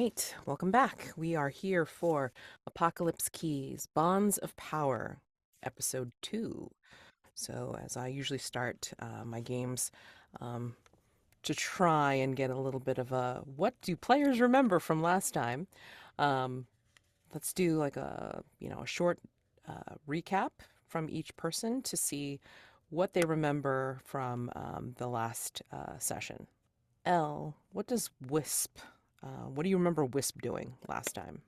right, welcome back. We are here for Apocalypse Keys, Bonds of Power, Episode 2. So, as I usually start my games, um, to try and get a little bit of a what do players remember from last time? Um, let's do like a short recap from each person to see what they remember from the last session. Elle, what does Wisp? What do you remember Wisp doing last time?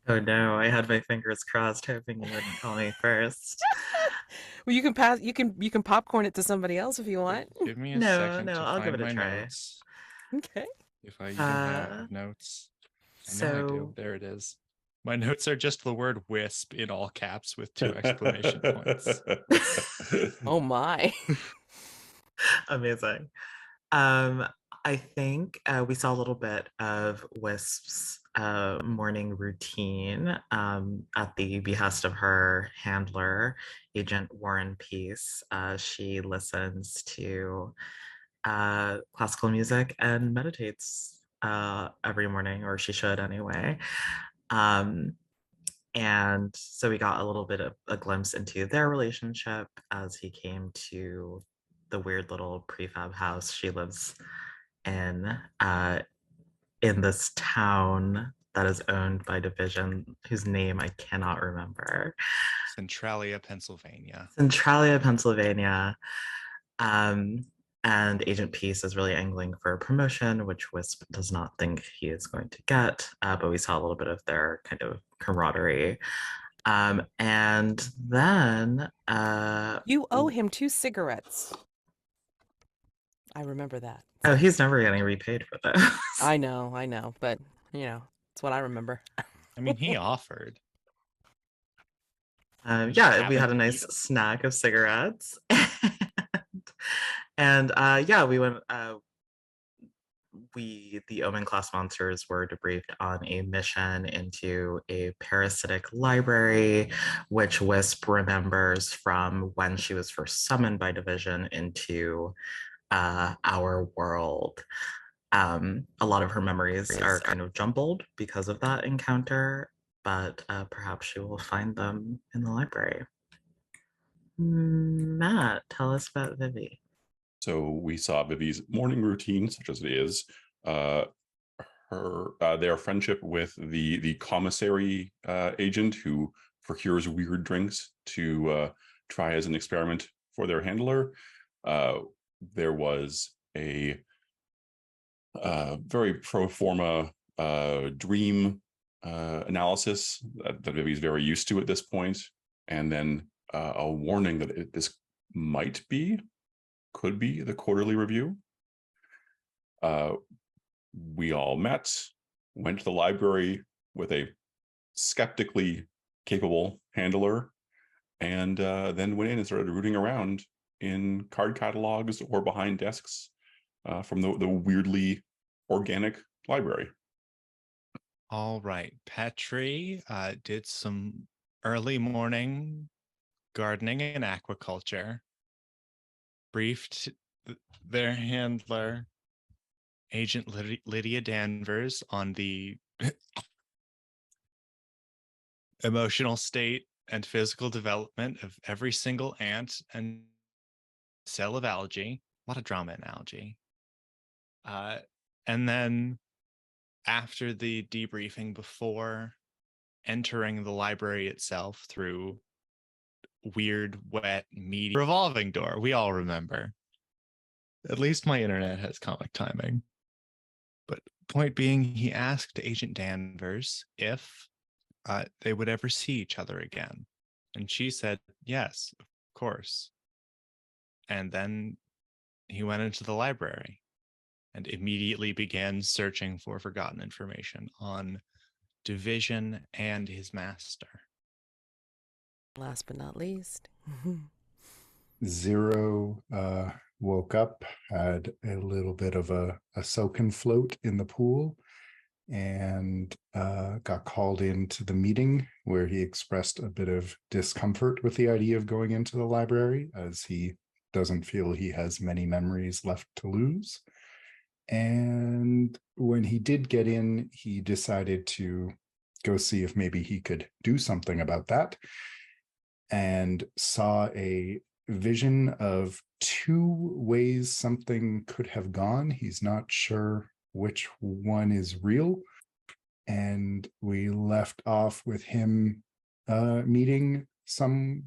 Oh no, I had my fingers crossed hoping you wouldn't call me first. Well, you can pass. You can popcorn it to somebody else if you want. Give me a No, second no, to I'll give find it a my try. notes. Okay. If I even Uh, have notes. I know I do. so There it is. My notes are just the word wisp in all caps with 2 exclamation points. Oh my. amazing. Um, I think we saw a little bit of Wisp's morning routine at the behest of her handler, Agent Warren Peace. She listens to classical music and meditates every morning, or she should anyway. Um, and so we got a little bit of a glimpse into their relationship as he came to the weird little prefab house she lives in uh, in this town that is owned by Division, whose name I cannot remember. Centralia, Pennsylvania. Centralia, Pennsylvania. Um, and Agent Peace is really angling for a promotion, which Wisp does not think he is going to get. But we saw a little bit of their kind of camaraderie. And then You owe him 2 cigarettes. I remember that. oh, So he's never getting repaid for this. I know, but it's what I remember. I mean, he offered. Yeah, we had Haven't a nice eaten. snack of cigarettes. And yeah, we went the Omen class monsters were debriefed on a mission into a parasitic library, which Wisp remembers from when she was first summoned by Division into our world. A lot of her memories are kind of jumbled because of that encounter, but perhaps she will find them in the library. Matt, tell us about Vivi. So we saw Vivi's morning routine, such as it is, uh, their friendship with the commissary agent who procures weird drinks to try as an experiment for their handler. There was a very pro forma dream analysis that Vivi's very used to at this point, and then a warning that this could be the quarterly review. We all met, went to the library with a skeptically capable handler, and then went in and started rooting around in card catalogs or behind desks from the weirdly organic library. All right. Petri did some early morning gardening and aquaculture. Briefed their handler, Agent Lydia Danvers, on the emotional state and physical development of every single ant and cell of algae. A lot of drama in algae. And then after the debriefing, before entering the library itself through weird, wet, meaty revolving door, we all remember. At least my internet has comic timing. But point being, he asked Agent Danvers if they would ever see each other again. And she said, yes, of course. And then he went into the library and immediately began searching for forgotten information on Division and his master. Last but not least. Zero woke up, had a little bit of a soak and float in the pool, and got called into the meeting where he expressed a bit of discomfort with the idea of going into the library, as he doesn't feel he has many memories left to lose. And when he did get in, he decided to go see if maybe he could do something about that, and saw a vision of two ways something could have gone. He's not sure which one is real. And we left off with him meeting something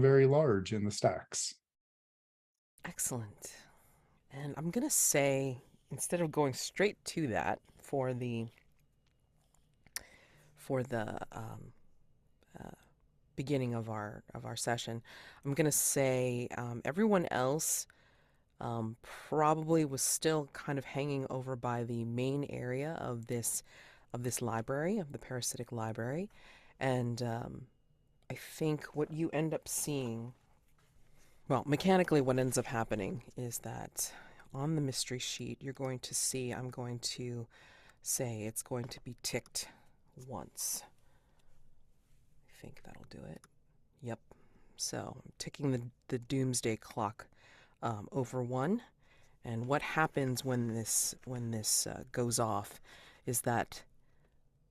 very large in the stacks. Excellent. And I'm going to say, instead of going straight to that for the beginning of our session, I'm going to say everyone else probably was still kind of hanging over by the main area of this library, of the Parasitic Library. And I think what you end up seeing, well, mechanically what ends up happening is that on the mystery sheet you're going to see, I'm going to say it's going to be ticked once. I think that'll do it. Yep. So I'm ticking the doomsday clock over one. And what happens when this goes off is that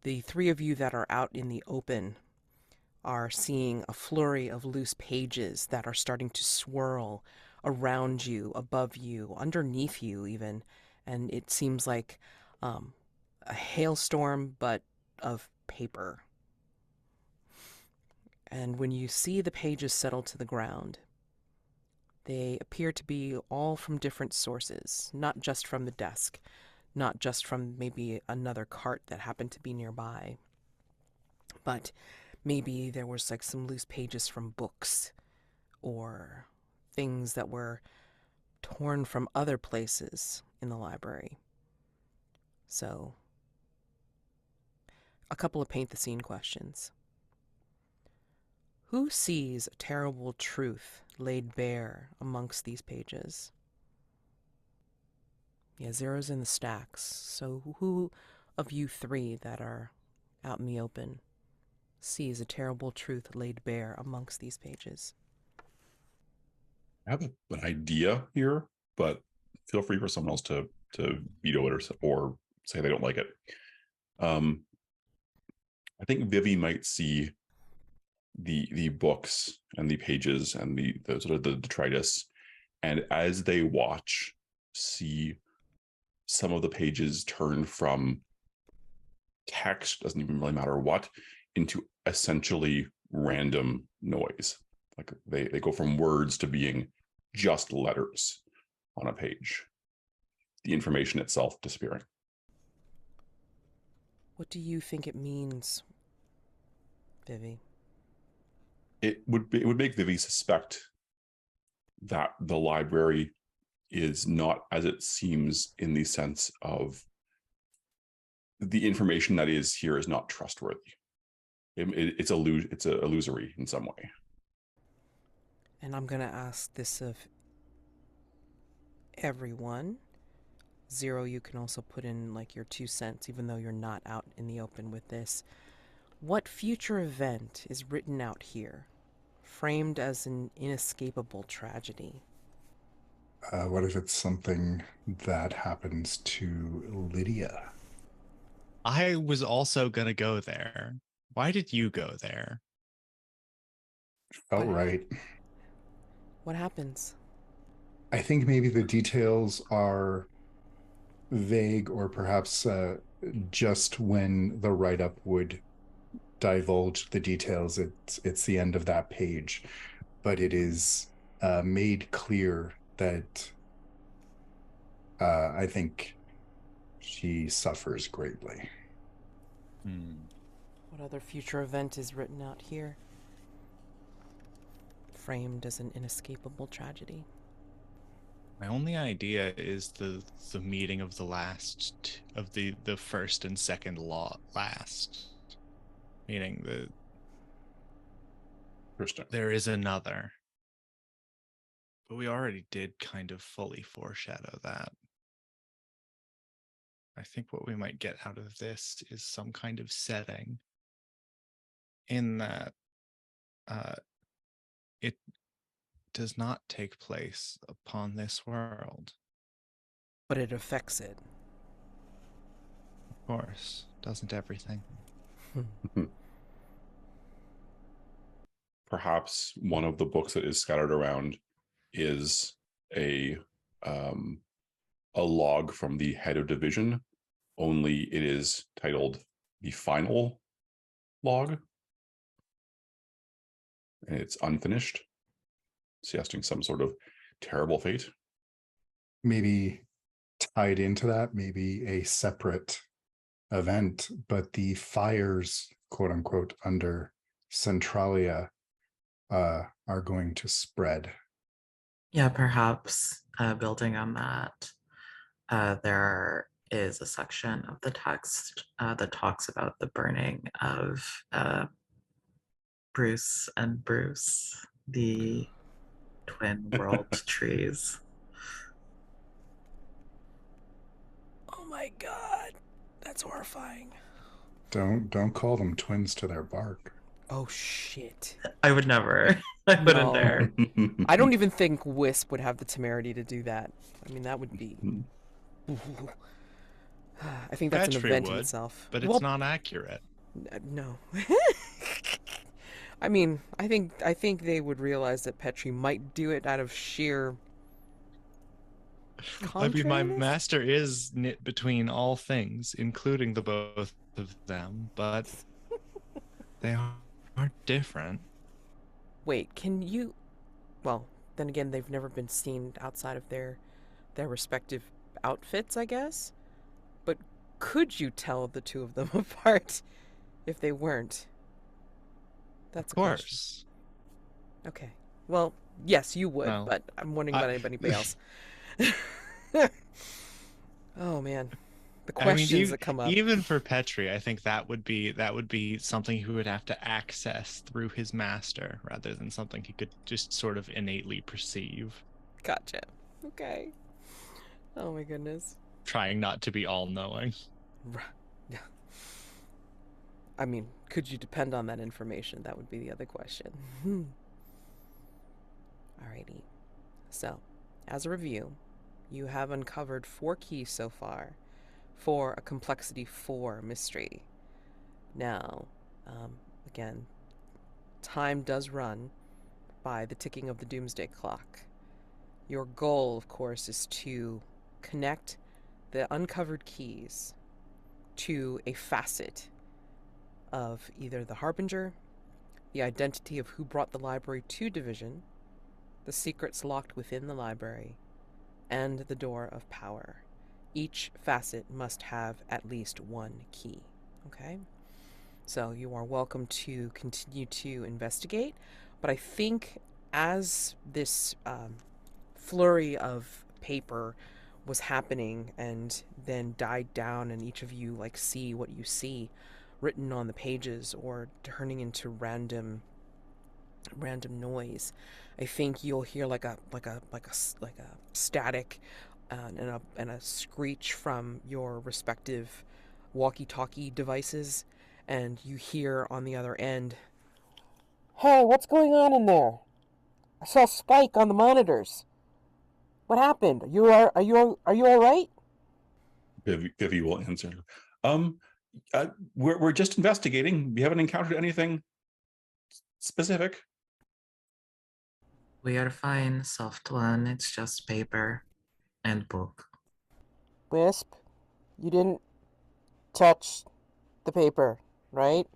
the three of you that are out in the open are seeing a flurry of loose pages that are starting to swirl around you, above you, underneath you even. And it seems like a hailstorm, but of paper. And when you see the pages settle to the ground, they appear to be all from different sources, not just from the desk, not just from maybe another cart that happened to be nearby, but maybe there was like some loose pages from books or things that were torn from other places in the library. So, a couple of paint the scene questions. Who sees a terrible truth laid bare amongst these pages? Yeah, zeros in the stacks. So who of you three that are out in the open sees a terrible truth laid bare amongst these pages? I have an idea here, but feel free for someone else to veto it or say they don't like it. I think Vivi might see the books and the pages and the sort of the detritus, and as they watch, see some of the pages turn from text, doesn't even really matter what, into essentially random noise. Like they go from words to being just letters on a page, the information itself disappearing. What do you think it means, Vivi? It would make Vivi suspect that the library is not as it seems, in the sense of the information that is here is not trustworthy. It's illusory in some way. And I'm going to ask this of everyone. Zero, you can also put in like your 2 cents, even though you're not out in the open with this. What future event is written out here, framed as an inescapable tragedy? What if it's something that happens to Lydia? I was also going to go there. Why did you go there? Felt What- right. What happens? I think maybe the details are vague, or perhaps just when the write-up would divulge the details, it's the end of that page, but it is made clear that I think she suffers greatly. What other future event is written out here, framed as an inescapable tragedy? My only idea is the meeting of the last of the first and second law last, meaning there is another. But we already did kind of fully foreshadow that. I think what we might get out of this is some kind of setting in that it does not take place upon this world. but it affects it. Of course. Doesn't everything? Perhaps one of the books that is scattered around is a log from the head of division, only it is titled the final log, and it's unfinished, suggesting some sort of terrible fate. Maybe tied into that, maybe a separate event, but the fires, quote unquote, under Centralia are going to spread. Yeah, perhaps building on that, there is a section of the text that talks about the burning of Bruce and Bruce, the twin world trees. Oh my god, that's horrifying. Don't call them twins to their bark. Oh shit. I would never. I wouldn't No. dare. I don't even think Wisp would have the temerity to do that. I mean, that would be. I think that's an Petri event in would, itself. but it's Well, not accurate. no. I mean, I think they would realize that Petri might do it out of sheer. I mean, my Contrariness? master is knit between all things, including the both of them, but they are different. Wait, can you? Well, then again, they've never been seen outside of their respective outfits, I guess. But could you tell the two of them apart if they weren't? That's Of a question. course. Okay. Well, yes, you would, Well, but I'm wondering about anybody else. Oh man, the questions that come up. Even for Petri, I think that would be something he would have to access through his master rather than something he could just sort of innately perceive. Gotcha. Okay. Oh my goodness. Trying not to be all-knowing. Yeah. I mean, could you depend on that information? That would be the other question. Alrighty. So, as a review, you have uncovered 4 keys so far for a complexity 4 mystery. Now, again, time does run by the ticking of the doomsday clock. Your goal, of course, is to connect the uncovered keys to a facet of either the Harbinger, the identity of who brought the library to Division, the secrets locked within the library, and the door of power. Each facet must have at least 1 key. Okay? So you are welcome to continue to investigate, but I think as this flurry of paper was happening and then died down and each of you like see what you see written on the pages or turning into random noise, I think you'll hear like a static and a screech from your respective walkie-talkie devices, and you hear on the other end, "Hey, what's going on in there? I saw Spike on the monitors. What happened? Are you all right?" Vivi will answer. We're just investigating. We haven't encountered anything specific. We are fine, soft one. It's just paper and book. Wisp, you didn't touch the paper, right?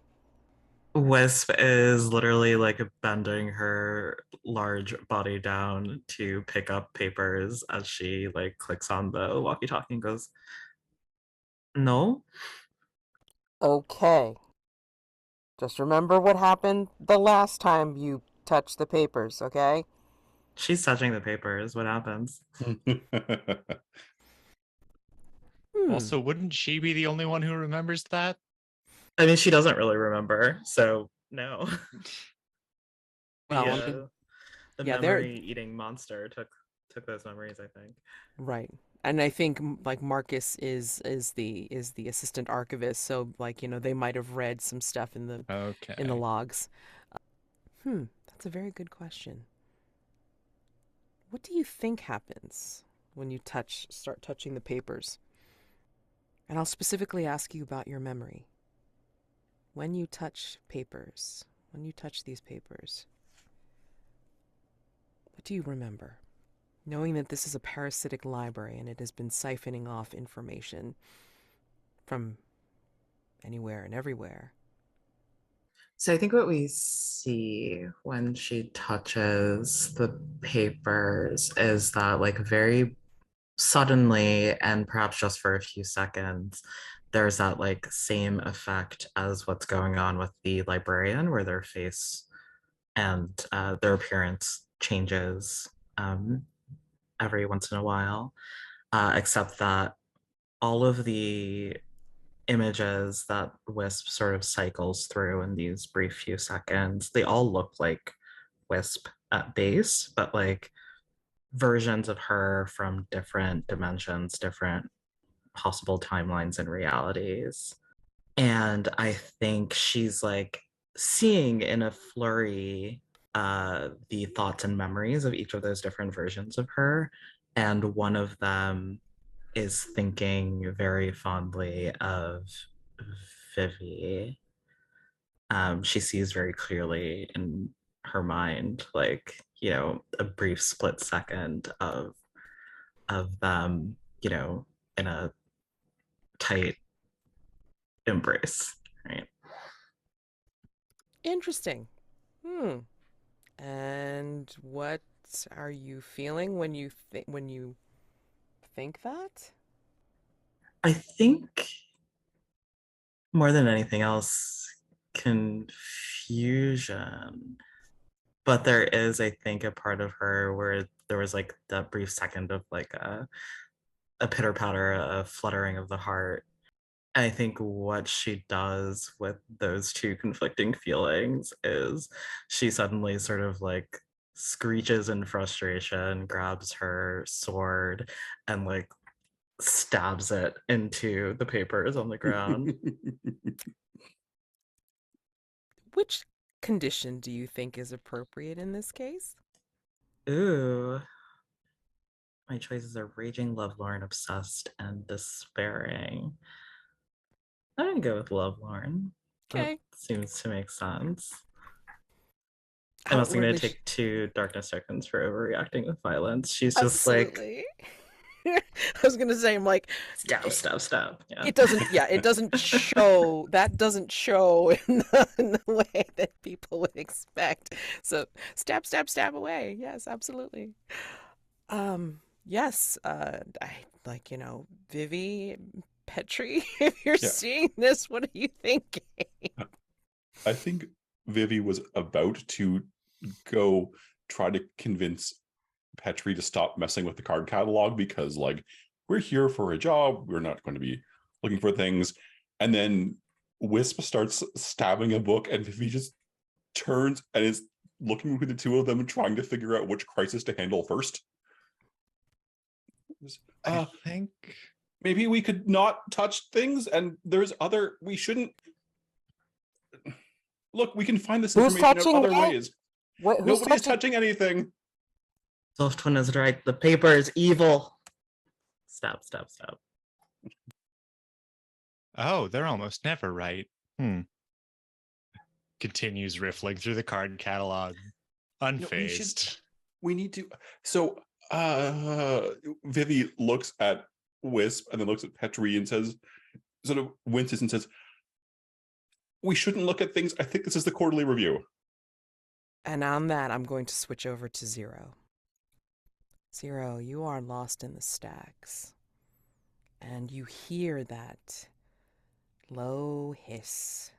Wisp is literally like bending her large body down to pick up papers as she like clicks on the walkie-talkie and goes, "No." Okay. Just remember what happened the last time you touched the papers, okay? She's touching the papers. What happens? Also, wouldn't she be the only one who remembers that? I mean, she doesn't really remember, so no. Well, The yeah, they're memory-eating monster took those memories, I think. right. And I think like Marcus is the assistant archivist, so like, you know, they might have read some stuff in the Okay. logs. That's a very good question. What do you think happens when you start touching the papers. And I'll specifically ask you about your memory. When you touch these papers, what do you remember? Knowing that this is a parasitic library and it has been siphoning off information from anywhere and everywhere. So I think what we see when she touches the papers is that, like, very suddenly, and perhaps just for a few seconds, there's that like same effect as what's going on with the librarian, where their face and their appearance changes every once in a while, except that all of the images that Wisp sort of cycles through in these brief few seconds, they all look like Wisp at base, but like versions of her from different dimensions, different possible timelines and realities. And I think she's like seeing in a flurry the thoughts and memories of each of those different versions of her. And one of them is thinking very fondly of Vivi. She sees very clearly in her mind, like, you know, a brief split second of them, you know, in a tight embrace, right? Interesting. And what are you feeling when you think that? I think more than anything else, confusion. But there is, I think, a part of her where there was like that brief second of like a pitter patter, a fluttering of the heart. I think what she does with those two conflicting feelings is she suddenly sort of like screeches in frustration, grabs her sword, and like stabs it into the papers on the ground. Which condition do you think is appropriate in this case? Ooh, my choices are raging, lovelorn, obsessed, and despairing. I'm gonna go with lovelorn. That Okay. seems to make sense. I'm also gonna Outwardly, take 2 darkness tokens for overreacting with violence. She's just like absolutely. I was gonna say, I'm like, stab, it, stab, stab. Yeah. it doesn't. Yeah, it doesn't show. That doesn't show in the way that people would expect. So stab, stab, stab away. Yes, absolutely. Yes. I like, Vivi, Petri. If you're Yeah. seeing this, what are you thinking? I think Vivi was about to go try to convince Petri to stop messing with the card catalog because, like, we're here for a job. We're not going to be looking for things. And then Wisp starts stabbing a book, and Vivi just turns and is looking between the two of them and trying to figure out which crisis to handle first. I think Maybe we could not touch things, and there's other. We shouldn't. Look, we can find this Who's information out touching other what? ways. Who's Nobody's touching anything. Soft Twin is right. The paper is evil. Stab, stab, stab. Oh, they're almost never right. Continues riffling through the card catalog, unfazed. We need to. So, Vivi looks at Wisp and then looks at Petri and says, sort of winces and says, "We shouldn't look at things. I think this is the quarterly review." And on that, I'm going to switch over to Zero. Zero, you are lost in the stacks. And you hear that low hiss.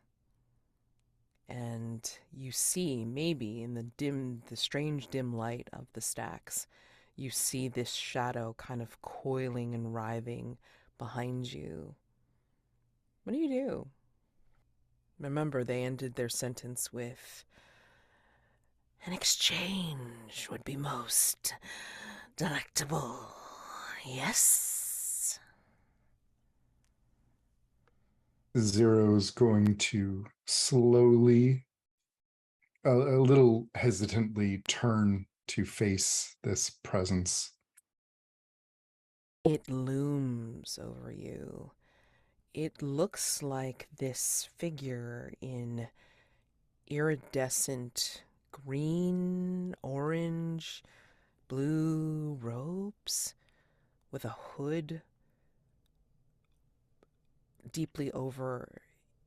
And you see, maybe in the strange dim light of the stacks, you see this shadow kind of coiling and writhing behind you. What do you do? Remember, they ended their sentence with, "An exchange would be most delectable." Yes? Zero's going to slowly, a little hesitantly turn to face this presence. It looms over you. It looks like this figure in iridescent green, orange, blue robes with a hood deeply over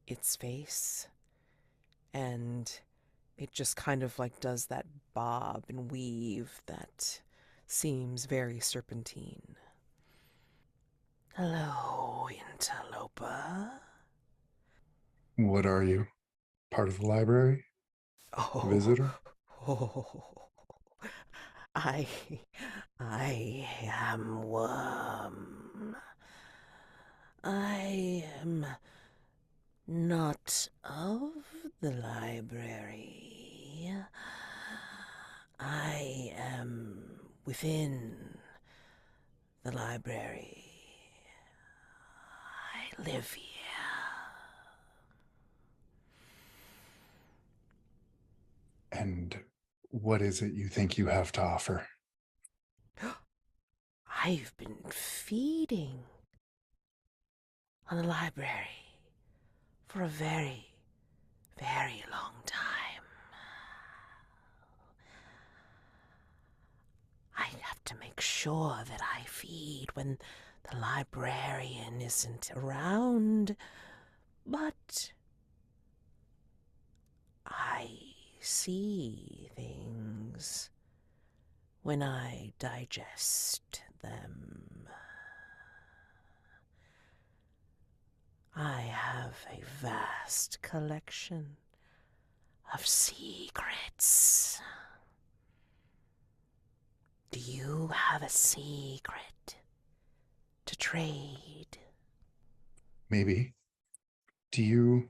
its face. And it just kind of like does that bob and weave that seems very serpentine. Hello, interloper. What are you? Part of the library? Oh, Visitor? oh, I, I am Worm. I am not of the library. I am within the library. I live here. And what is it you think you have to offer? I've been feeding on the library for a very, very long time. I have to make sure that I feed when the librarian isn't around, but I see things when I digest them. I have a vast collection of secrets. Do you have a secret to trade? Maybe. Do you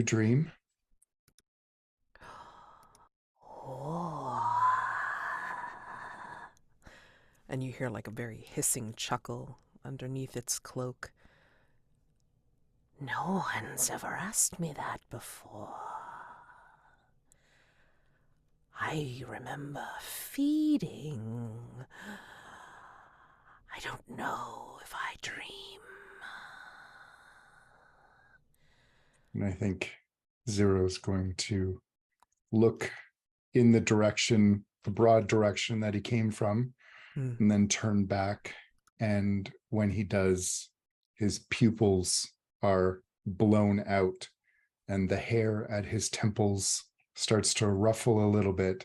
dream? Oh. And you hear like a very hissing chuckle underneath its cloak. No one's ever asked me that before. I remember feeding. I don't know if I dream. And I think Zero's going to look in the direction, the broad direction that he came from, and then turn back. And when he does, his pupils are blown out and the hair at his temples starts to ruffle a little bit.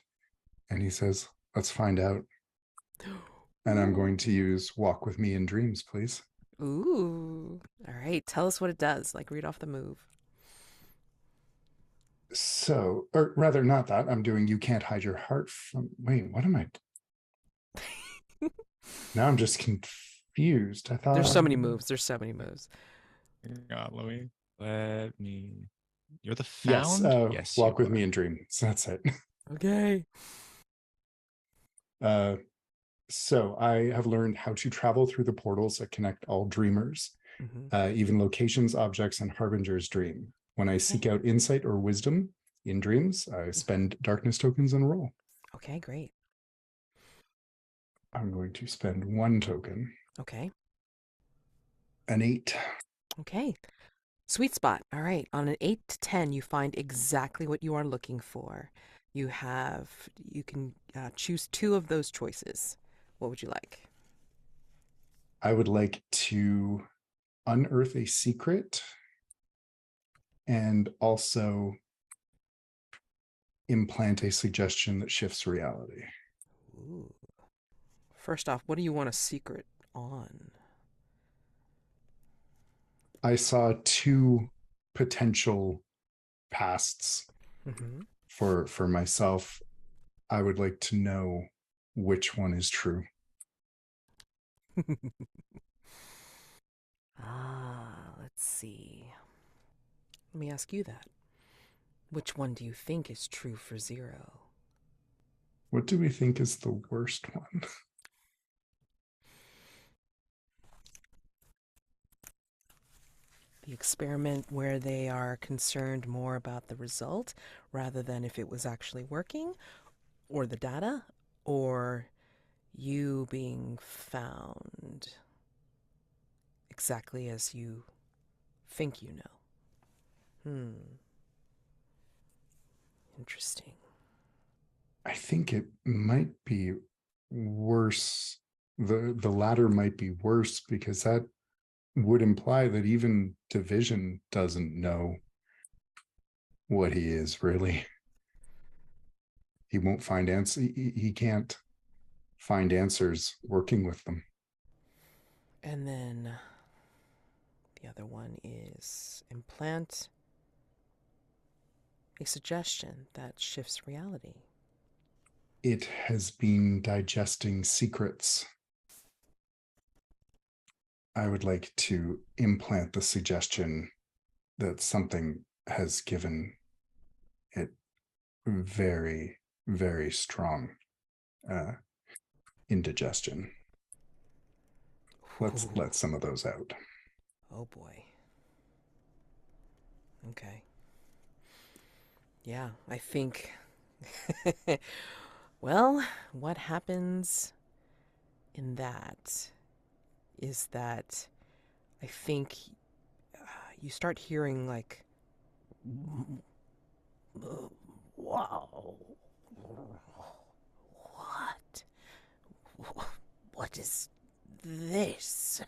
And he says, "Let's find out." And I'm going to use Walk With Me in Dreams, please. Ooh. All right. Tell us what it does. Like, read off the move. So, or rather, not that. I'm doing You Can't Hide Your Heart from. Wait, what am I? Now I'm just confused. I thought There's so many moves. There's so many moves. God, let me. You're the Yes, found? Yes, Walk you With are. Me in Dreams. That's it. Okay. So I have learned how to travel through the portals that connect all dreamers, even locations, objects, and harbingers dream. When I seek out insight or wisdom in dreams, I spend darkness tokens and roll. Okay, great. I'm going to spend 1 token. Okay. An 8. Okay. Sweet spot. All right. On an 8 to 10, you find exactly what you are looking for. You can choose 2 of those choices. What would you like? I would like to unearth a secret and also implant a suggestion that shifts reality. Ooh. First off, what do you want a secret on? I saw 2 potential pasts for myself. I would like to know which one is true. Let's see. Let me ask you that. Which one do you think is true for Zero? What do we think is the worst one? The experiment where they are concerned more about the result rather than if it was actually working, or the data, or you being found exactly as you think you know. Interesting. I think it might be worse. The latter might be worse because that would imply that even Division doesn't know what he is really. He won't find answers. He can't find answers working with them. And then the other one is implant a suggestion that shifts reality. It has been digesting secrets. I would like to implant the suggestion that something has given it very, very strong indigestion. Let's Ooh. let some of those out. Oh boy. Okay. Yeah, I think. Well, what happens in that is that I think you start hearing like, wow, what is this?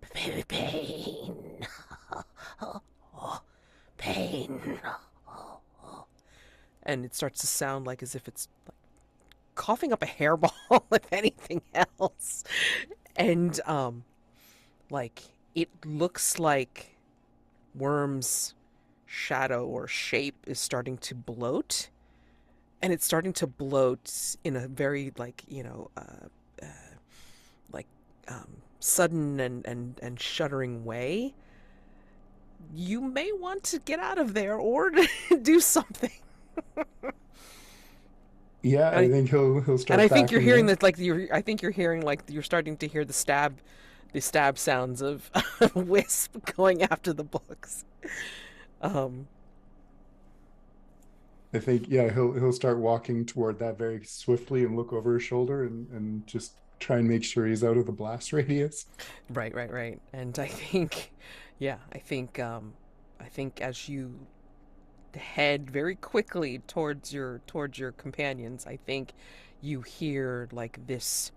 Pain. Pain. And it starts to sound like as if it's like coughing up a hairball, if anything else. And like it looks like Worm's shadow or shape is starting to bloat, and it's starting to bloat in a very like like sudden and shuddering way. You may want to get out of there or do something. Yeah, I think he'll start. And I think you're hearing that. that, like I think you're hearing like you're starting to hear the stab sounds of Wisp going after the books. I think he'll start walking toward that very swiftly and look over his shoulder and just try and make sure he's out of the blast radius. Right. And I think, yeah, I think as you head very quickly towards your companions, I think you hear like this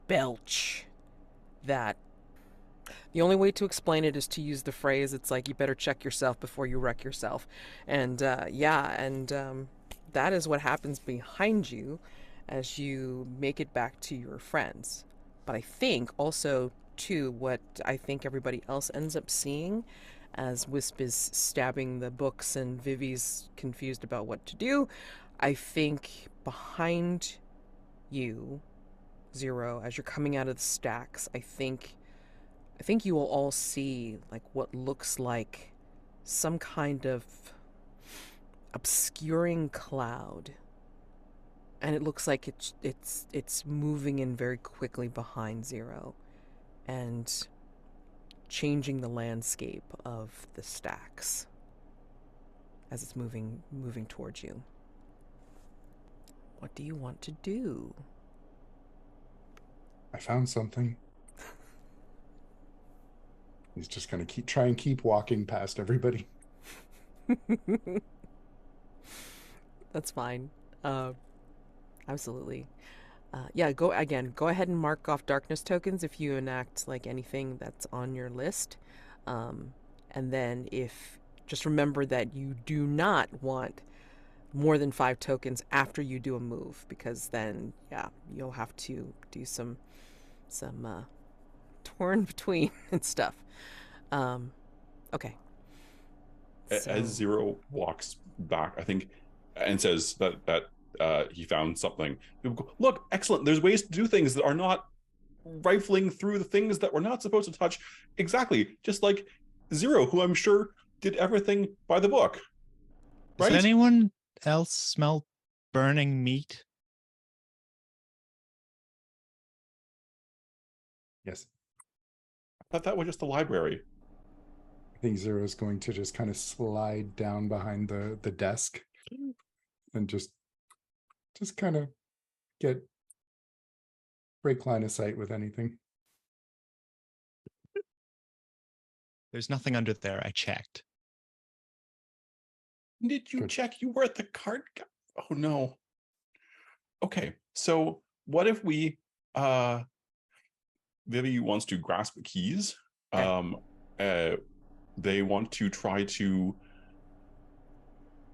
belch that the only way to explain it is to use the phrase, it's like you better check yourself before you wreck yourself. And that is what happens behind you as you make it back to your friends. But I think also too what I think everybody else ends up seeing as Wisp is stabbing the books and Vivi's confused about what to do, I think behind you, Zero, as you're coming out of the stacks, I think you will all see like what looks like some kind of obscuring cloud, and it looks like it's moving in very quickly behind Zero and changing the landscape of the stacks as it's moving towards you. What do you want to do? I found something. He's just going to try and keep walking past everybody. That's fine. Absolutely. Go ahead and mark off darkness tokens if you enact like anything that's on your list. And then just remember that you do not want more than 5 tokens after you do a move, because then you'll have to do some torn between and stuff. Okay. As Zero walks back, I think, and says that he found something, people go, look, excellent, there's ways to do things that are not rifling through the things that we're not supposed to touch. Exactly, just like Zero, who I'm sure did everything by the book. Right? Does anyone else smell burning meat? Yes. I thought that was just the library. I think Zero is going to just kind of slide down behind the desk and just kind of break line of sight with anything. There's nothing under there. I checked. Did you Good. check? You were at the card. Oh no. Okay, so what if we Vivi wants to grasp the keys. They want to try to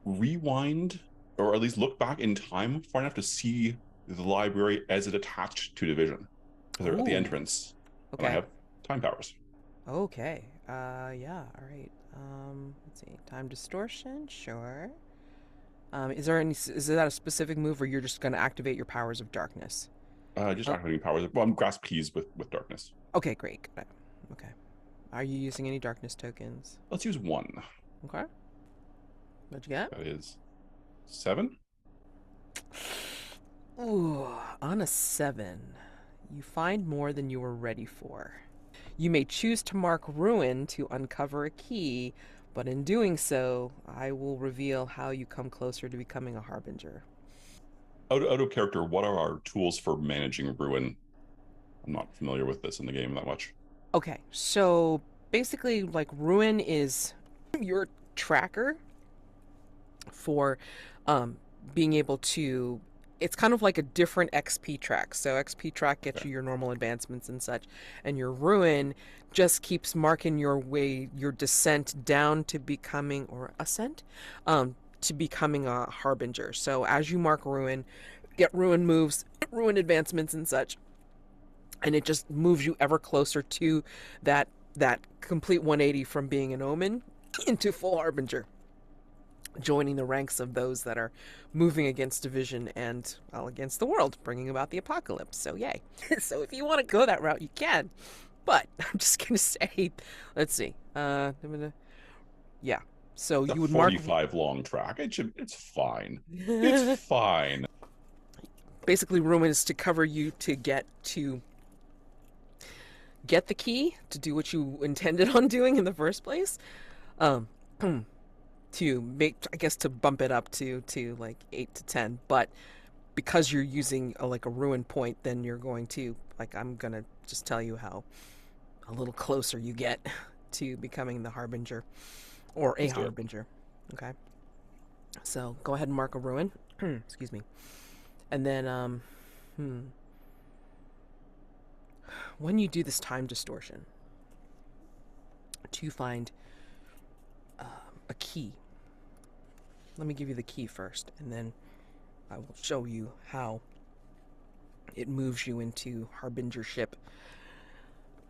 rewind or at least look back in time far enough to see the library as it attached to Division. Because they're at the Ooh. entrance. And I Okay. have time powers. Okay. Yeah. All right. Let's see. Time distortion. Sure. Is that a specific move, or you're just going to activate your powers of darkness? Just activating powers. Well, I'm grasp keys with darkness. Okay, great. Got it. Okay. Are you using any darkness tokens? Let's use one. Okay. What'd you get? That is 7. Ooh, on a 7, you find more than you were ready for. You may choose to mark Ruin to uncover a key, but in doing so, I will reveal how you come closer to becoming a Harbinger. Out of character, what are our tools for managing Ruin? I'm not familiar with this in the game that much. Okay, so basically, like, Ruin is your tracker for being able to. It's kind of like a different XP track. So XP track gets you your normal advancements and such, and your Ruin just keeps marking your way, your descent down to becoming, or ascent, to becoming a Harbinger. So as you mark Ruin, get Ruin moves, Ruin advancements and such, and it just moves you ever closer to that complete 180 from being an Omen into full Harbinger, joining the ranks of those that are moving against Division and, well, against the world, bringing about the apocalypse. So yay. So if you want to go that route, you can. But I'm just going to say, let's see. Yeah. So It's you a would mark 45 long track. It's fine. It's fine. Basically, Ruin is to cover you to get the key to do what you intended on doing in the first place. To make, I guess, to bump it up to like 8 to 10, but because you're using like a Ruin point, then you're going to, like, I'm gonna just tell you how a little closer you get to becoming the Harbinger, or a Let's do it. Harbinger. Okay, so go ahead and mark a Ruin. Excuse me. And then when you do this time distortion to find a key, let me give you the key first, and then I will show you how it moves you into Harbingership.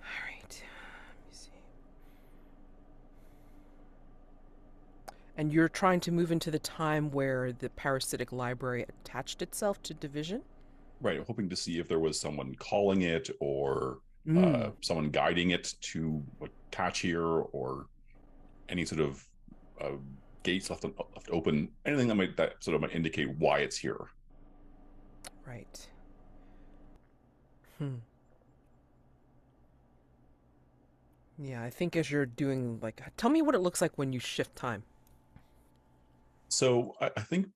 All right, let me see. And you're trying to move into the time where the Parasitic Library attached itself to Division? Right. Hoping to see if there was someone calling it or someone guiding it to attach here, or any sort of gates left open, anything that sort of might indicate why it's here. Right. Yeah, I think as you're doing, like, tell me what it looks like when you shift time. So I think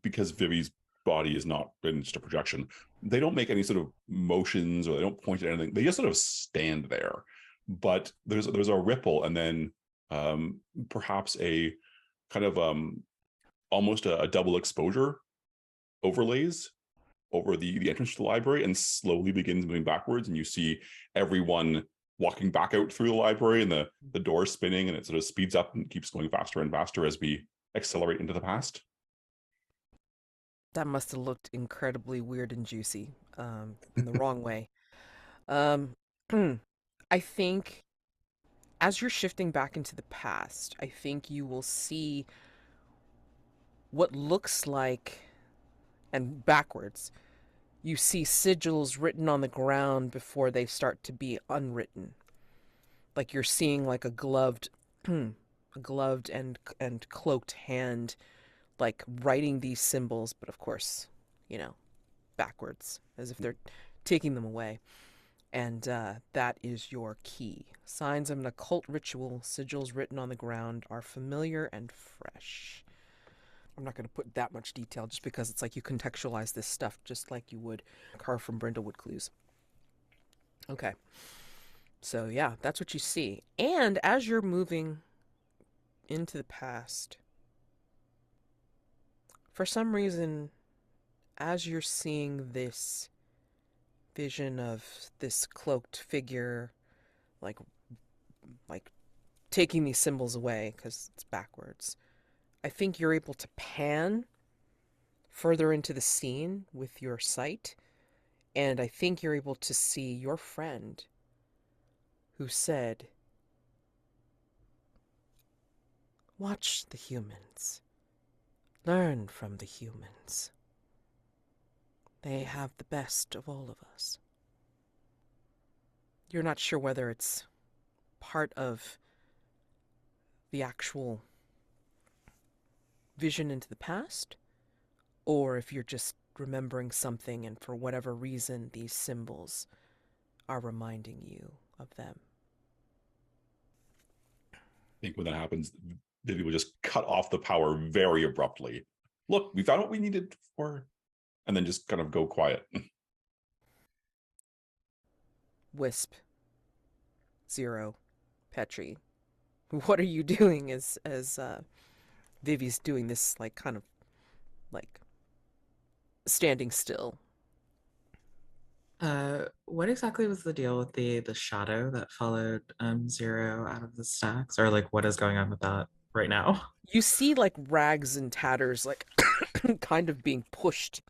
because Vivi's body is not just a projection, they don't make any sort of motions or they don't point at anything. They just sort of stand there. But there's a ripple, and then perhaps a kind of almost a double exposure overlays over the entrance to the library, and slowly begins moving backwards, and you see everyone walking back out through the library, and the door spinning, and it sort of speeds up and keeps going faster and faster as we accelerate into the past. That must have looked incredibly weird and juicy, in the wrong way. I think as you're shifting back into the past, I think you will see what looks like, and backwards, you see sigils written on the ground before they start to be unwritten. Like you're seeing like a gloved, and cloaked hand, like writing these symbols, but of course, backwards, as if they're taking them away. And that is your key. Signs of an occult ritual, sigils written on the ground, are familiar and fresh. I'm not going to put that much detail just because it's like you contextualize this stuff just like you would carve from Brindlewood clues. Okay. So yeah, that's what you see. And as you're moving into the past, for some reason, as you're seeing this vision of this cloaked figure, like taking these symbols away because it's backwards, I think you're able to pan further into the scene with your sight, and I think you're able to see your friend who said, "Watch the humans. Learn from the humans. They have the best of all of us." You're not sure whether it's part of the actual vision into the past, or if you're just remembering something and for whatever reason these symbols are reminding you of them. I think when that happens, Vivi will just cut off the power very abruptly. Look, we found what we needed for, and then just kind of go quiet. Wisp, Zero, Petri, what are you doing as Vivi's doing this, like, kind of like standing still? What exactly was the deal with the shadow that followed Zero out of the stacks? Or like what is going on with that right now? You see like rags and tatters, like kind of being pushed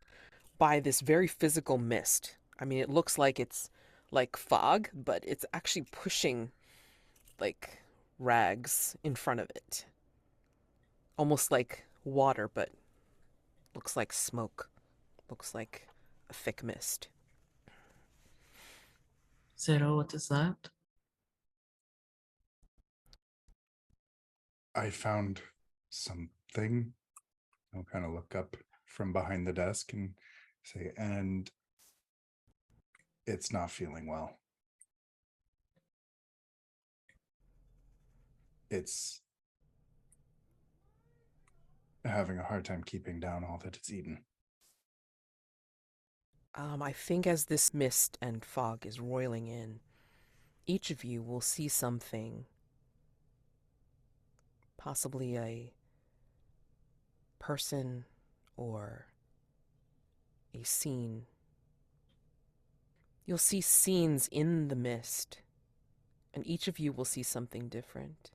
by this very physical mist. I mean, it looks like it's like fog, but it's actually pushing like rags in front of it. Almost like water, but looks like smoke. Looks like a thick mist. Zero, what is that? I found something. I'll kind of look up from behind the desk and say, and it's not feeling well. It's having a hard time keeping down all that it's eaten. I think as this mist and fog is roiling in, each of you will see something, possibly a person or a scene. You'll see scenes in the mist, and each of you will see something different.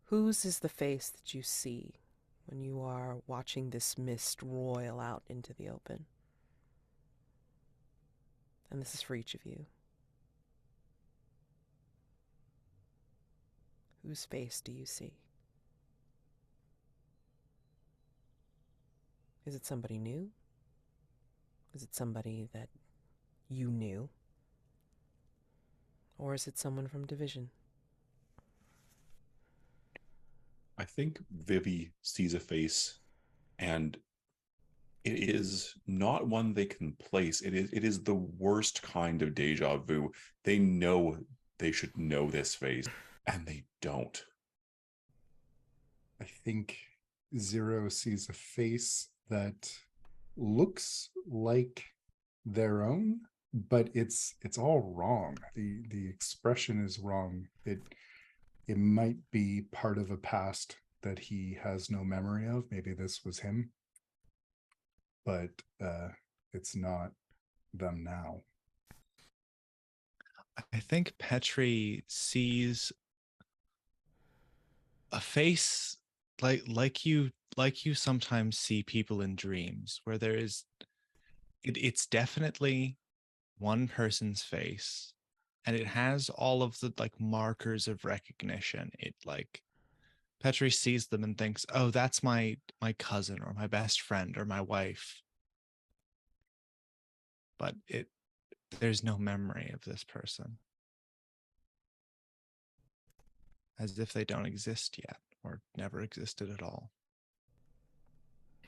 Whose is the face that you see when you are watching this mist roil out into the open? And this is for each of you. Whose face do you see? Is it somebody new? Is it somebody that you knew? Or is it someone from Division? I think Vivi sees a face, and it is not one they can place. It is the worst kind of deja vu. They know they should know this face, and they don't. I think Zero sees a face that looks like their own, but it's all wrong. The expression is wrong. It might be part of a past that he has no memory of. Maybe this was him, but it's not them now. I think Petri sees a face like you sometimes see people in dreams, where there is it's definitely one person's face, and it has all of the like markers of recognition. It like Petri sees them and thinks, "Oh, that's my cousin or my best friend or my wife." But there's no memory of this person, as if they don't exist yet or never existed at all.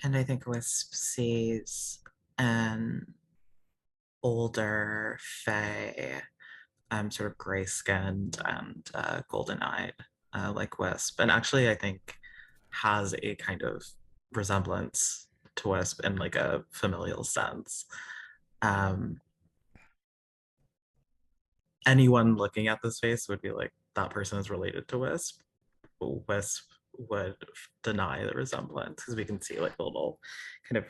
And I think Wisp sees an older fae, sort of gray skinned and golden eyed, like Wisp. And actually, I think has a kind of resemblance to Wisp in like a familial sense. Um, Anyone looking at this face would be like, that person is related to Wisp. Wisp would deny the resemblance because we can see like the little kind of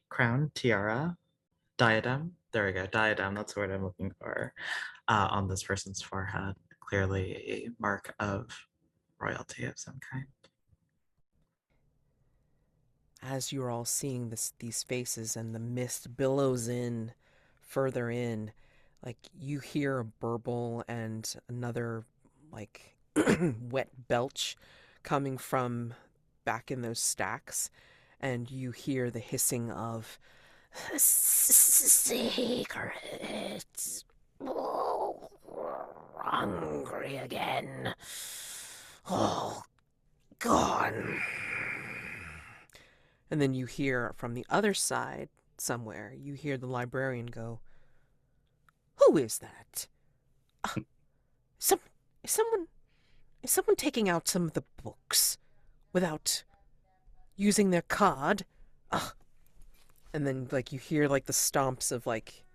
crown, tiara, diadem. There we go, diadem. That's the word I'm looking for on this person's forehead. Clearly a mark of royalty of some kind. As you're all seeing these faces and the mist billows in further in, like you hear a burble and another like wet belch coming from back in those stacks, and you hear the hissing of secrets. Oh, hungry again. Oh, gone. And then you hear from the other side somewhere, you hear the librarian go, "Who is that? Some, is someone, is someone taking out some of the books without using their card?" Ugh. And then like you hear like the stomps of like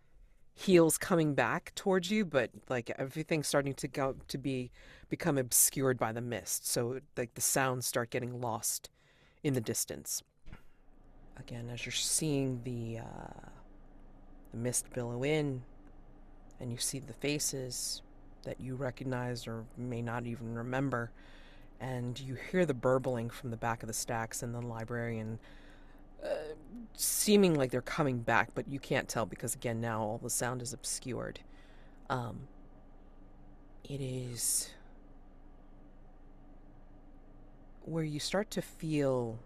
heels coming back towards you, but like everything's starting to become obscured by the mist. So like the sounds start getting lost in the distance. Again, as you're seeing the mist billow in, and you see the faces that you recognize or may not even remember, and you hear the burbling from the back of the stacks and the librarian seeming like they're coming back, but you can't tell because, again, now all the sound is obscured. It is where you start to feel,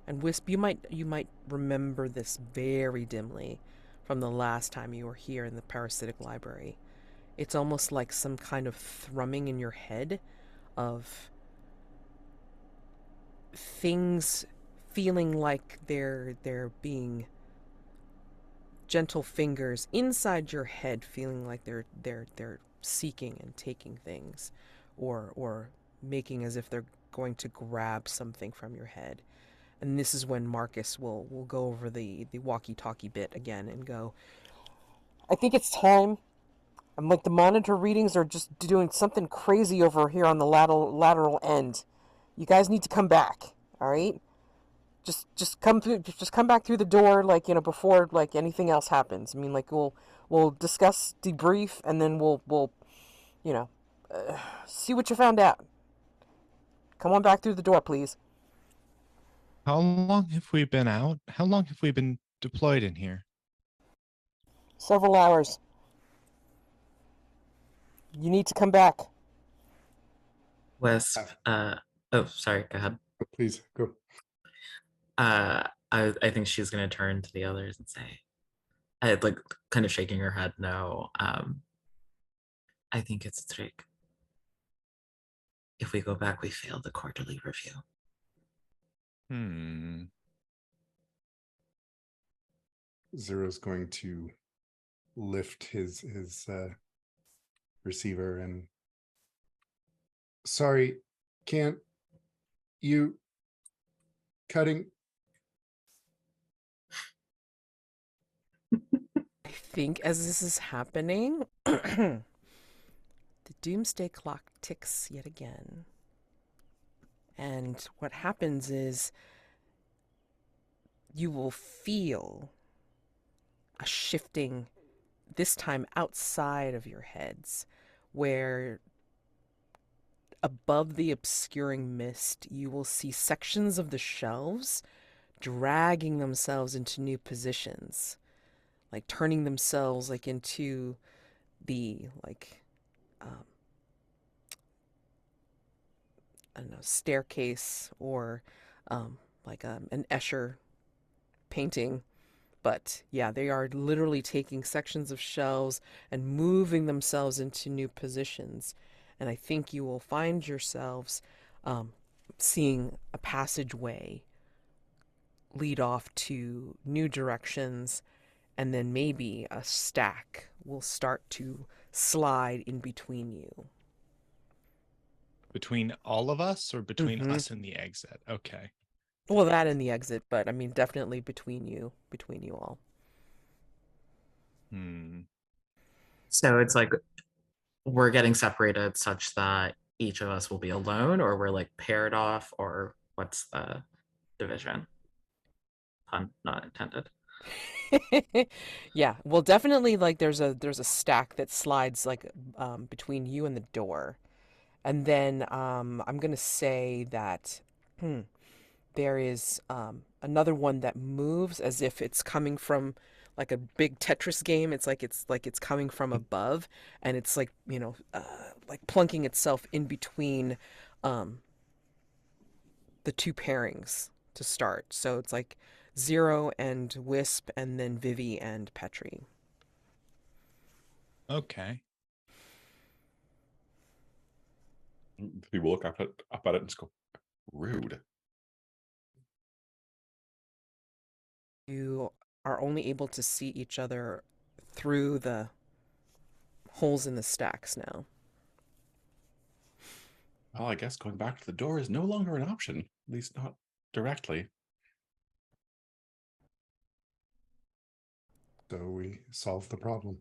and Wisp, you might remember this very dimly from the last time you were here in the Parasitic Library. It's almost like some kind of thrumming in your head of things feeling like they're being gentle fingers inside your head, feeling like they're seeking and taking things, or making as if they're going to grab something from your head. And this is when Marcus will go over the walkie-talkie bit again and go, "I think it's time. I'm like, the monitor readings are just doing something crazy over here on the lateral end. You guys need to come back, all right? Just come through. Just come back through the door, like, before like anything else happens. I mean, like, we'll discuss, debrief, and then we'll you know see what you found out. Come on back through the door, please." How long have we been out? How long have we been deployed in here? "Several hours. You need to come back." Wisp, oh, sorry, go ahead. Please go. I think she's gonna turn to the others and say, like kind of shaking her head, no. I think it's a trick. If we go back, we fail the quarterly review. Zero's going to lift his receiver and, "Sorry, can't you cutting?" I think as this is happening, the doomsday clock ticks yet again. And what happens is you will feel a shifting, this time outside of your heads, where above the obscuring mist, you will see sections of the shelves dragging themselves into new positions, like turning themselves like into the I don't know, staircase, or an Escher painting. But yeah, they are literally taking sections of shelves and moving themselves into new positions. And I think you will find yourselves seeing a passageway lead off to new directions, and then maybe a stack will start to slide in between you. Between all of us or between Mhm. us and the exit? Okay. Well, that and the exit, but I mean, definitely between you all. So it's like we're getting separated such that each of us will be alone, or we're like paired off, or what's the division? Pun not intended. Yeah, well, definitely like there's a stack that slides like between you and the door. And then I'm gonna say that there is another one that moves as if it's coming from like a big Tetris game. It's coming from above, and it's like like plunking itself in between the two pairings to start. So it's like Zero and Wisp, and then Vivi and Petri. Okay. People look up at it and just go, rude. You are only able to see each other through the holes in the stacks now. Well, I guess going back to the door is no longer an option, at least not directly. So we solve the problem.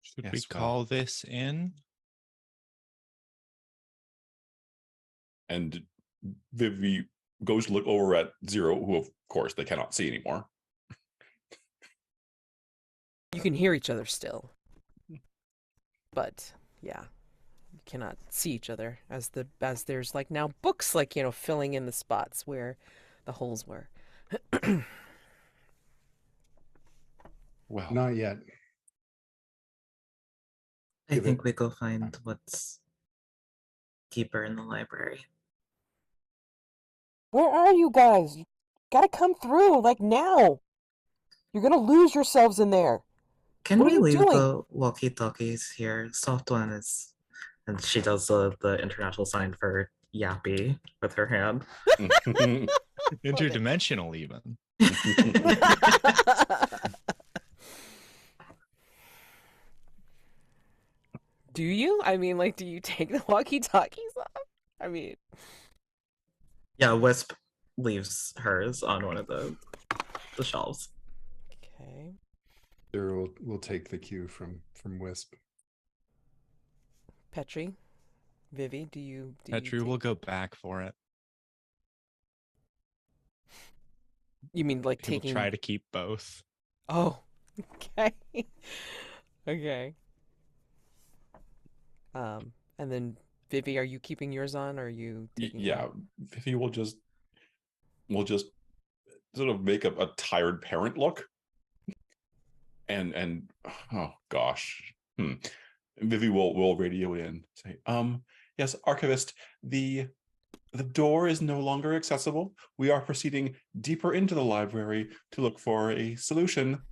Should Yes, we well. call this in? And Vivi goes to look over at Zero, who of course they cannot see anymore. You can hear each other still, but yeah, you cannot see each other as there's like now books like filling in the spots where the holes were. Well, Not yet. I Give think it- we go find what's deeper in the library. Where are you guys? You gotta come through like now. You're gonna lose yourselves in there. Can What are we you leave doing? the walkie-talkies here? Soft one is, and she does the international sign for yappy with her hand. Interdimensional, even. Do you? I mean, like, do you take the walkie-talkies off? I mean, Yeah, Wisp leaves hers on one of the shelves. okay. Zero will take the cue from Wisp. Petri, Vivi, do you Petri take... will go back for it. You mean like He will taking... try to keep both. Oh, okay. Okay. And then Vivi, are you keeping yours on, or are you taking it yeah, off? Vivi will just sort of make a tired parent look. And oh gosh. Vivi will radio in, say, yes, Archivist, the door is no longer accessible. We are proceeding deeper into the library to look for a solution.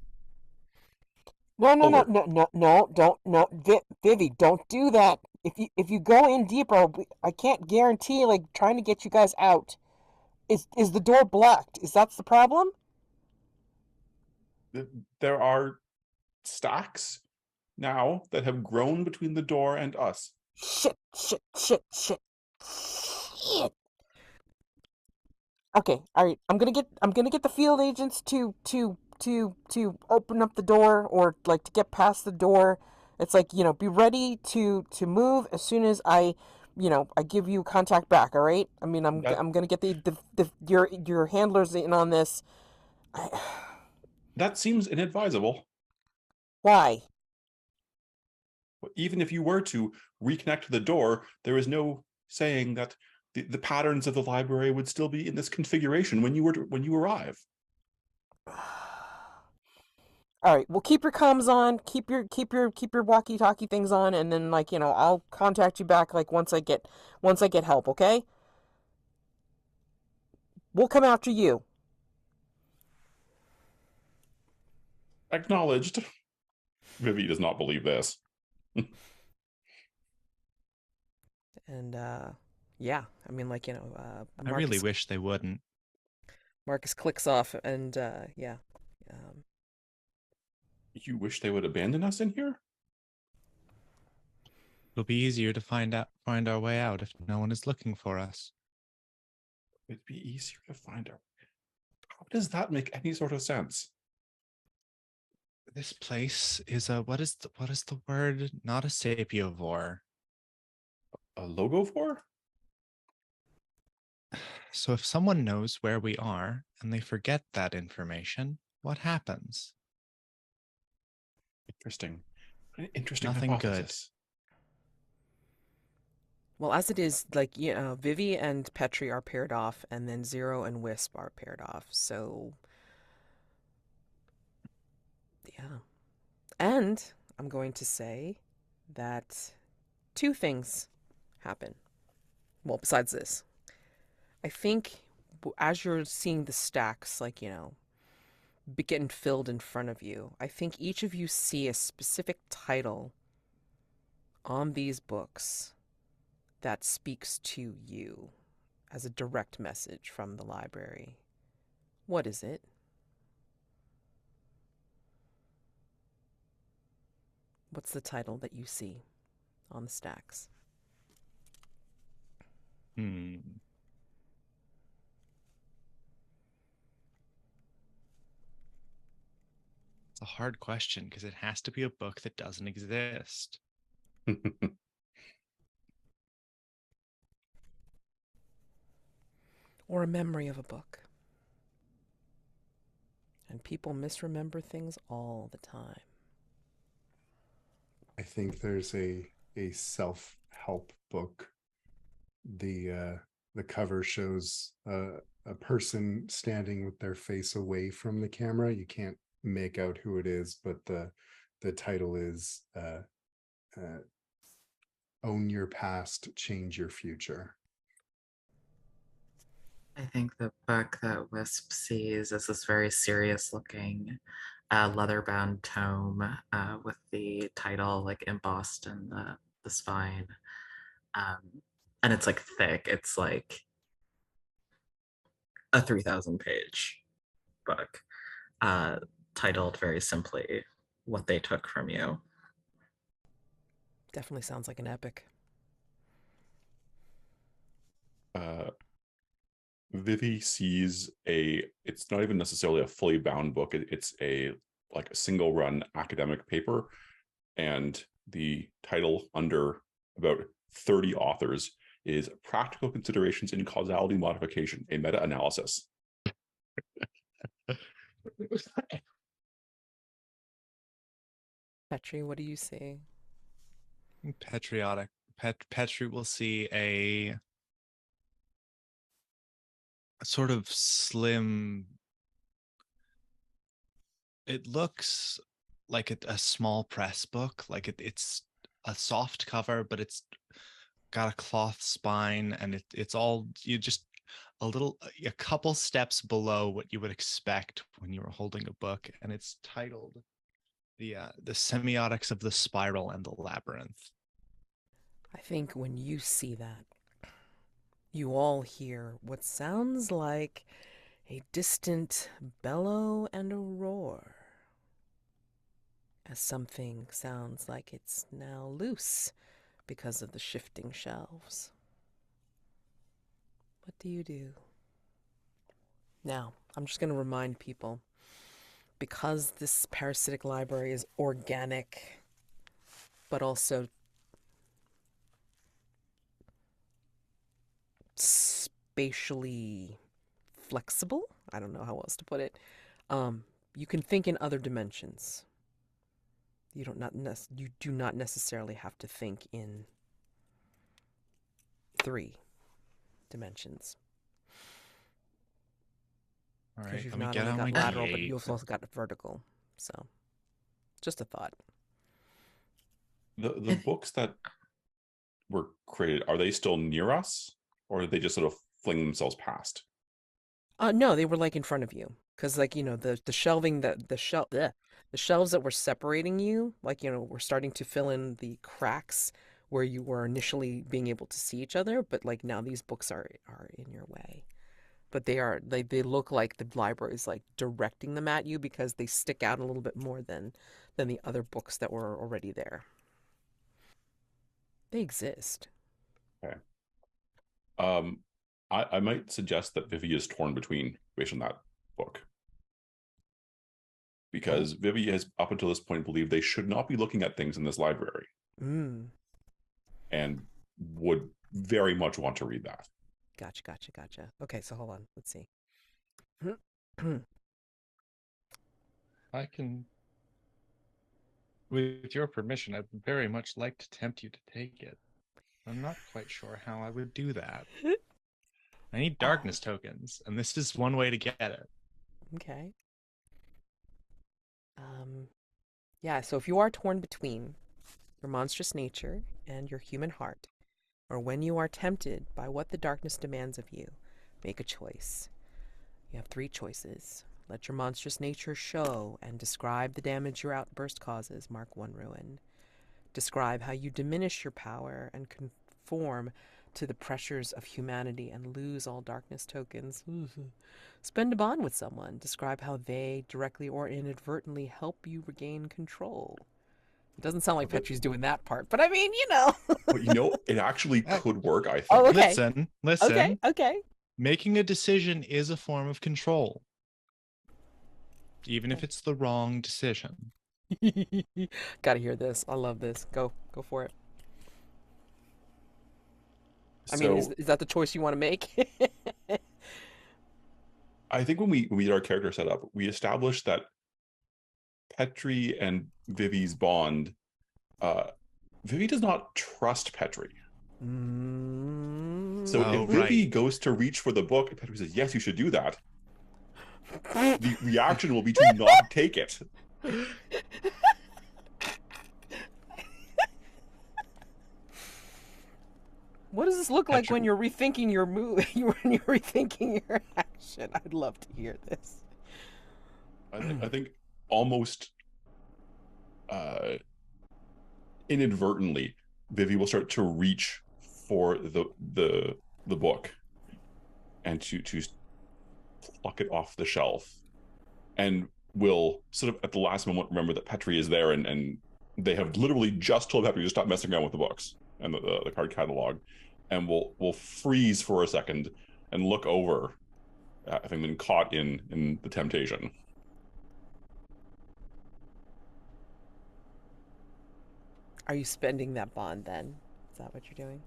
No, Over. don't, Vivi, don't do that. If you go in deeper, I can't guarantee like trying to get you guys out. Is the door blocked? Is that the problem? There are stacks now that have grown between the door and us. Shit. Okay, all right. I'm gonna get the field agents to open up the door, or like to get past the door. It's like, be ready to move as soon as I give you contact back. All right. I mean, I'm gonna get your handlers in on this. That seems inadvisable. Why? Even if you were to reconnect to the door, there is no saying that the patterns of the library would still be in this configuration when you arrive. All right. Well, keep your comms on. Keep your walkie-talkie things on, and then like I'll contact you back like once I get help. Okay. We'll come after you. Acknowledged. Vivi does not believe this. And yeah, I mean, like I really wish they wouldn't. Marcus clicks off, and yeah. You wish they would abandon us in here? It'll be easier to find our way out if no one is looking for us. It'd be easier to find out. How does that make any sort of sense? This place is a what is the word? Not a sapiovore. A logovore? So if someone knows where we are and they forget that information, what happens? Interesting. An interesting Nothing good. hypothesis. Well, as it is, like, Vivi and Petri are paired off, and then Zero and Wisp are paired off. So, yeah. And I'm going to say that two things happen. Well, besides this, I think as you're seeing the stacks, like, getting filled in front of you, I think each of you see a specific title on these books that speaks to you as a direct message from the library. What is it? What's the title that you see on the stacks? It's a hard question because it has to be a book that doesn't exist. Or a memory of a book. And people misremember things all the time. I think there's a self-help book. The cover shows a person standing with their face away from the camera. You can't make out who it is, but the title is Own Your Past, Change Your Future. I think the book that Wisp sees is this very serious looking leather-bound tome with the title like embossed in the spine. And it's like thick. It's like a 3,000 page book titled very simply What They Took From You. Definitely sounds like an epic. Vivi sees it's not even necessarily a fully bound book. It's a single run academic paper, and the title under about 30 authors is Practical Considerations in Causality Modification, a meta-analysis. Petri, what do you see? Petri will see a sort of slim. It looks like a small press book, like it's a soft cover, but it's got a cloth spine, and it's all just a couple steps below what you would expect when you were holding a book, and it's titled the Semiotics of the Spiral and the Labyrinth. I think when you see that, you all hear what sounds like a distant bellow and a roar, as something sounds like it's now loose because of the shifting shelves. What do you do? Now, I'm just going to remind people, because this parasitic library is organic, but also spatially flexible, I don't know how else to put it, you can think in other dimensions. You do not necessarily have to think in 3 dimensions. All Because right, you've let me not get only on my got lateral, but D8. you've also got vertical. So, just a thought. The books that were created, are they still near us, or did they just sort of fling themselves past? No, they were like in front of you. Because, like, the shelving, the shelves that were separating you, like, were starting to fill in the cracks where you were initially being able to see each other. But, like, now these books are in your way. But they look like the library is like directing them at you because they stick out a little bit more than the other books that were already there. They exist. Okay. I might suggest that Vivi is torn between based on that book. Because Vivi has up until this point believed they should not be looking at things in this library. Mm. And would very much want to read that. Gotcha. Okay, so hold on. Let's see. I can, with your permission, I'd very much like to tempt you to take it. I'm not quite sure how I would do that. I need darkness tokens, and this is one way to get it. Okay. Yeah, so if you are torn between your monstrous nature and your human heart, or when you are tempted by what the darkness demands of you, make a choice. You have 3 choices. Let your monstrous nature show and describe the damage your outburst causes, mark 1 ruin. Describe how you diminish your power and conform to the pressures of humanity and lose all darkness tokens. Spend a bond with someone. Describe how they, directly or inadvertently, help you regain control. It doesn't sound like Petri's doing that part, but I mean, you know. But you know, it actually could work, I think. Oh, okay. Listen. Okay. Making a decision is a form of control. Even if it's the wrong decision. Gotta hear this. I love this. Go for it. I mean, is that the choice you want to make? I think when we did our character setup, we established that Petri and Vivi's bond, Vivi does not trust Petri. So if Vivi goes to reach for the book and Petri says, yes, you should do that, the reaction will be to not take it. What does this look like when you're rethinking your move? When you're rethinking your action? I'd love to hear this. I think almost inadvertently, Vivi will start to reach for the book and to pluck it off the shelf, and will sort of at the last moment remember that Petri is there, and they have literally just told Petri to stop messing around with the books and the card catalog, and will freeze for a second and look over, having been caught in the temptation. Are you spending that bond then? Is that what you're doing?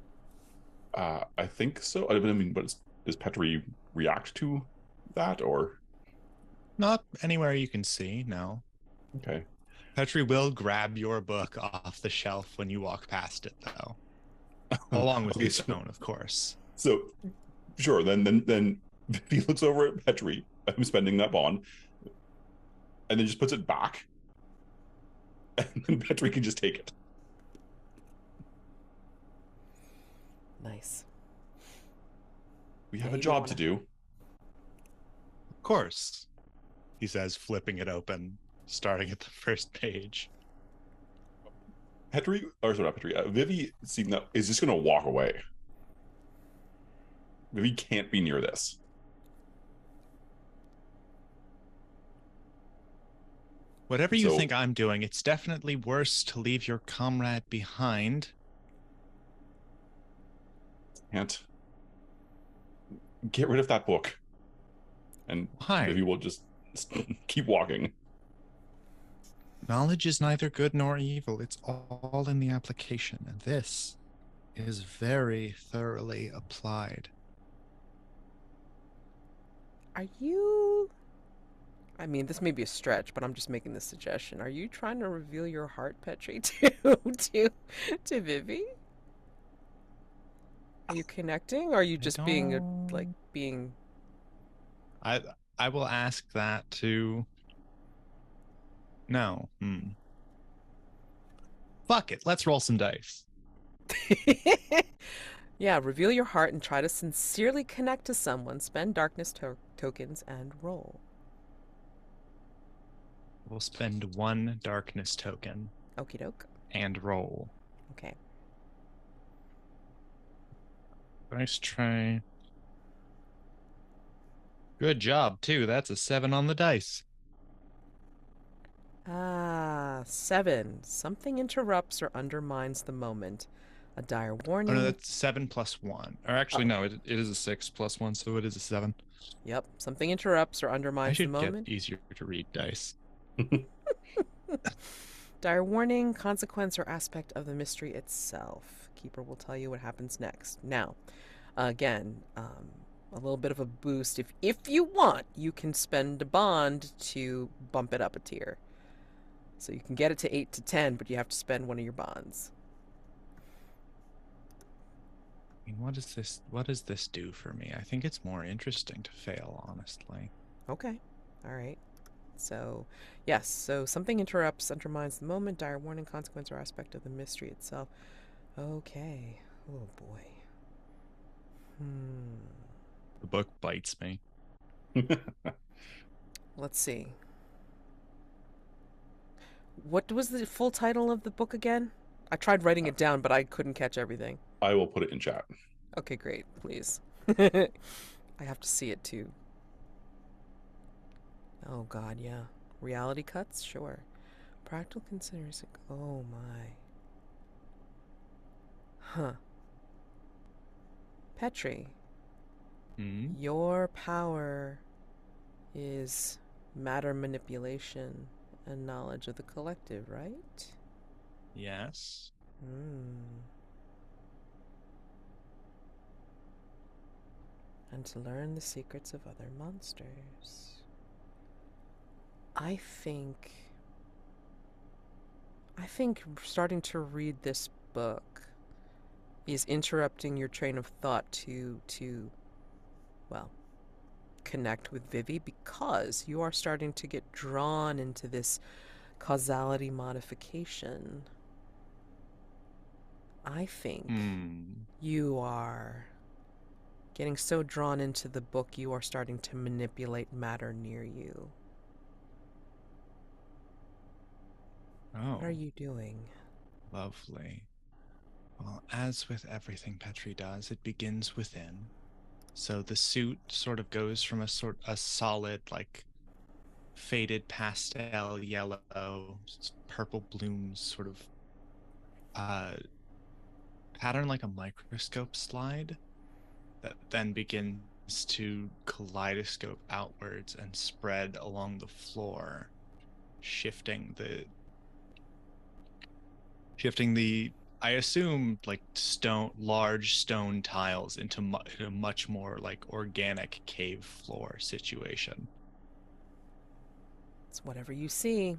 I think so. I mean, but does Petri react to that, or? Not anywhere you can see, no. Okay. Petri will grab your book off the shelf when you walk past it, though. Along with the stone, of course. So, sure, then he looks over at Petri, I'm spending that bond, and then just puts it back, and then Petri can just take it. Nice. We have a job to do. Of course, he says, flipping it open, starting at the first page. Petri, or sorry, not Petri, Vivi, seeing that, is just going to walk away. Vivi can't be near this. Whatever you think I'm doing, it's definitely worse to leave your comrade behind. Can't. Get rid of that book. And Vivi will just keep walking. Knowledge is neither good nor evil. It's all in the application. And this is very thoroughly applied. Are you... I mean, this may be a stretch, but I'm just making this suggestion. Are you trying to reveal your heart, Petri, to Vivi? Are you connecting? Or are you just being... I will ask that to... No. Fuck it. Let's roll some dice. Yeah, reveal your heart and try to sincerely connect to someone. Spend darkness tokens and roll. We'll spend 1 darkness token. Okie doke. And roll. Okay. Nice try. Good job, too. That's a 7 on the dice. 7. Something interrupts or undermines the moment. A dire Oh warning. no, that's 7 plus 1. Or actually, no, it is a 6 plus 1, so it is a 7. Yep, something interrupts or I undermines the should get moment. easier to read dice. Dire warning, consequence, or aspect of the mystery itself. Keeper will tell you what happens next. Now, again, a little bit of a boost. If you want, you can spend a bond to bump it up a tier. So you can get it to 8 to 10, but you have to spend one of your bonds. I mean, what does this do for me? I think it's more interesting to fail, honestly. Okay. All right. So, yes. So something interrupts, undermines the moment, dire warning, consequence, or aspect of the mystery itself. Okay. Oh boy. The book bites me. Let's see. What was the full title of the book again? I tried writing it down, but I couldn't catch everything. I will put it in chat. Okay, great. Please. I have to see it too. Oh god, yeah. Reality cuts? Sure. Practical consideration. Oh my. Huh. Petri, Hmm? your power is matter manipulation and knowledge of the collective, right? Yes. And to learn the secrets of other monsters. I think starting to read this book is interrupting your train of thought to well, connect with Vivi, because you are starting to get drawn into this causality modification. I think you are getting so drawn into the book you are starting to manipulate matter near you. Oh. What are you doing? Lovely. Well, as with everything Petri does, it begins within. So the suit sort of goes from a solid, like faded pastel yellow, purple blooms, sort of pattern like a microscope slide, that then begins to kaleidoscope outwards and spread along the floor, shifting the I assume like large stone tiles into a much more like organic cave floor situation. It's whatever you see.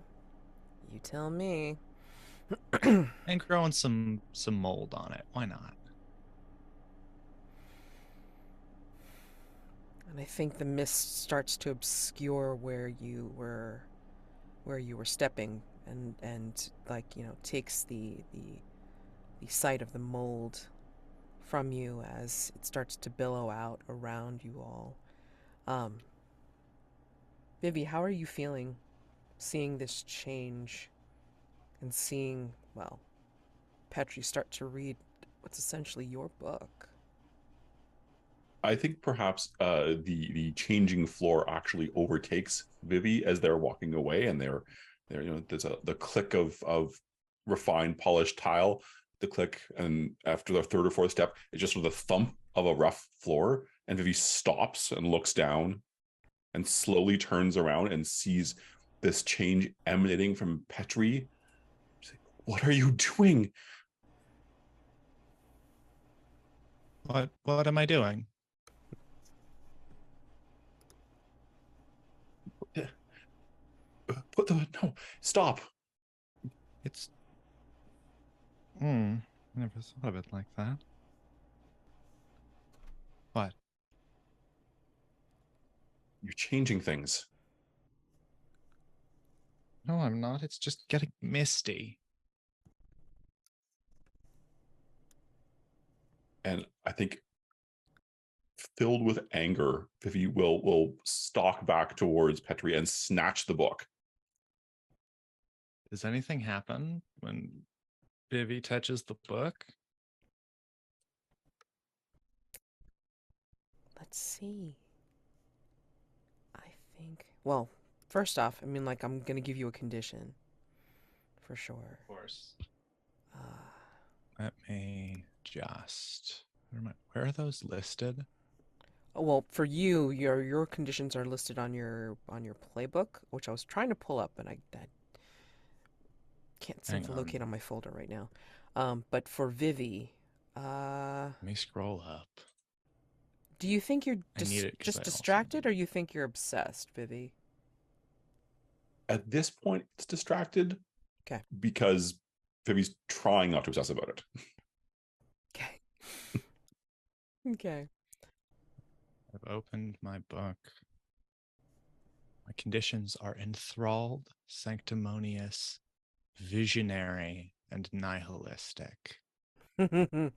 You tell me. And growing some mold on it. Why not? And I think the mist starts to obscure where you were stepping, and like, takes the sight of the mold from you as it starts to billow out around you all. Vivi, how are you feeling seeing this change and seeing, well, Petri start to read what's essentially your book? I think perhaps the changing floor actually overtakes Vivi as they're walking away, and there's the click of refined polished tile, the click, and after the third or fourth step, it's just sort of the thump of a rough floor, and Vivi stops and looks down, and slowly turns around and sees this change emanating from Petri. She's like, "What are you doing?" What am I doing? No, stop. It's I never thought of it like that. What? You're changing things. No, I'm not. It's just getting misty. And I think, filled with anger, Vivi will stalk back towards Petri and snatch the book. Does anything happen when Vivi touches the book? Let's see. I think, well, first off, I mean, like, I'm gonna give you a condition for sure. Of course. Let me just. Where are those listed? Oh, well, for you, your conditions are listed on your playbook, which I was trying to pull up, and I can't seem Hang to on. locate on my folder right now. But for Vivi, Let me scroll up. do you think you're I need it because just I also distracted, or you think you're obsessed, Vivi? At this point, it's distracted. Okay. Because Phoebe's trying not to obsess about it. Okay. Okay. I've opened my book. My conditions are enthralled, sanctimonious, visionary, and nihilistic. mm.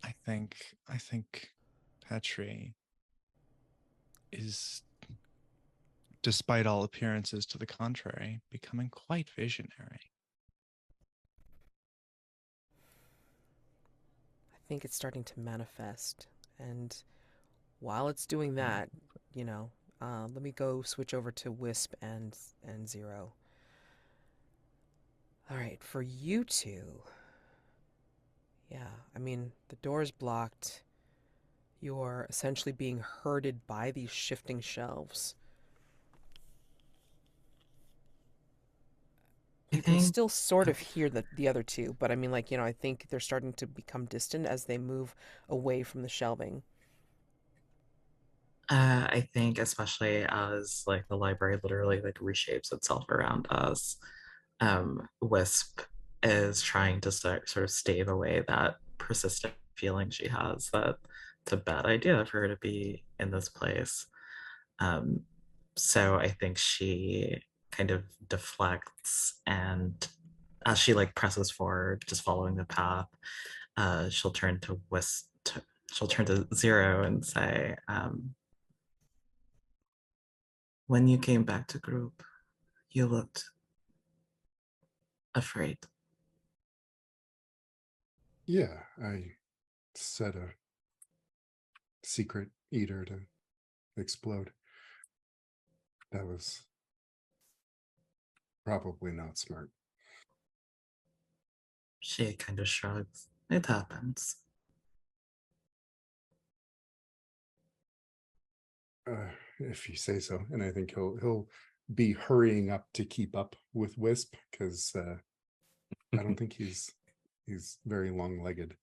I think Petri is, despite all appearances to the contrary, becoming quite visionary. I think it's starting to manifest, and while it's doing that, you know, let me go switch over to Wisp and Zero. All right, for you two, yeah, I mean the door's blocked. You're essentially being herded by these shifting shelves. I You can think still sort of hear the other two, but I mean, like, you know, I think they're starting to become distant as they move away from the shelving. I think especially as like the library literally like reshapes itself around us, Wisp is trying to sort of stave away that persistent feeling she has that it's a bad idea for her to be in this place. Um, so I think she kind of deflects, and as she like presses forward, just following the path, she'll turn to Wisp. She'll turn to Zero and say, when you came back to group, you looked afraid. Yeah, I set a secret eater to explode. That was probably not smart. She kind of shrugs. It happens. If you say so. And I think he'll be hurrying up to keep up with Wisp because I don't think he's very long-legged.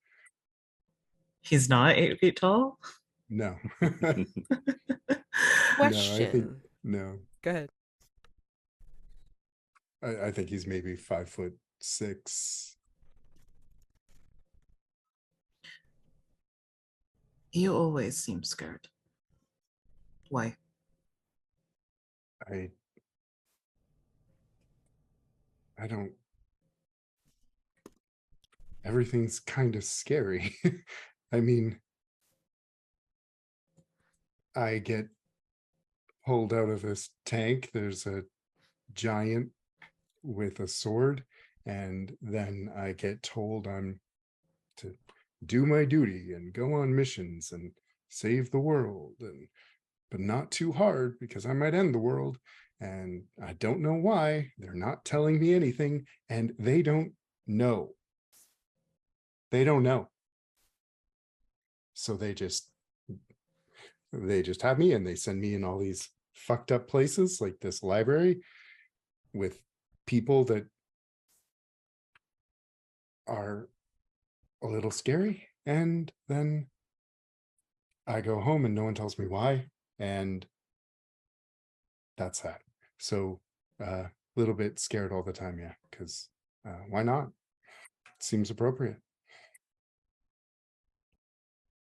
He's not 8 feet tall. No. No, I think Question. no. Go ahead. I think he's maybe 5'6". You always seem scared. Why? I don't. Everything's kind of scary. I mean, I get pulled out of this tank. There's a giant with a sword, and then I get told I'm to do my duty and go on missions and save the world, and but not too hard because I might end the world. And I don't know why. They're not telling me anything, and they don't know. They don't know. So they just have me, and they send me in all these fucked up places like this library with people that are a little scary. And then I go home and no one tells me why. And that's that. So a little bit scared all the time. Yeah. Because why not? Seems appropriate.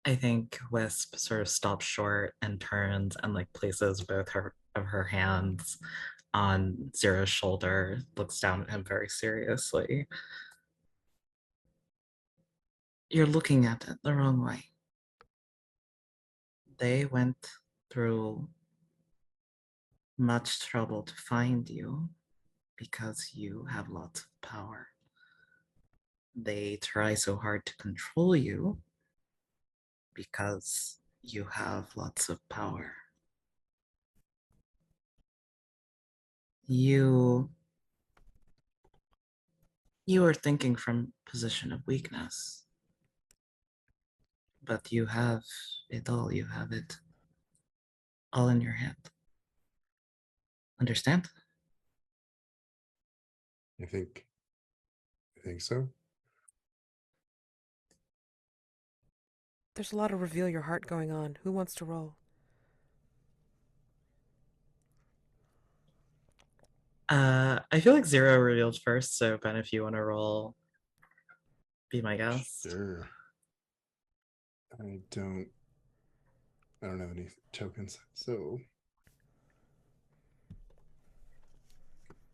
I think Wisp sort of stops short and turns and like places both of her hands on Zero's shoulder, looks down at him very seriously. You're looking at it the wrong way. They went through much trouble to find you because you have lots of power. They try so hard to control you because you have lots of power. You You are thinking from position of weakness. But you have it all. You have it all in your hand. Understand? I think so. There's a lot of reveal your heart going on. Who wants to roll? I feel like Zero revealed first, so Ben, if you want to roll, be my guest. Sure. I don't have any tokens, so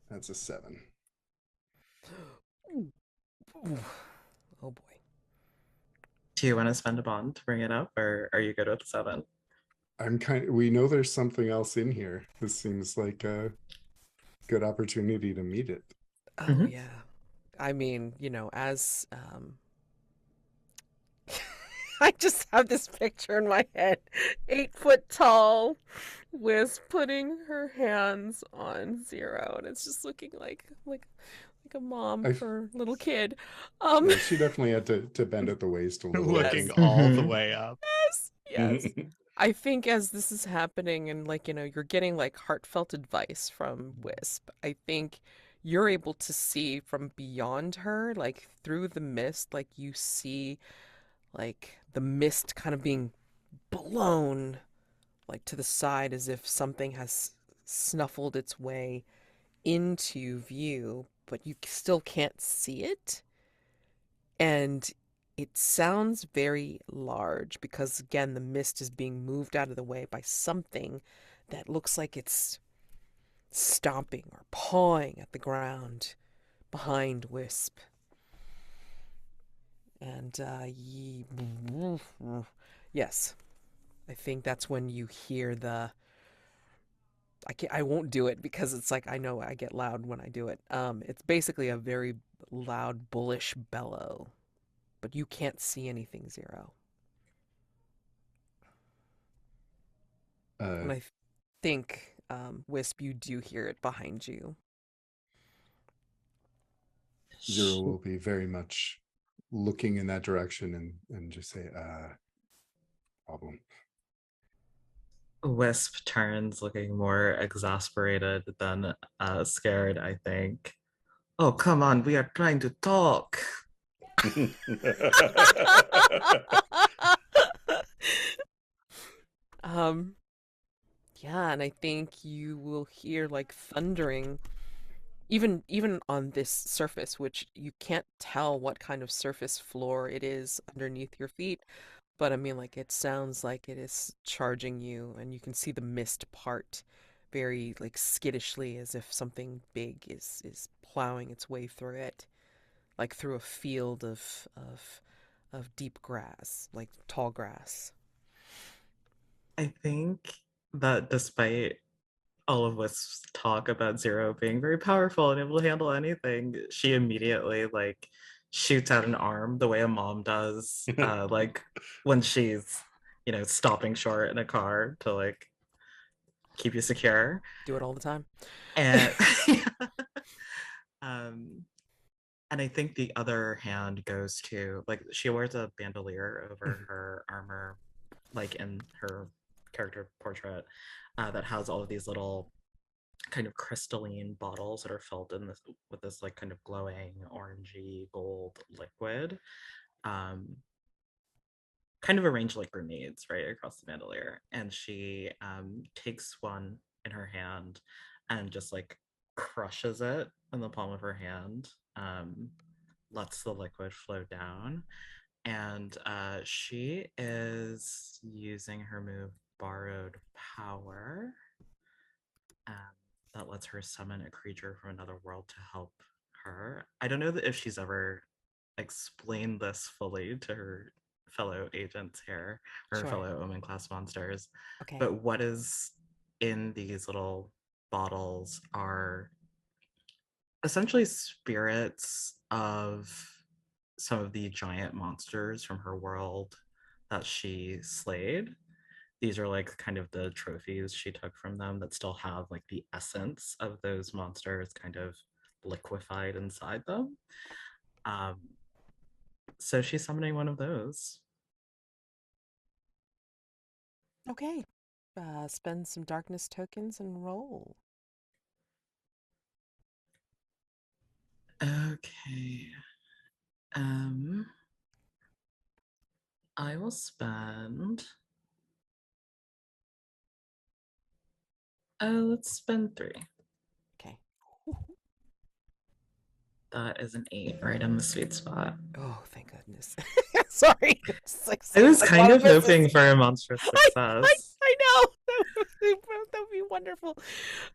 that's a 7. Oh boy. Do you want to spend a bond to bring it up, or are you good with 7? We know there's something else in here. This seems like a good opportunity to meet it. Oh yeah. I mean, as I just have this picture in my head. 8 foot tall, Wisp putting her hands on Zero, and it's just looking like a mom for a little kid. Yeah, she definitely had to bend at the waist a little. Looking bit. all the way up. Yes. I think as this is happening and you're getting like heartfelt advice from Wisp, I think you're able to see from beyond her, like through the mist, like you see like the mist kind of being blown like to the side as if something has snuffled its way into view, but you still can't see it. And it sounds very large because, again, the mist is being moved out of the way by something that looks like it's stomping or pawing at the ground behind Wisp. And, yes, I think that's when you hear the. I won't do it because it's like I know I get loud when I do it. It's basically a very loud, bullish bellow, but you can't see anything, Zero. And I think, Wisp, you do hear it behind you. Zero will be very much looking in that direction and just say, problem. Wisp turns looking more exasperated than scared, I think. Oh, come on, we are trying to talk. um, yeah, and I think you will hear like thundering, even on this surface, which you can't tell what kind of surface floor it is underneath your feet. But I mean, like, it sounds like it is charging you, and you can see the mist part very, like, skittishly as if something big is plowing its way through it, like through a field of deep grass, like tall grass. I think that despite all of Wisp's talk about Zero being very powerful and able to handle anything, she immediately like shoots out an arm the way a mom does, like when she's, stopping short in a car to like keep you secure. Do it all the time. And um and I think the other hand goes to like she wears a bandolier over her armor, like in her character portrait, that has all of these little kind of crystalline bottles that are filled in this with this like kind of glowing orangey gold liquid, um, kind of arranged like grenades right across the bandolier. And she takes one in her hand and just like crushes it in the palm of her hand, lets the liquid flow down, and she is using her move Borrowed Power, um, that lets her summon a creature from another world to help her. I don't know that if she's ever explained this fully to her fellow agents here, or Sure. fellow Omen class monsters. Okay. But what is in these little bottles are essentially spirits of some of the giant monsters from her world that she slayed. These are like kind of the trophies she took from them that still have like the essence of those monsters kind of liquefied inside them. So she's summoning one of those. Okay. Spend some darkness tokens and roll. Okay. I will spend. Let's spend 3. Okay. That is an 8, right in the sweet spot. Oh, thank goodness. Sorry. I was A kind lot of misses. hoping for a monstrous success. I know. That would be wonderful.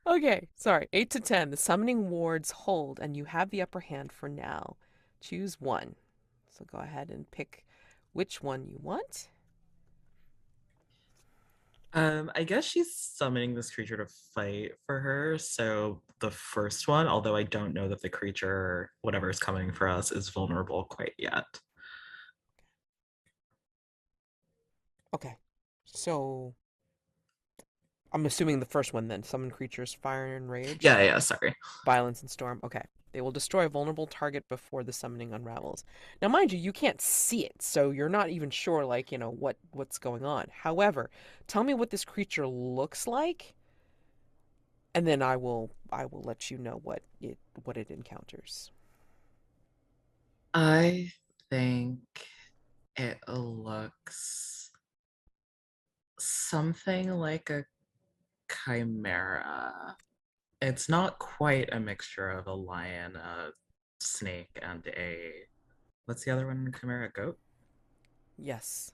Okay, sorry. 8 to 10. The summoning wards hold, and you have the upper hand for now. Choose one. So go ahead and pick which one you want. I guess she's summoning this creature to fight for her. So the first one, although I don't know that the creature, whatever is coming for us, is vulnerable quite yet. Okay. So I'm assuming the first one then. Summon creatures, fire and rage. Yeah, sorry. Violence and storm. Okay. They will destroy a vulnerable target before the summoning unravels. Now, mind you, you can't see it, so you're not even sure, like, what's going on. However, tell me what this creature looks like, and then I will let you know what it encounters. I think it looks something like a chimera. It's not quite a mixture of a lion, a snake, and what's the other one? Chimera goat? Yes.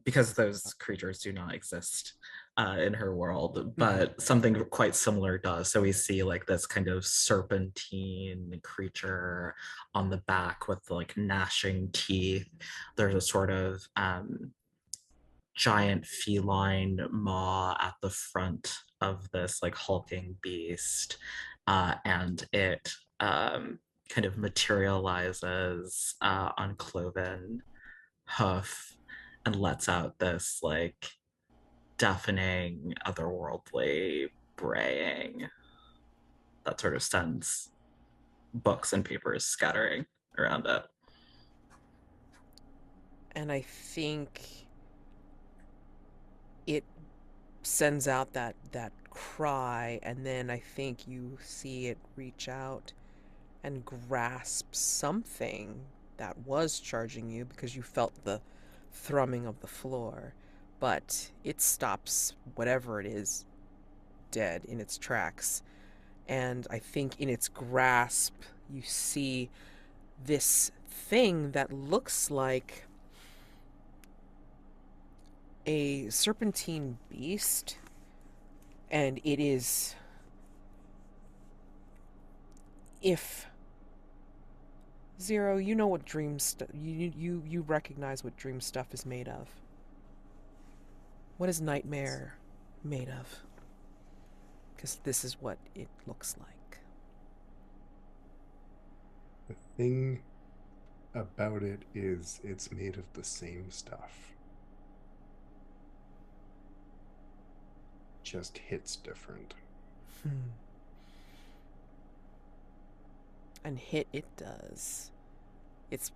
Because those creatures do not exist in her world, but something quite similar does. So we see like this kind of serpentine creature on the back with like gnashing teeth. There's a sort of giant feline maw at the front of this like hulking beast, and it kind of materializes on cloven hoof and lets out this like deafening, otherworldly braying that sort of sends books and papers scattering around it. And I think it sends out that cry, and then I think you see it reach out and grasp something that was charging you because you felt the thrumming of the floor, but it stops whatever it is dead in its tracks. And I think in its grasp, you see this thing that looks like a serpentine beast, and it is, if Zero, you know what dream stuff, you recognize what dream stuff is made of. What is nightmare made of? Because this is what it looks like. The thing about it is it's made of the same stuff. Just hits different. And hit it does. It's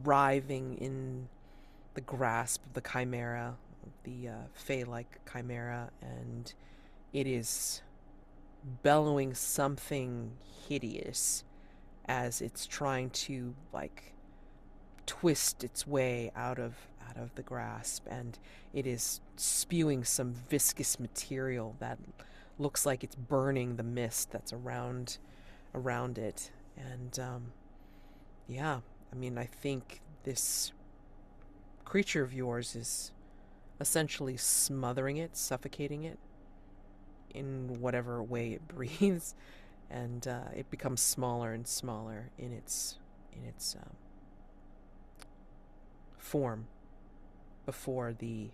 writhing in the grasp of the chimera, the fey-like chimera, and it is bellowing something hideous as it's trying to like twist its way out of the grasp, and it is spewing some viscous material that looks like it's burning the mist that's around it. And yeah, I mean, I think this creature of yours is essentially smothering it, suffocating it in whatever way it breathes, and it becomes smaller and smaller in its form before the.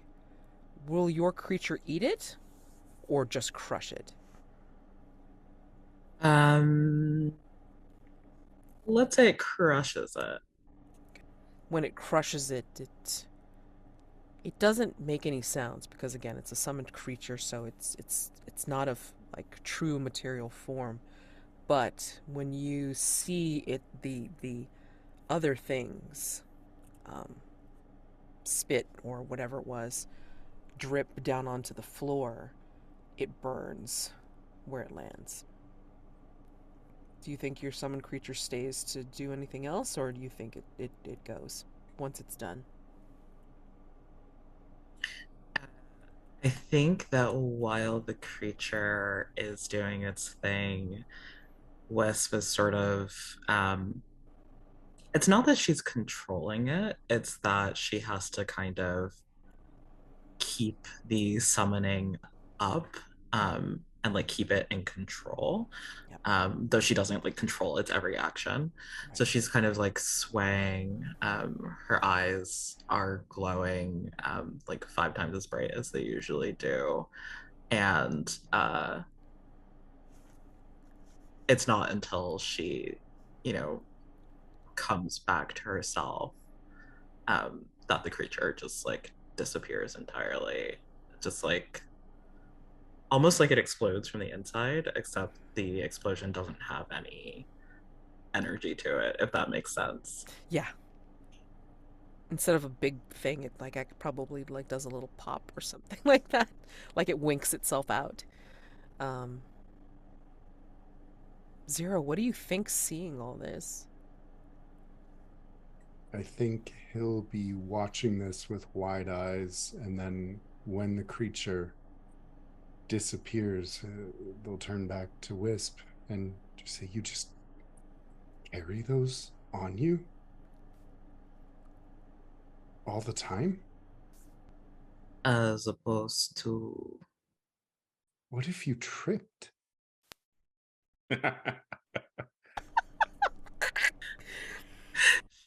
Will your creature eat it, or just crush it? Let's say it crushes it. When it crushes it, it doesn't make any sounds because again, it's a summoned creature, so it's not of like true material form. But when you see it, the other things, um, spit or whatever it was, drip down onto the floor, it burns where it lands. Do you think your summoned creature stays to do anything else, or do you think it goes once it's done? I think that while the creature is doing its thing, Wisp is sort of it's not that she's controlling it, it's that she has to kind of keep the summoning up, and like keep it in control. Yep. Though she doesn't like control its every action. So Right. she's kind of like swaying. Her eyes are glowing like 5 times as bright as they usually do. And it's not until she, you know, comes back to herself that the creature just like disappears entirely. Just like almost like it explodes from the inside, except the explosion doesn't have any energy to it, if that makes sense. Yeah. Instead of a big thing, it like probably like does a little pop or something like that, like it winks itself out. Um, Zero, what do you think seeing all this? I think he'll be watching this with wide eyes, and then when the creature disappears, they'll turn back to Wisp and just say, "You just carry those on you all the time? As opposed to What if you tripped?"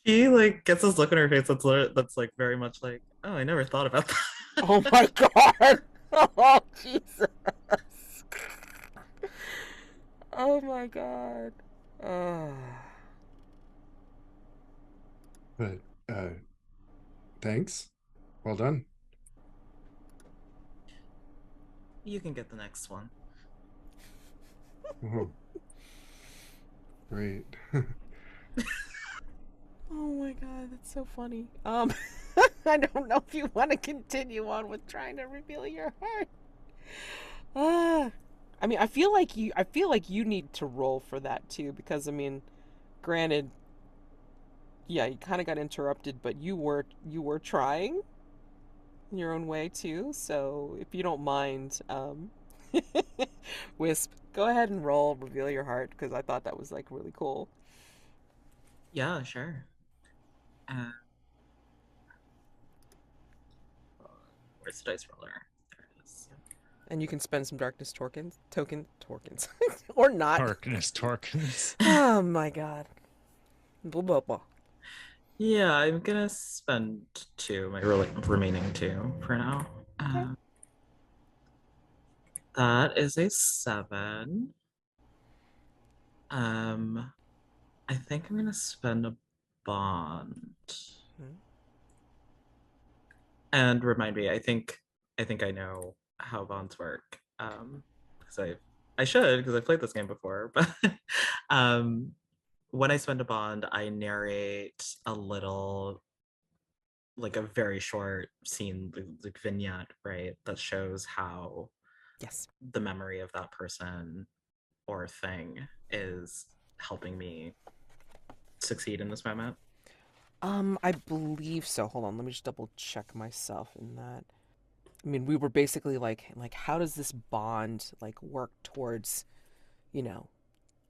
she like gets this look on her face that's like very much like, oh, I never thought about that. Oh my god! Oh Jesus! Oh my god! Oh. But thanks. Well done. You can get the next one. Oh, great. Oh my god, that's so funny. I don't know if you want to continue on with trying to reveal your heart. Ah, I mean, I feel like you need to roll for that too, because I mean, granted, yeah, you kind of got interrupted, but you were trying your own way too. So if you don't mind, Wisp, go ahead and roll reveal your heart because I thought that was like really cool. Yeah, sure. Uh, where's the dice roller? There it is. And you can spend some darkness tokens, or not. Darkness Torkins. Oh my god. Blah, blah, blah. Yeah, I'm gonna spend two, my remaining two for now. Okay. That is a 7. Um, I think I'm gonna spend a bond. Hmm. And remind me, I think I know how bonds work. Because I should, because I played this game before, but um when I spend a bond, I narrate a little, like a very short scene, like vignette, right, that shows how Yes. the memory of that person or thing is helping me succeed in this moment. I believe so. Hold on, let me just double check myself in that. I mean, we were basically like how does this bond like work towards, you know,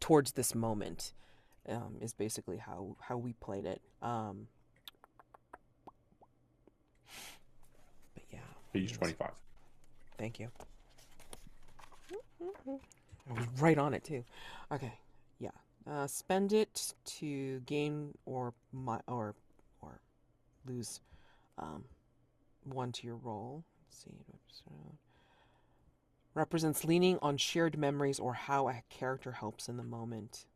towards this moment? Is basically how we played it. But yeah. Page 25. Thank you. I was right on it too. Okay. Yeah. Spend it to gain or lose um, one to your roll. Let's see. Represents leaning on shared memories or how a character helps in the moment.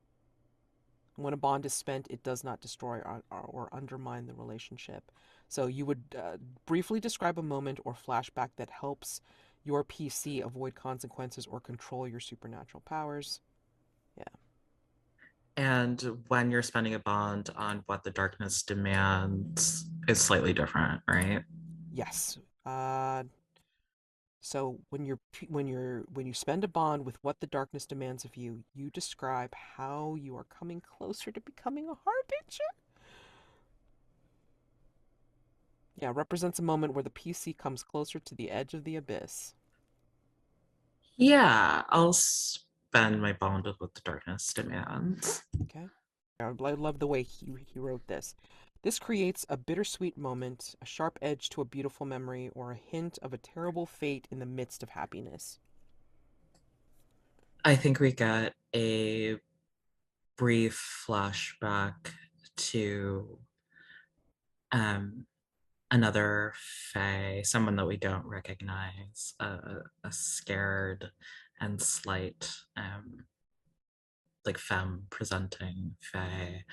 When a bond is spent, it does not destroy or undermine the relationship. So you would briefly describe a moment or flashback that helps your PC avoid consequences or control your supernatural powers. Yeah. And when you're spending a bond on what the darkness demands is slightly different, right? Yes. So when you spend a bond with what the darkness demands of you, you describe how you are coming closer to becoming a harbinger. Yeah, represents a moment where the PC comes closer to the edge of the abyss. Yeah, I'll spend my bond with what the darkness demands. Okay. I love the way he wrote this. This creates a bittersweet moment, a sharp edge to a beautiful memory, or a hint of a terrible fate in the midst of happiness. I think we get a brief flashback to um, another Fae, someone that we don't recognize, a scared and slight, like femme presenting Fae,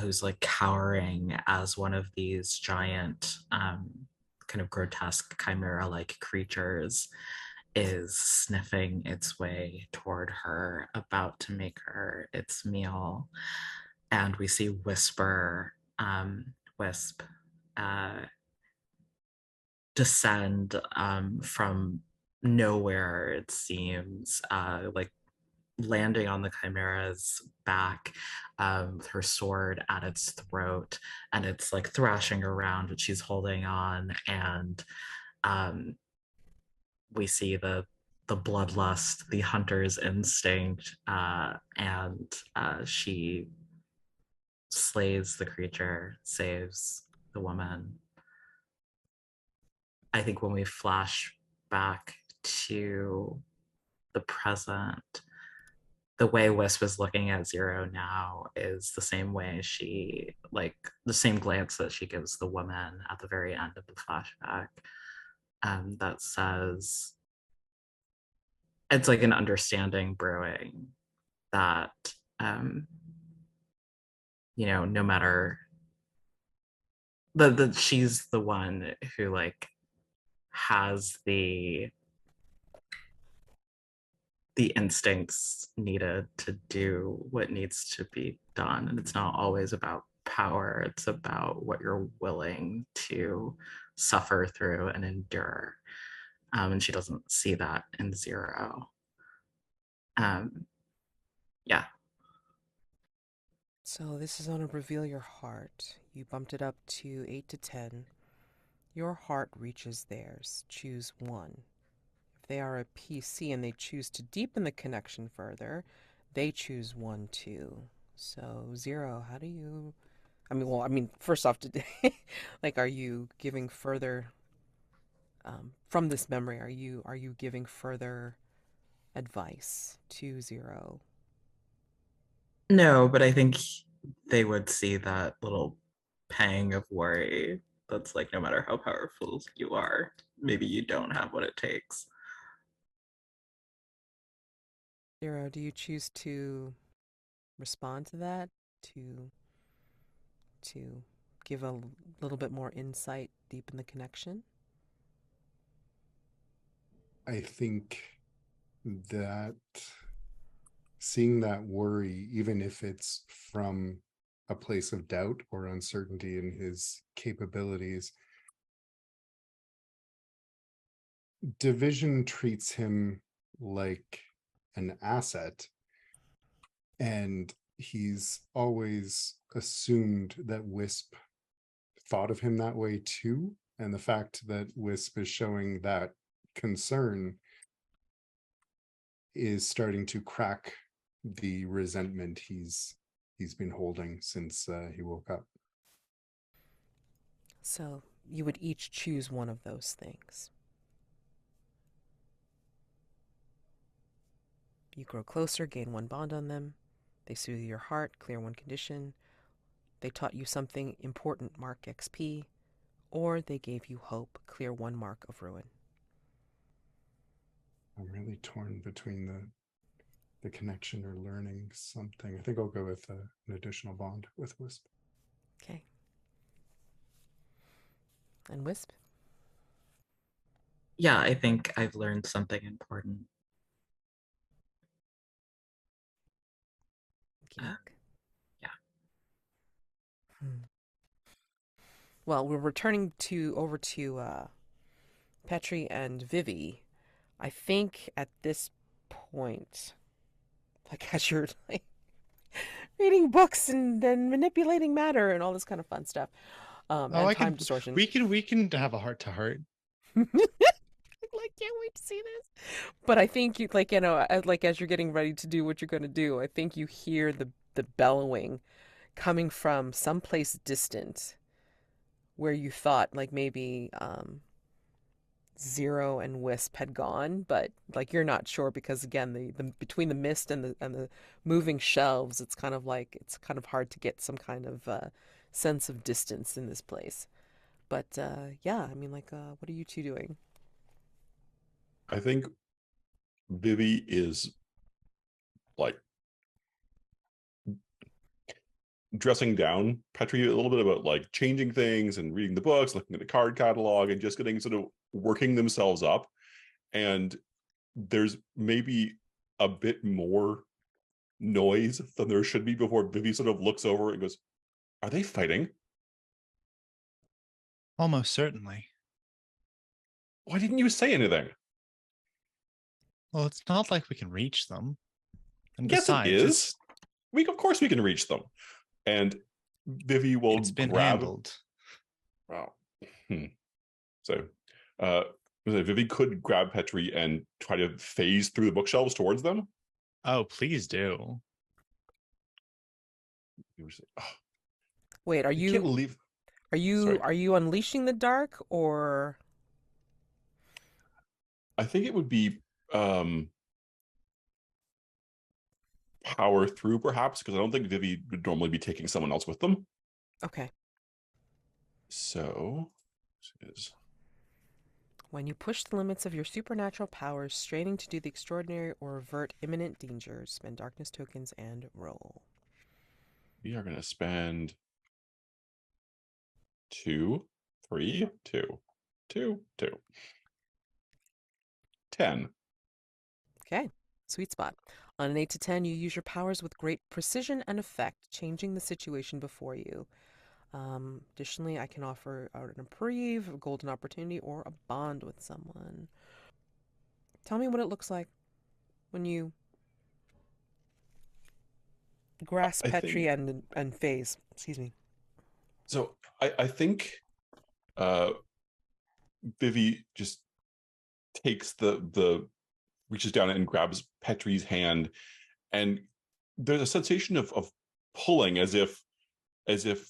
who's like cowering as one of these giant, kind of grotesque chimera like creatures is sniffing its way toward her, about to make her its meal. And we see Wisp, uh, descend from nowhere, it seems, like landing on the chimera's back, with her sword at its throat, and it's like thrashing around, but she's holding on. And um, we see the bloodlust, the hunter's instinct, and she slays the creature, saves the woman. I think when we flash back to the present, the way Wisp is looking at Zero now is the same way she, like, the same glance that she gives the woman at the very end of the flashback, that says, it's like an understanding brewing that, um, no matter the she's the one who like has the instincts needed to do what needs to be done. And it's not always about power, it's about what you're willing to suffer through and endure. And she doesn't see that in Zero. Um, yeah. So this is on a reveal your heart. You bumped it up to 8 to 10. Your heart reaches theirs. Choose one. If they are a PC and they choose to deepen the connection further, they choose 1 too. So, Zero, how do you first off, like, are you giving further from this memory? Are you giving further advice to Zero? No, but I think they would see that little pang of worry that's like, no matter how powerful you are, maybe you don't have what it takes. Zero, do you choose to respond to that? To to give a little bit more insight, deepen the connection? I think that seeing that worry, even if it's from a place of doubt or uncertainty in his capabilities, Division treats him like an asset, and he's always assumed that Wisp thought of him that way too. And the fact that Wisp is showing that concern is starting to crack the resentment he's been holding since he woke up. So you would each choose one of those things. You grow closer, gain 1 bond on them. They soothe your heart, clear 1 condition. They taught you something important, mark XP. Or they gave you hope, clear 1 mark of ruin. I'm really torn between the connection or learning something. I think I'll go with an additional bond with Wisp. Okay. And Wisp? Yeah, I think I've learned something important. Yuck. Well, we're returning over to Petri and Vivi. I think at this point, like as you're like reading books and then manipulating matter and all this kind of fun stuff, Oh, and time distortion. we can have a heart to heart. Like, can't wait to see this. But I think you like, like as you're getting ready to do what you're going to do, I think you hear the bellowing coming from someplace distant where you thought like maybe Zero and Wisp had gone, but like you're not sure because again the between the mist and the moving shelves, it's kind of like it's kind of hard to get some kind of sense of distance in this place. But yeah, I mean, like, what are you two doing? I think Vivi is like dressing down Petri a little bit about like changing things and reading the books, looking at the card catalog, and just getting sort of working themselves up. And there's maybe a bit more noise than there should be before Vivi sort of looks over and goes, "Are they fighting? Almost certainly. Why didn't you say anything?" Well, it's not like we can reach them. And Yes, it besides, is. Of course we can reach them. And Vivi will it's been grab. handled. Wow. So, Vivi could grab Petri and try to phase through the bookshelves towards them. Oh, please do. Oh, Wait, I can't believe. Sorry. are you unleashing the dark or I think it would be power through, perhaps, because I don't think Vivi would normally be taking someone else with them. okay. So, this is When you push the limits of your supernatural powers, straining to do the extraordinary or avert imminent dangers, spend darkness tokens and roll. we are going to spend 2, 3, 2, 2, 2. 10. Okay, sweet spot. On an 8 to 10, you use your powers with great precision and effect, changing the situation before you. Additionally, I can offer out an reprieve, a golden opportunity, or a bond with someone. Tell me what it looks like when you grasp I Petri think and phase. Excuse me. so. I think Vivi just takes the reaches down and grabs Petri's hand, and there's a sensation of pulling, as if Vivi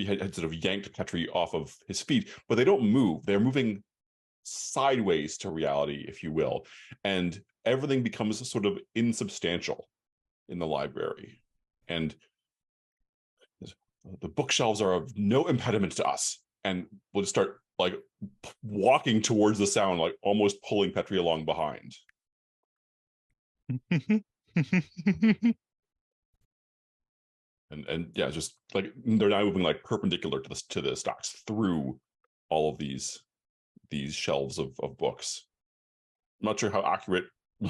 had sort of yanked Petri off of his feet, but they don't move. They're moving sideways to reality, if you will, and everything becomes sort of insubstantial in the library, and the bookshelves are of no impediment to us, and we'll just start like walking towards the sound, like almost pulling Petri along behind. And yeah, just like they're now moving like perpendicular to the stocks through all of these shelves of books. I'm not sure how accurate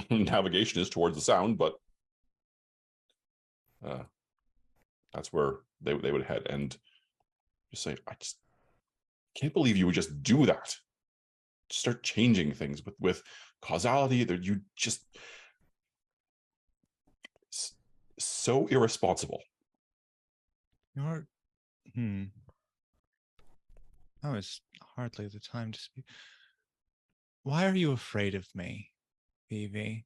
navigation is towards the sound, but that's where they would head, and just say, I just can't believe you would just do that. Just start changing things with causality. That you just so irresponsible. You're That was hardly the time to speak. Why are you afraid of me, Vivi?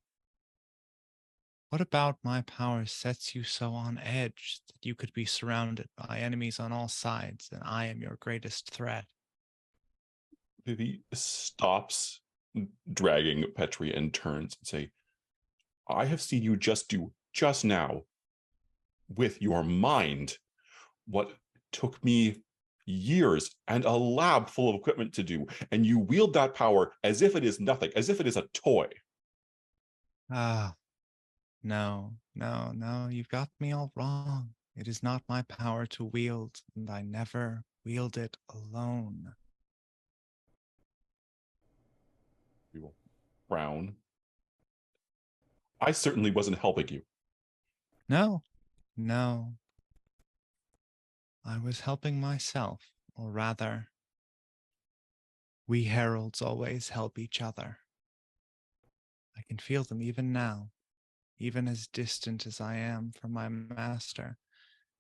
What about my power sets you so on edge that you could be surrounded by enemies on all sides and I am your greatest threat? Vivi stops dragging Petri and turns and say, I have seen you just now with your mind what took me years and a lab full of equipment to do, and you wield that power as if it is nothing, as if it is a toy. Ah, no, you've got me all wrong. It is not my power to wield, and I never wield it alone. We will frown. I certainly wasn't helping you. No. I was helping myself, or rather, we heralds always help each other. I can feel them even now, even as distant as I am from my master.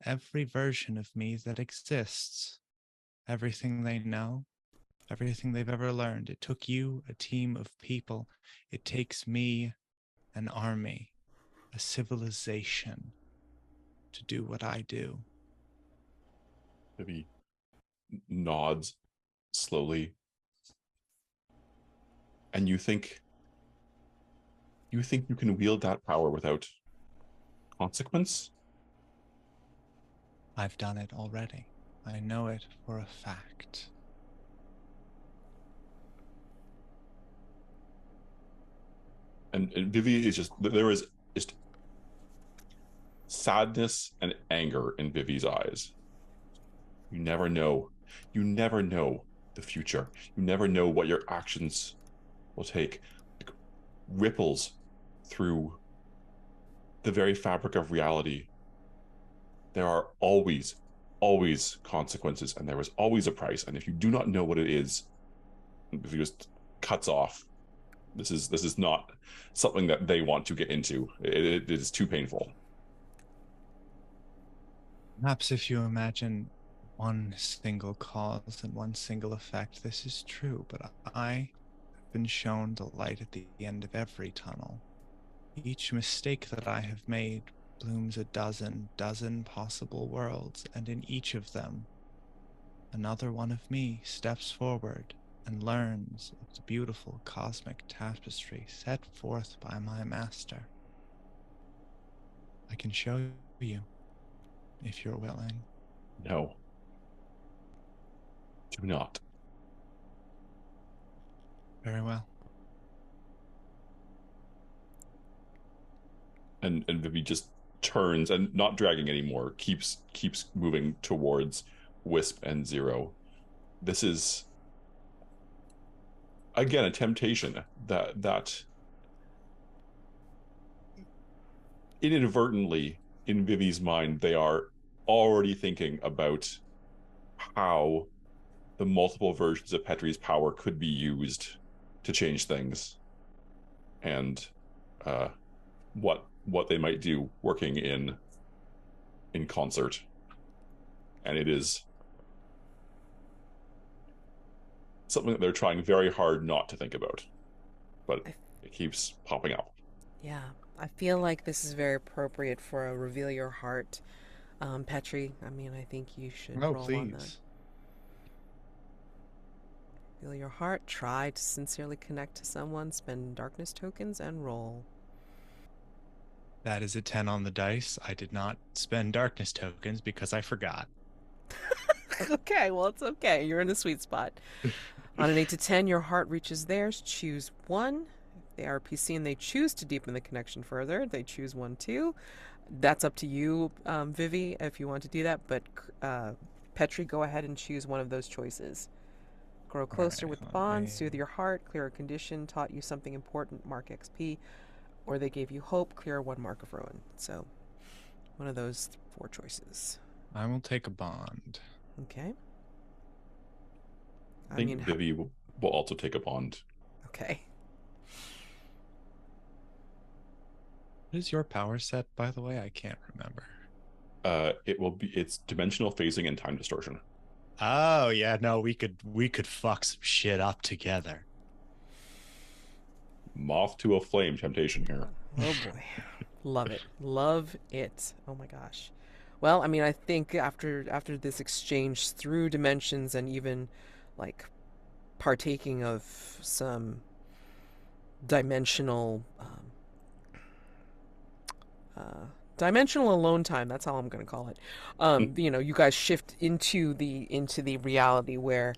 Every version of me that exists, everything they know, everything they've ever learned. It took you, a team of people. It takes me, an army, a civilization, to do what I do. Vivi nods slowly. And you think you can wield that power without consequence? I've done it already. I know it for a fact. And Vivi is just, there is just sadness and anger in Vivi's eyes. You never know. You never know the future. You never know what your actions will take. Like, ripples through the very fabric of reality. There are always consequences, and there is always a price. And if you do not know what it is, if he just cuts off, this is not something that they want to get into. It is too painful. Perhaps if you imagine one single cause and one single effect, this is true, but I have been shown the light at the end of every tunnel. Each mistake that I have made blooms a dozen possible worlds, and in each of them, another one of me steps forward and learns of the beautiful cosmic tapestry set forth by my master. I can show you, if you're willing. No. Do not. Very well. And Vivi just turns and, not dragging anymore, keeps moving towards Wisp and Zero. This is again a temptation that inadvertently in Vivi's mind they are already thinking about how the multiple versions of Petri's power could be used to change things, and what they might do working in concert. And it is something that they're trying very hard not to think about, but it keeps popping up. Yeah, I feel like this is very appropriate for a reveal your heart. Petri, I mean, I think you should roll on that. Please. Reveal your heart, try to sincerely connect to someone, spend darkness tokens, and roll. That is a 10 on the dice. I did not spend darkness tokens because I forgot. Okay, well, it's okay. You're in a sweet spot. On an 8 to 10, your heart reaches theirs. Choose one. If they are PC and they choose to deepen the connection further, they choose one too. That's up to you, Vivi, if you want to do that. But Petri, go ahead and choose one of those choices. Grow closer with the bond, soothe your heart, clear a condition, taught you something important, mark XP, or they gave you hope, clear 1 mark of ruin. So, one of those 4 choices. I will take a bond. Okay. I think Vivi will also take a bond. Okay. What is your power set, by the way? I can't remember. It's dimensional phasing and time distortion. Oh yeah, no, we could fuck some shit up together. Moth to a flame temptation here. Oh boy. Love it. Love it. Oh my gosh. Well, I mean, I think after this exchange through dimensions and even like partaking of some dimensional dimensional alone time, that's how I'm going to call it. You know, you guys shift into the reality where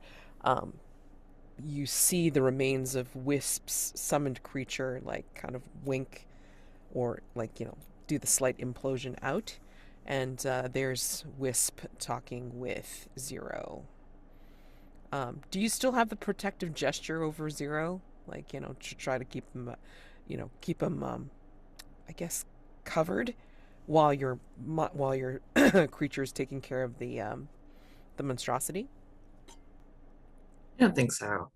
you see the remains of Wisp's summoned creature like kind of wink or like, you know, do the slight implosion out. And there's Wisp talking with Zero. Do you still have the protective gesture over Zero? Like, you know, to try to keep him, I guess, covered while your creature's taking care of the the monstrosity? I don't think so.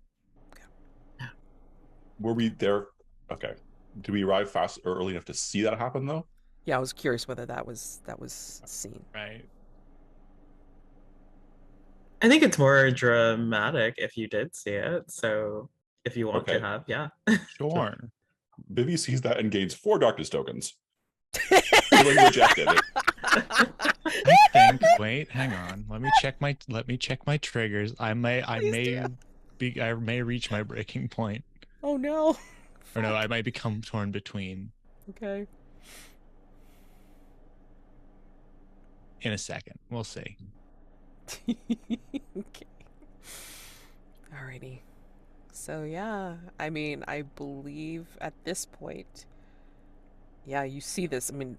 Were we there? Okay. Did we arrive fast or early enough to see that happen though? Yeah, I was curious whether that was seen. Right. I think it's more dramatic if you did see it. So if you want to Okay. have, yeah. Sure. Vivi sees that and gains 4 darkness tokens. Feeling rejected. I think. Wait, hang on. Let me check my triggers. I may reach my breaking point. Oh no. Or no, I might become torn between Okay. in a second. We'll see. Okay. Alrighty. So yeah, I mean, I believe at this point, yeah, you see this. I mean,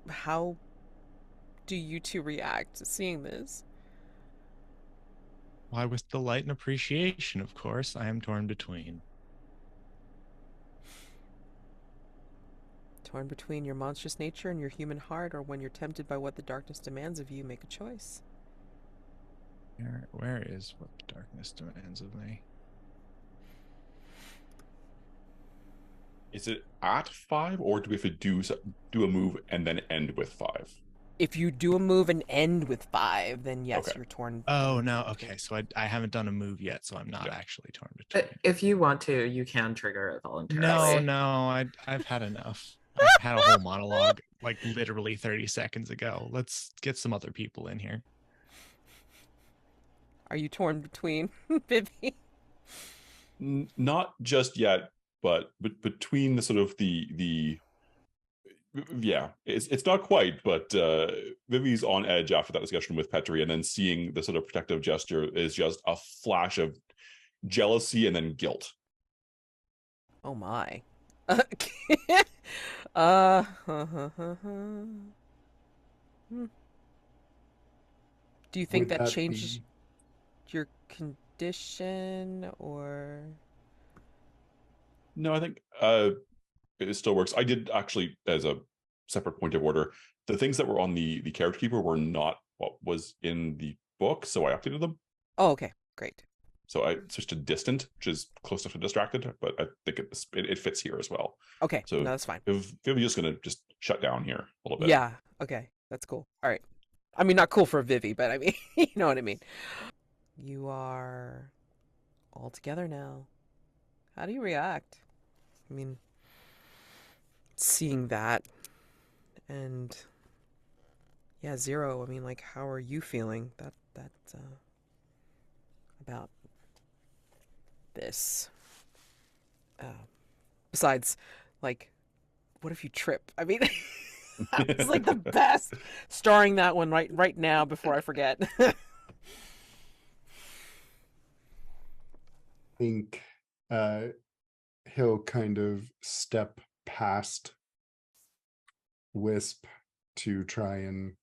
how do you two react to seeing this? Why, with delight and appreciation, of course, I am torn between. Torn between your monstrous nature and your human heart, or when you're tempted by what the darkness demands of you, make a choice. Where is what the darkness demands of me? Is it at 5, or do we have to do a move and then end with 5? If you do a move and end with 5, then yes, Okay. you're torn. Oh no, okay. So I haven't done a move yet, so I'm not actually torn between. If you want to, you can trigger it voluntarily. No, I've had enough. I've had a whole monologue like literally 30 seconds ago. Let's get some other people in here. Are you torn between, Vivi? Not just yet, but between the sort of the yeah, it's not quite, but Vivi's on edge after that discussion with Petri, and then seeing the sort of protective gesture is just a flash of jealousy and then guilt. Oh my. Do you think Would that that changes be- your condition, or? No, I think it still works. I did actually, as a separate point of order, the things that were on the character keeper were not what was in the book, so I updated them. Oh, okay, great. So I switched to distant, which is close enough to distracted, but I think it fits here as well. Okay, So no, that's fine. if Vivi's just gonna just shut down here a little bit. Yeah, okay, that's cool. All right. I mean, not cool for Vivi, but I mean, you know what I mean. You are all together now. How do you react? I mean, seeing that, and yeah, Zero. I mean, like, how are you feeling about this? Besides, like, what if you trip? I mean, it's like the best. Starring that one right now before I forget. think he'll kind of step past Wisp to try and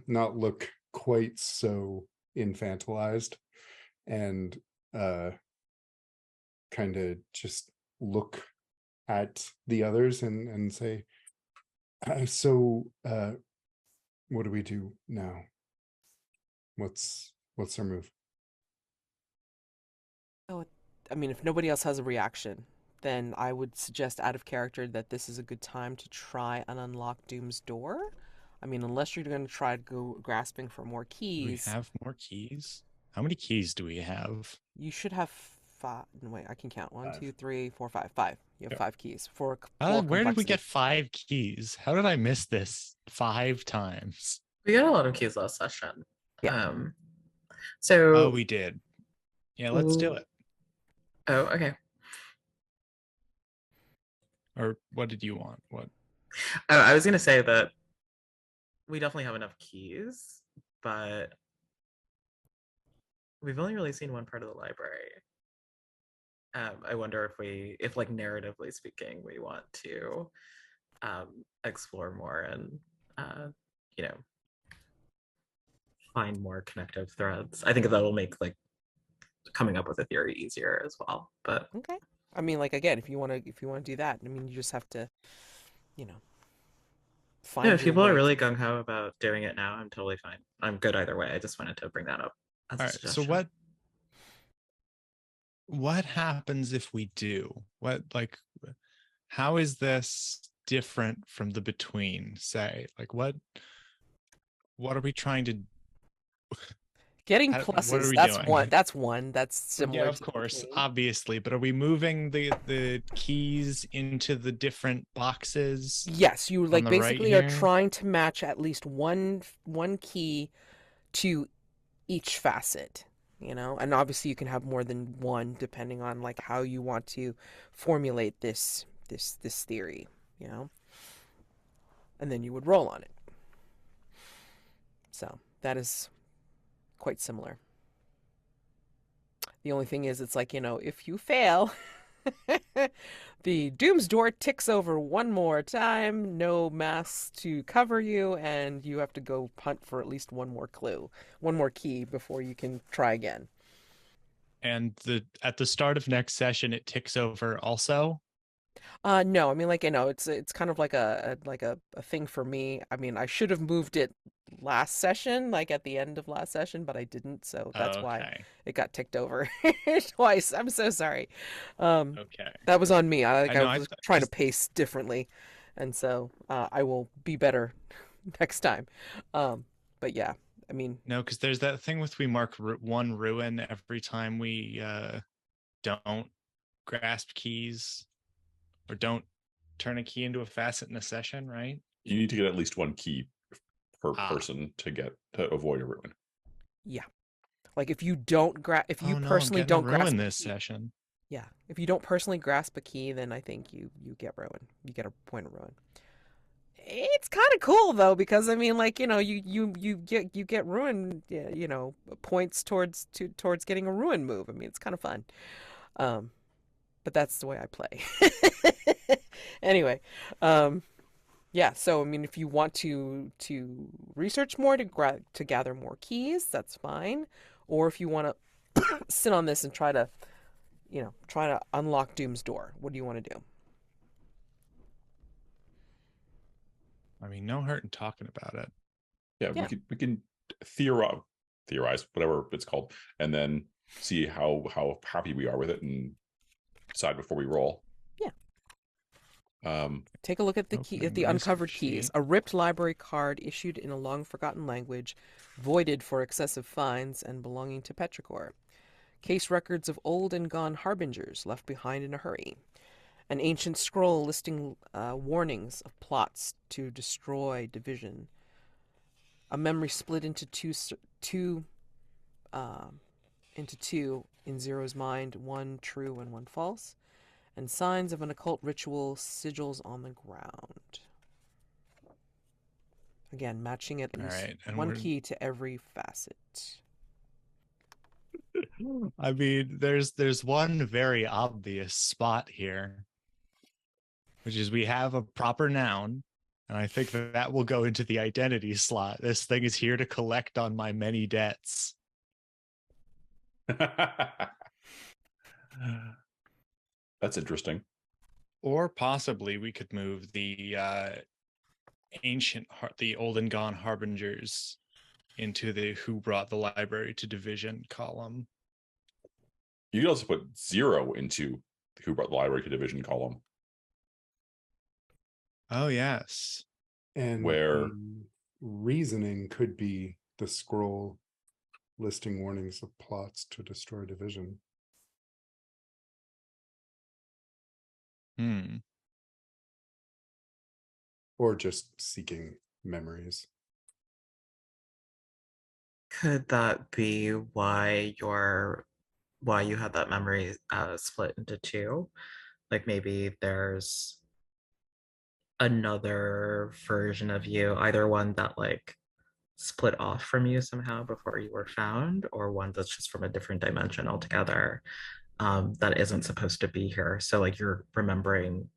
not look quite so infantilized, and kind of just look at the others and say, so what do we do now? What's our move? Oh, I mean, if nobody else has a reaction, then I would suggest out of character that this is a good time to try and unlock Doom's door. I mean, unless you're going to try to go grasping for more Do we keys, have more keys? How many keys do we have? you should have 5. No, wait, I can count. 1, 5. 2, 3, 4, 5. 5. You have Yeah. 5 keys. For Where did we complexity. get 5 keys? How did I miss this 5 times? We got a lot of keys last session. Yeah. So Oh, we did. Yeah, let's do it. Oh, okay. Or what did you want? What? Oh, I was gonna say that we definitely have enough keys, but we've only really seen one part of the library. I wonder if like narratively speaking, we want to explore more and you know, find more connective threads. I think that'll make like coming up with a theory easier as well. But Okay. I mean, like, again, if you want to do that, I mean, you just have to, you know, find Yeah, if your people are way really to. gung ho about doing it now, I'm totally fine. I'm good either way. I just wanted to bring that up as All a right. So suggestion. what happens if we do? How is this different from the between, say? Like what are we trying to Getting what are pluses, we that's doing? one. That's one. That's Yeah, similar of to the course, between. obviously, but are we moving the keys into the different boxes Yes, you on like the right basically are here? trying to match at least one key to each facet, you know? And obviously you can have more than one depending on like how you want to formulate this theory, you know? And then you would roll on it. So, that is quite similar. The only thing is it's like, if you fail, the Doom's door ticks over one more time, no masks to cover you, and you have to go hunt for at least one more clue, one more key before you can try again. And at the start of next session, it ticks over also. No, I mean, like, it's kind of like a thing for me. I mean, I should have moved it last session, like at the end of last session, but I didn't, so that's why Okay. it got ticked over twice. I'm so sorry. Okay. That was on me. I I know. was trying to pace differently, and so I will be better next time. But yeah, I mean, No, because there's that thing with we mark one ruin every time we don't grasp keys or don't turn a key into a facet in a session, right? You need to get at least one key per Ah. person to avoid a ruin. yeah, like if you don't if you Oh no, I'm personally getting a don't grasp ruin a this key, session. yeah, if you don't personally grasp a key, then I think you get ruin. You get a point of ruin. It's kind of cool though because I mean, like you get ruin, points towards getting a ruin move. I mean, it's kind of fun. Um, but that's the way I play. Anyway, yeah. So I mean, if you want to research more to gather more keys, that's fine. Or if you want to sit on this and try to unlock Doom's door, what do you want to do? I mean, no hurt in talking about it. Yeah, Yeah. we can theorize, whatever it's called, and then see how happy we are with it and decide before we roll. Yeah. Um, Take a look at Opening the wisp uncovered keys. sheet. A ripped library card issued in a long forgotten language, voided for excessive fines and belonging to Petrichor. Case records of old and gone harbingers left behind in a hurry. An ancient scroll listing warnings of plots to destroy division. A memory split into two in Zero's mind, one true and one false, and signs of an occult ritual sigils on the ground. Again, matching at All least right, and one key to every facet. I mean, there's one very obvious spot here, which is we have a proper noun, and I think that will go into the identity slot. This thing is here to collect on my many debts. That's interesting. Or possibly we could move the the old and gone harbingers into the who brought the library to division column. You could also put 0 into the who brought the library to division column. Oh yes. And Where the reasoning could be the scroll listing warnings of plots to destroy division. Or just seeking memories. Could that be why you had that memory split into two? Like maybe there's another version of you, either one that like split off from you somehow before you were found, or one that's just from a different dimension altogether, that isn't supposed to be here. So like you're remembering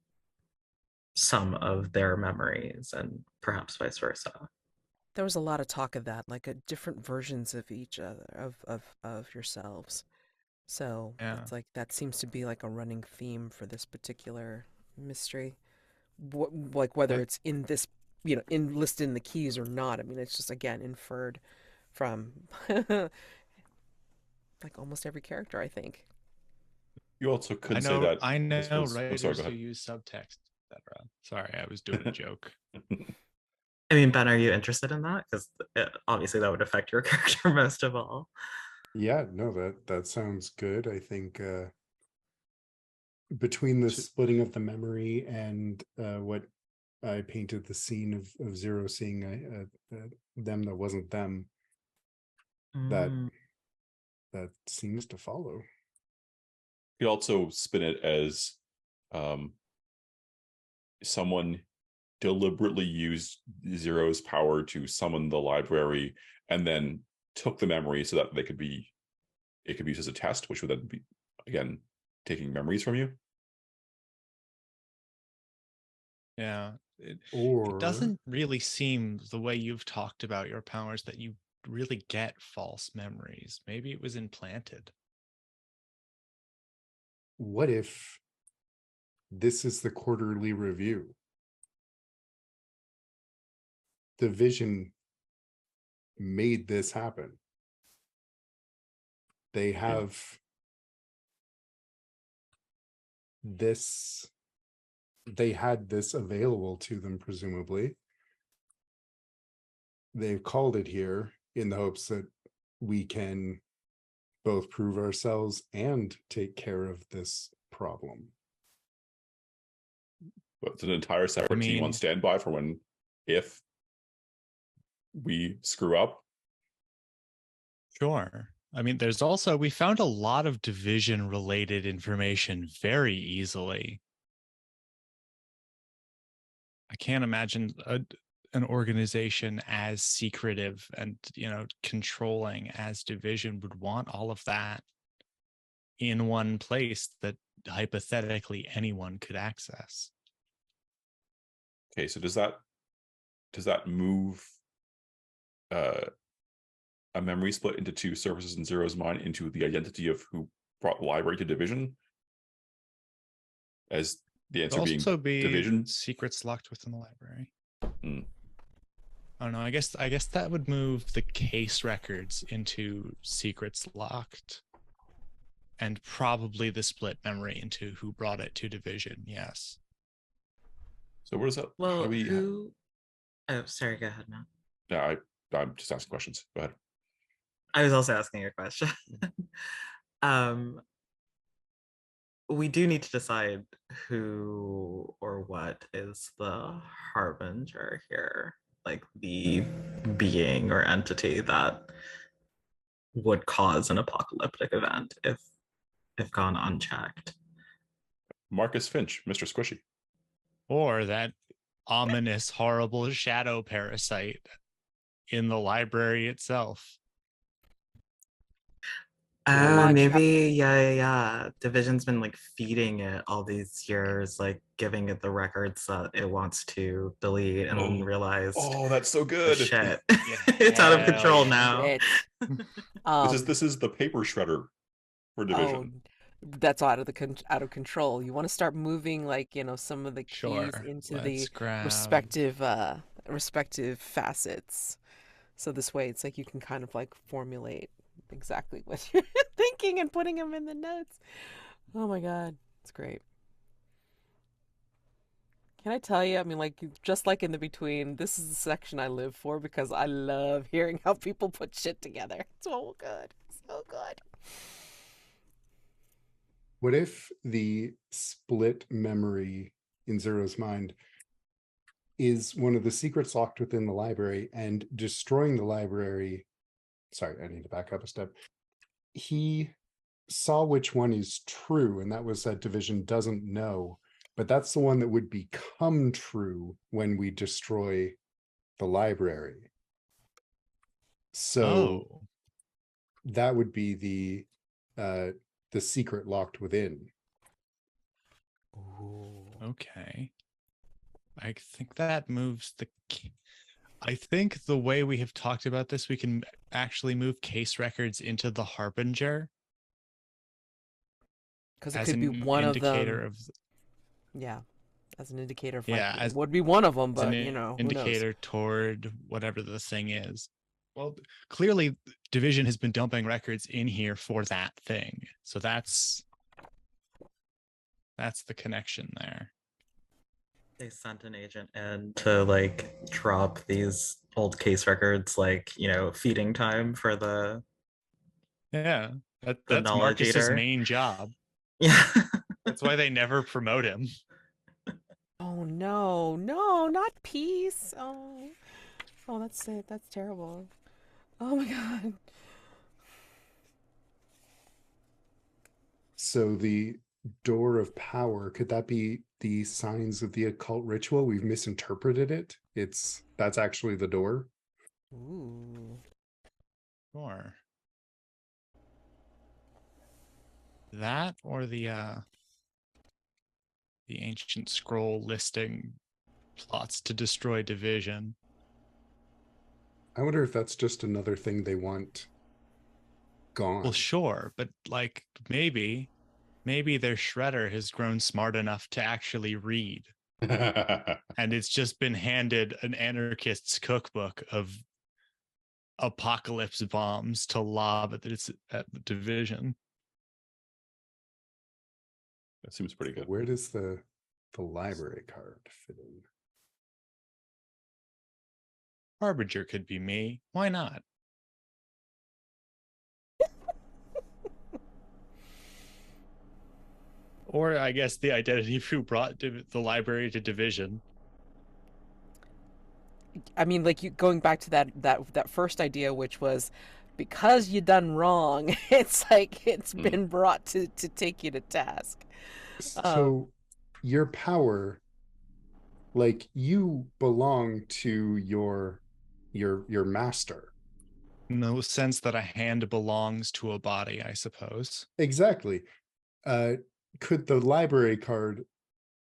some of their memories and perhaps vice versa. There was a lot of talk of that, like different versions of each other, of yourselves. So Yeah. it's like that seems to be like a running theme for this particular mystery. Like whether it's in this enlisted in the keys or not. I mean, it's just, again, inferred from like almost every character, I think. You also I could say know, that. I know suppose, sorry, writers go who ahead. use subtext, etc. Sorry, I was doing a joke. I mean, Ben, are you interested in that? Because obviously that would affect your character most of all. Yeah, no, that sounds good. I think between the splitting of the memory and what I painted the scene of Zero seeing them that wasn't them, that seems to follow. You also spin it as someone deliberately used Zero's power to summon the library and then took the memory so that it could be used as a test, which would then be, again, taking memories from you. Yeah. It Or doesn't really seem, the way you've talked about your powers, that you really get false memories. Maybe it was implanted. what if this is the quarterly review? Division made this happen. They have this, they had this available to them, presumably. They've called it here in the hopes that we can both prove ourselves and take care of this problem. But it's an entire separate team on standby for when, if we screw up. Sure. I mean, there's also, we found a lot of division related information very easily. I can't imagine an organization as secretive and, controlling as Division would want all of that in one place that hypothetically anyone could access. Okay, so does that move a memory split into two surfaces in Zero's mind into the identity of who brought the library to Division? As the answer being Division? Secrets locked within the library. Mm. I don't know. I guess that would move the case records into secrets locked, and probably the split memory into who brought it to Division. Yes. So what is that? Well, who? Oh, sorry. Go ahead, Matt. Yeah, I'm just asking questions. Go ahead. I was also asking a question. We do need to decide who or what is the harbinger here, like the being or entity that would cause an apocalyptic event if gone unchecked. Marcus Finch, Mr. Squishy. Or that ominous, horrible shadow parasite in the library itself. Oh, maybe, yeah. Division's been like feeding it all these years, like giving it the records that it wants to delete, and then realized, oh, that's so good. Shit, it's out of control now. This is the paper shredder for Division. That's out of control. You want to start moving, like, some of the keys into the respective facets. So this way, it's like you can kind of like formulate exactly what you're thinking and putting them in the notes. Oh my god, it's great. Can I tell you? I mean, like, just like in the between, this is the section I live for because I love hearing how people put shit together. It's so good, so good. What if the split memory in Zero's mind is one of the secrets locked within the library, and destroying the library? Sorry, I need to back up a step. He saw which one is true, and that was that Division doesn't know, but that's the one that would become true when we destroy the library. So that would be the secret locked within. Ooh. Okay. I think that moves the... I think the way we have talked about this, we can actually move case records into the Harbinger. Because it could be one of them. Of... Yeah. as an indicator of Yeah, it would be one of them, It's an but who knows? indicator toward whatever the thing is. Well, clearly Division has been dumping records in here for that thing. So that's the connection there. They sent an agent in to like drop these old case records, like, feeding time for the Yeah, that's knowledge Marcus's eater. main job. Yeah. That's why they never promote him. Oh no, not peace. Oh, that's it. That's terrible. Oh my god. So the door of power, could that be the signs of the occult ritual? We've misinterpreted it. That's actually the door. Ooh. Sure. That or the ancient scroll listing plots to destroy Division. I wonder if that's just another thing they want gone. Well, sure, but like maybe their shredder has grown smart enough to actually read. And it's just been handed an anarchist's cookbook of apocalypse bombs to lob at the Division. That seems pretty good. Where does the library card fit in? Harbinger could be me. Why not? Or I guess the identity who brought the library to Division. I mean, like going back to that first idea, which was because you done wrong. It's like it's been brought to take you to task. So your power, like you belong to your master. In the sense that a hand belongs to a body, I suppose. Exactly. Could the library card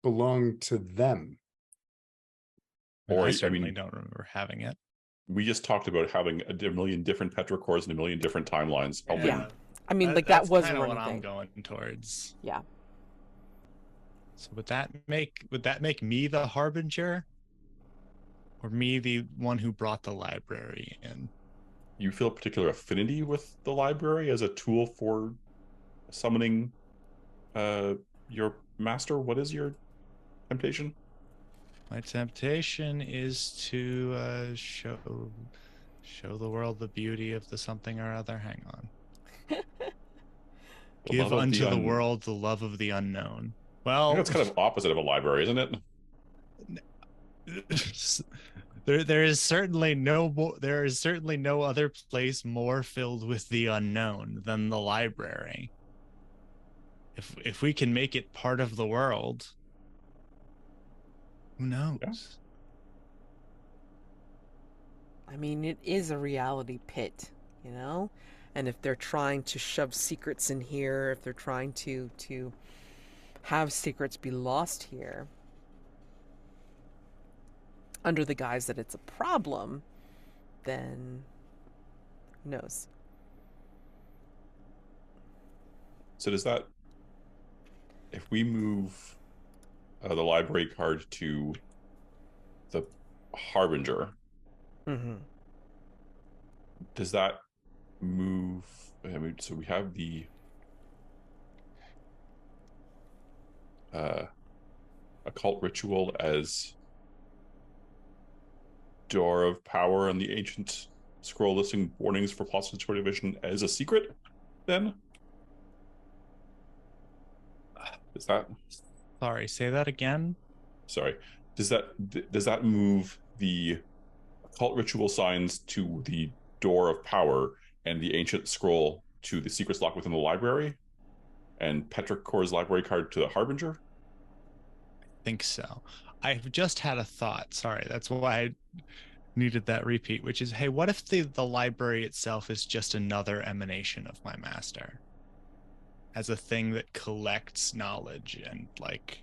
belong to them? I certainly don't remember having it. We just talked about having a million different petrichors and a million different timelines. Yeah. I mean, that was kind of what thing. I'm going towards. Yeah. So would that make me the harbinger, or me the one who brought the library in? You feel a particular affinity with the library as a tool for summoning your master? What is your temptation? My temptation is to show the world the beauty of the something or other. Hang on. Give unto the world the love of the unknown. Well, it's kind of opposite of a library, isn't it? There is certainly no other place more filled with the unknown than the library. If we can make it part of the world, who knows? Yeah. I mean, it is a reality pit, and if they're trying to shove secrets in here, if they're trying to have secrets be lost here under the guise that it's a problem, then who knows? So does that, if we move the library card to the harbinger, does that move? I mean, so we have the occult ritual as door of power and the ancient scroll listing warnings for possible division as a secret, then? Is that... Sorry, say that again? Sorry. Does that move the occult ritual signs to the door of power and the ancient scroll to the secrets locked within the library, and Petrichor's library card to the harbinger? I think so. I've just had a thought. Sorry, that's why I needed that repeat, which is, hey, what if the library itself is just another emanation of my master? As a thing that collects knowledge, and like,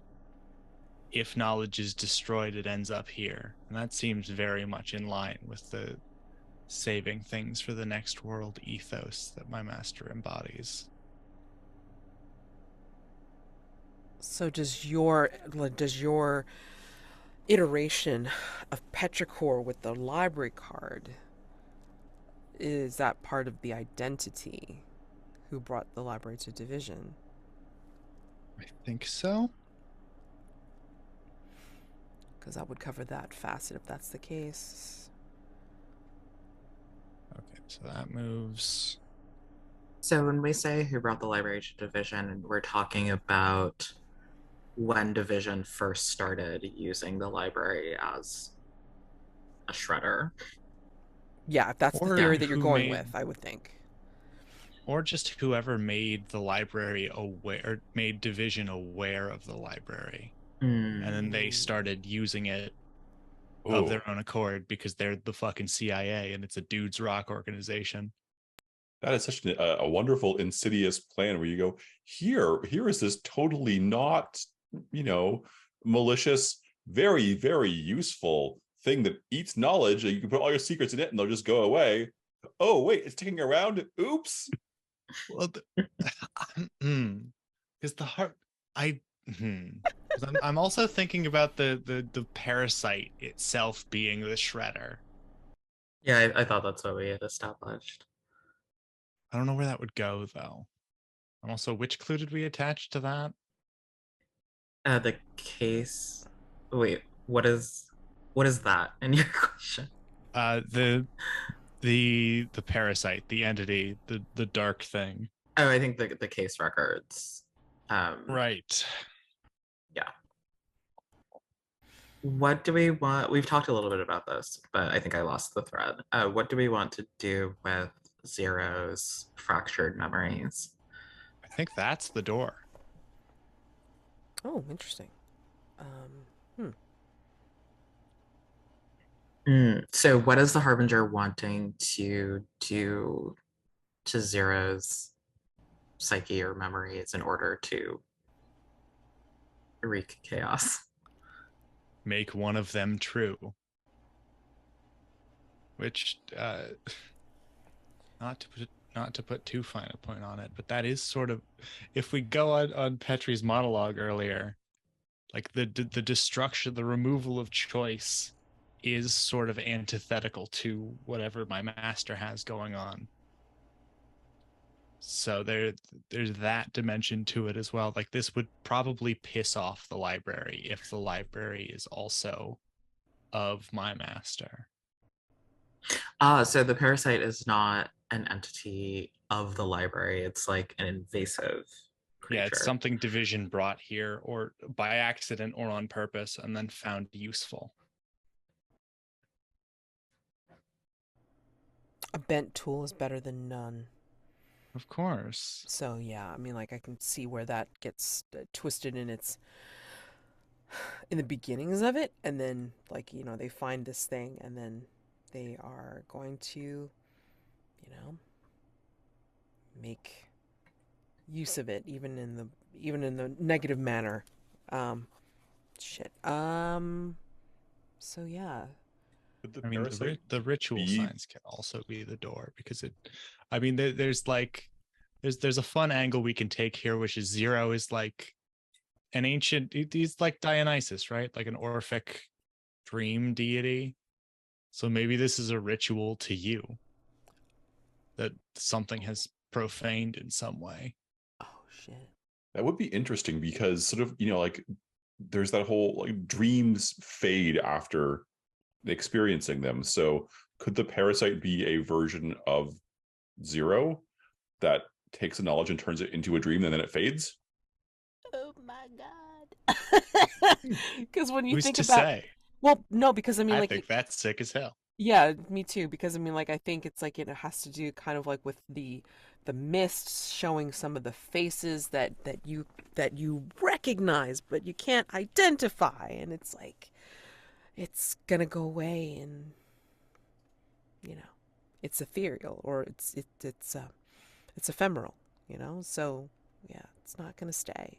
if knowledge is destroyed, it ends up here. And that seems very much in line with the saving things for the next world ethos that my master embodies. So does your iteration of Petrichor with the library card, is that part of the identity? Who brought the library to division? I think so. Because that would cover that facet if that's the case. Okay, so that moves. So when we say who brought the library to division, we're talking about when division first started using the library as a shredder. Yeah, if that's the Or theory that you're who going made, with, I would think. or just whoever made the library aware, made division aware of the library, and then they started using it of Oh, their own accord because they're the fucking CIA and it's a dudes rock organization. that is such a wonderful, insidious plan where you go, here is this totally not, malicious, very, very useful thing that eats knowledge, and you can put all your secrets in it and they'll just go away. Oh, wait, it's sticking around. Oops. Well, because the heart, I, 'Cause I'm also thinking about the parasite itself being the shredder. Yeah, I thought that's what we had established. I don't know where that would go though. And also, which clue did we attach to that? The case. Wait, what is that in your question? The parasite, the entity, the dark thing. Oh, I think the case records. Right. Yeah. What do we want? We've talked a little bit about this, but I think I lost the thread. What do we want to do with Zero's fractured memories? I think that's the door. Oh, interesting. So what is the Harbinger wanting to do to Zero's psyche or memories in order to wreak chaos? Make one of them true. Which, not to put too fine a point on it, but that is sort of, if we go on Petri's monologue earlier, like the destruction, the removal of choice is sort of antithetical to whatever my master has going on. So there's that dimension to it as well. Like this would probably piss off the library if the library is also of my master. So the parasite is not an entity of the library. It's like an invasive creature. Yeah, it's something division brought here or by accident or on purpose and then found useful. A bent tool is better than none. Of course. So yeah, I mean, like I can see where that gets twisted in the beginnings of it, and then like they find this thing, and then they are going to, make use of it, even in the negative manner. Shit. So yeah. I mean, the ritual signs can also be the door because I mean, there's a fun angle we can take here, which is Zero is like an ancient, he's like Dionysus, right? Like an Orphic dream deity. So maybe this is a ritual to you that something has profaned in some way. Oh shit. That would be interesting because sort of, like there's that whole like dreams fade after experiencing them. So could the parasite be a version of Zero that takes the knowledge and turns it into a dream and then it fades? Oh my god. Because when you Who's think to about, say? well, no, because I mean, I like, think that's sick as hell. yeah, me too. Because I mean, like, I think it's like it has to do kind of like with the mist showing some of the faces that you recognize, but you can't identify, and it's like it's gonna go away, and it's ethereal, or it's ephemeral, So yeah, it's not gonna stay.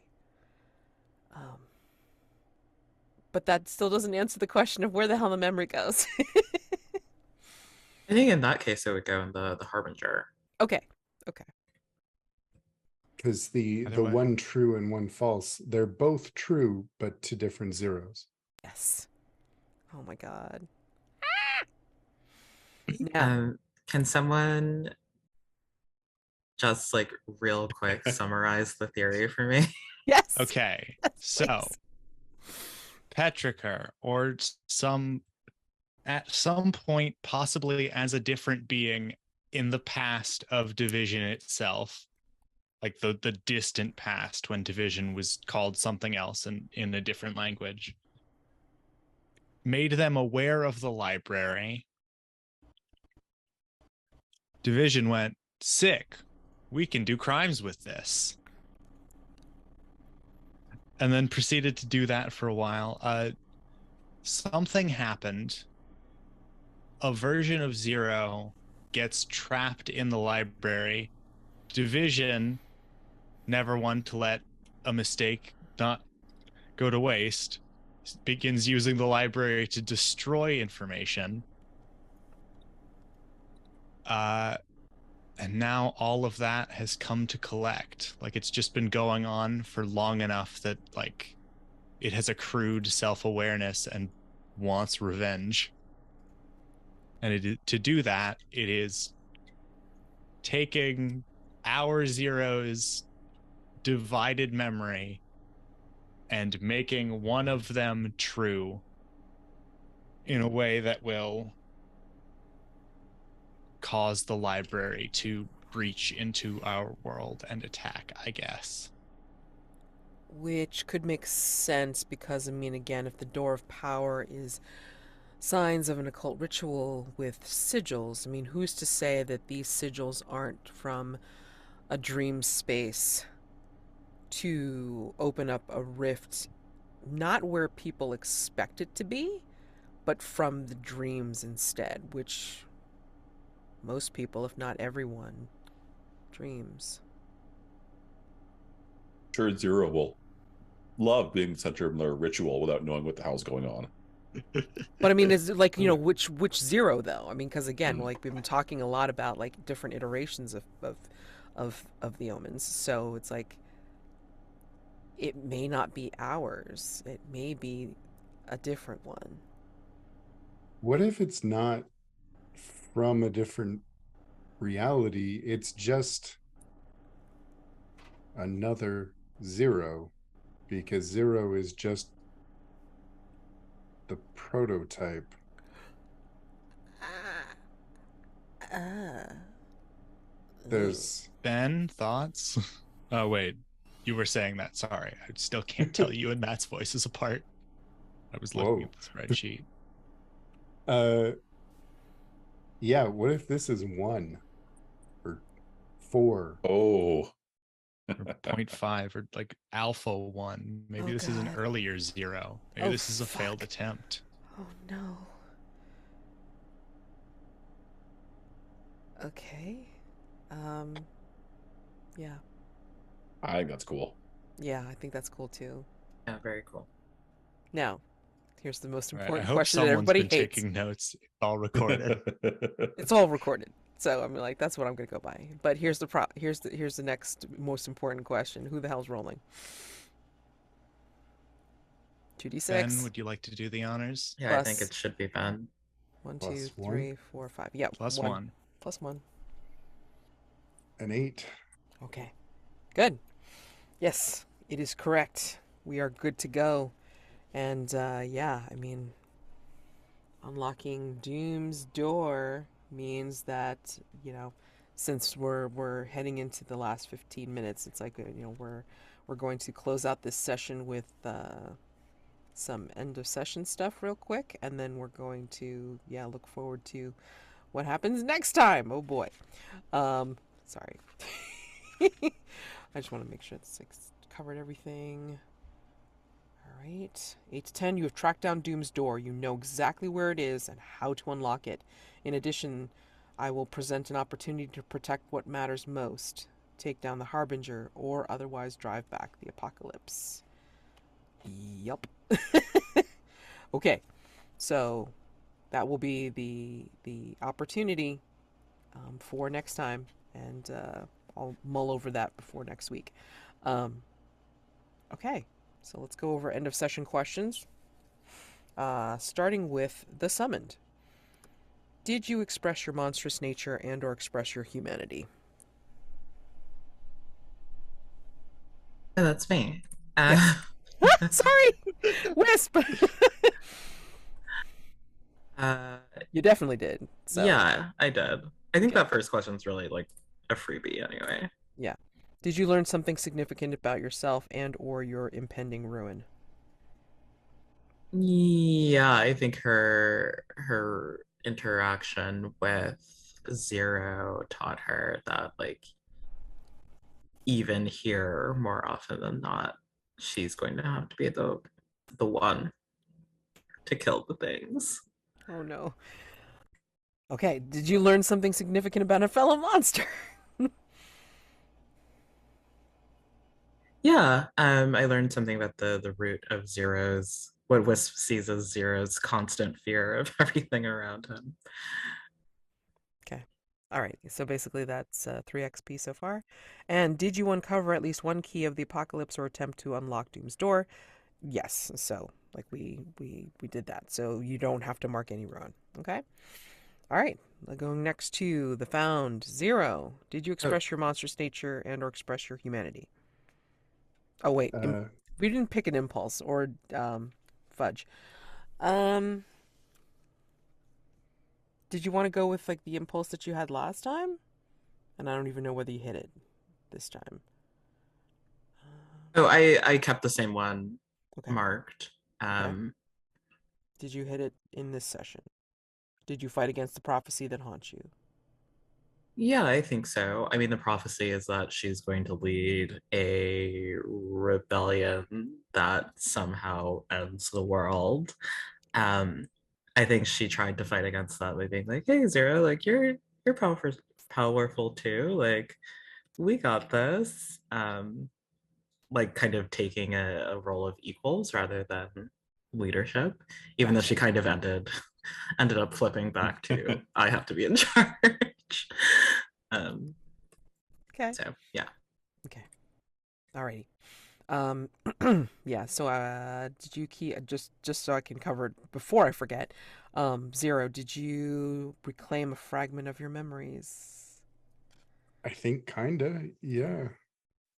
But that still doesn't answer the question of where the hell the memory goes. I think in that case it would go in the Harbinger. Okay. Because the Either way. one true and one false, they're both true, but to different zeros. Yes. Oh my god. Now, Can someone just like real quick summarize the theory for me? yes. Okay, Yes, so please. Petrichor, or at some point, possibly as a different being in the past of Division itself, like the distant past when Division was called something else and in a different language, made them aware of the library. Division went, sick, we can do crimes with this. And then proceeded to do that for a while. Something happened. A version of Zero gets trapped in the library. Division, never one to let a mistake not go to waste, begins using the library to destroy information. And now all of that has come to collect. Like, it's just been going on for long enough that, like, it has accrued self-awareness and wants revenge. And to do that, it is taking our Zero's divided memory and making one of them true in a way that will cause the library to breach into our world and attack, I guess. Which could make sense because, I mean, again, if the Door of Power is signs of an occult ritual with sigils, I mean, who's to say that these sigils aren't from a dream space to open up a rift, not where people expect it to be, but from the dreams instead, which most people, if not everyone, dreams. Sure, Zero will love being the center of their ritual without knowing what the hell's going on. But I mean, is it like, you know, which Zero though? I mean, because again, like we've been talking a lot about like different iterations of the Omens, so it's like it may not be ours. It may be a different one. What if it's not from a different reality? It's just another Zero, because Zero is just the prototype. There's Ben, thoughts? Oh, wait. You were saying that. Sorry. I still can't tell you and Matt's voices apart. I was looking at the spreadsheet. Yeah, what if this is 1 or 4? Oh. Or 0.5 or like alpha 1. Maybe Oh, this is an God. earlier 0. Maybe Oh, this is a failed fuck. attempt. Oh no. Okay. Yeah. I think that's cool. Yeah, I think that's cool too. Yeah, very cool. Now, here's the most Right, I important hope question that someone's everybody been hates. taking notes. It's all recorded. It's all recorded. So I'm like, that's what I'm gonna go by. But here's the here's the next most important question. Who the hell's rolling? 2d6. Ben, would you like to do the honors? Yeah, I think Plus- it should be Ben. 1, Plus 2, one. 3, 4, 5. Yep. Plus 1. Plus 1. An 8. Okay. Good. Yes, it is correct. We are good to go. And yeah, I mean, unlocking Doom's door means that, you know, since we're heading into the last 15 minutes, it's like, you know, we're going to close out this session with some end of session stuff real quick, and then we're going to look forward to what happens next time. Oh boy. Sorry. I just want to make sure it's covered everything. All right. 8 to 10, you have tracked down Doom's door. You know exactly where it is and how to unlock it. In addition, I will present an opportunity to protect what matters most. Take down the Harbinger or otherwise drive back the apocalypse. Yup. Okay. So that will be the opportunity for next time. And I'll mull over that before next week. Okay, so let's go over end of session questions. Starting with the summoned. Did you express your monstrous nature and or express your humanity? Oh, that's me. Yes. Sorry, Wisp. uh, You definitely did. So yeah, I did. I think Okay. that first question's really like a freebie anyway. yeah. Did you learn something significant about yourself and or your impending ruin? Yeah, I think her interaction with Zero taught her that like even here more often than not, she's going to have to be the one to kill the things. Oh no. Okay, did you learn something significant about a fellow monster? Yeah, I learned something about the root of Zero's what Wisp sees as Zero's constant fear of everything around him. Okay. All right. So basically that's 3 XP so far. And did you uncover at least one key of the apocalypse or attempt to unlock Doom's door? Yes. So like we did that. So you don't have to mark any ruin. Okay? All right. Going next to the found. Zero. Did you Oh, express your monstrous nature and or express your humanity? Oh wait. Uh, We didn't pick an impulse or fudge. Um did you want to go with like the impulse that you had last time? And I don't even know whether you hit it this time. oh, I kept the same one Okay. marked. Okay. Did you hit it in this session? Did you fight against the prophecy that haunts you? Yeah, I think so. I mean, the prophecy is that she's going to lead a rebellion that somehow ends the world. Um, I think she tried to fight against that by being like, "Hey, Zero, like you're powerful too. Like we got this." Like kind of taking a role of equals rather than leadership, even though she Gotcha. kind of ended up flipping back to I have to be in charge. Um, Okay. so yeah. Okay. Alrighty. Um, yeah. So, did you key just so I can cover it before I forget? Zero. Did you reclaim a fragment of your memories? I think kinda, yeah.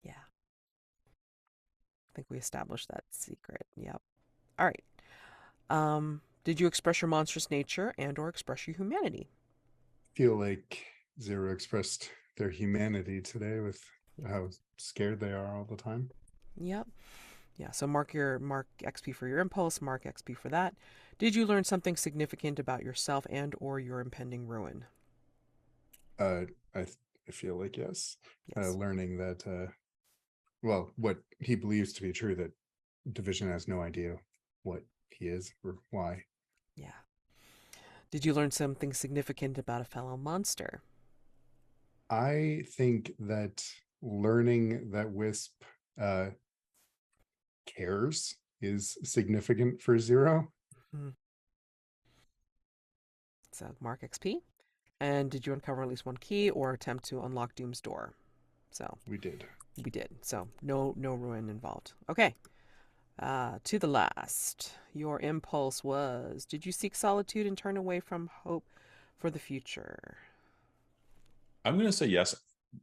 Yeah. I think we established that secret. Yep. All right. Did you express your monstrous nature and or express your humanity? Feel like Zero expressed their humanity today with how scared they are all the time. Yep. Yeah, so mark XP for your impulse, mark XP for that. Did you learn something significant about yourself and or your impending ruin? Uh, I feel like yes. Yes. Learning that, well, what he believes to be true, that Division has no idea what he is or why. Yeah. Did you learn something significant about a fellow monster? I think that learning that Wisp uh, cares is significant for Zero. Hmm. So mark XP. And did you uncover at least one key or attempt to unlock Doom's door? So We did. we did. So no ruin involved. Okay. To the last. Your impulse was, did you seek solitude and turn away from hope for the future? I'm going to say yes.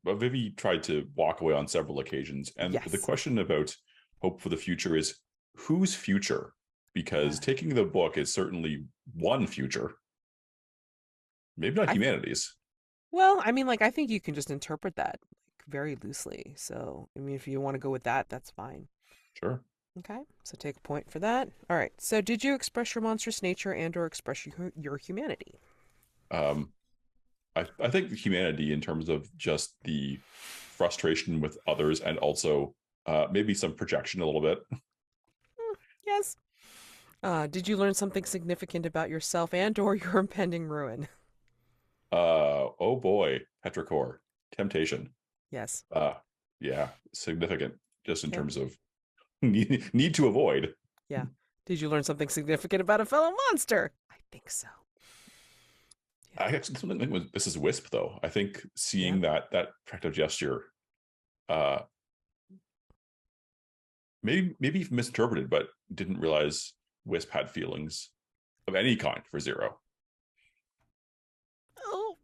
But Vivi tried to walk away on several occasions. And the Yes. question about hope for the future is whose future? Because taking the book is certainly one future. Maybe not humanity's. Well, I mean, like, I think you can just interpret that like, very loosely. So, I mean, if you want to go with that, that's fine. Sure. Okay, so take a point for that. All right. So, did you express your monstrous nature and/or express your humanity? Um, I think humanity in terms of just the frustration with others and also maybe some projection a little bit. Yes. Did you learn something significant about yourself and/or your impending ruin? Oh boy, Petrichor, temptation. Yes. Yeah, significant just in Okay. terms of need to avoid. Yeah. Did you learn something significant about a fellow monster? I think so. I actually something with this is Wisp though. I think seeing that protective gesture, maybe misinterpreted, but didn't realize Wisp had feelings of any kind for Zero. Oh,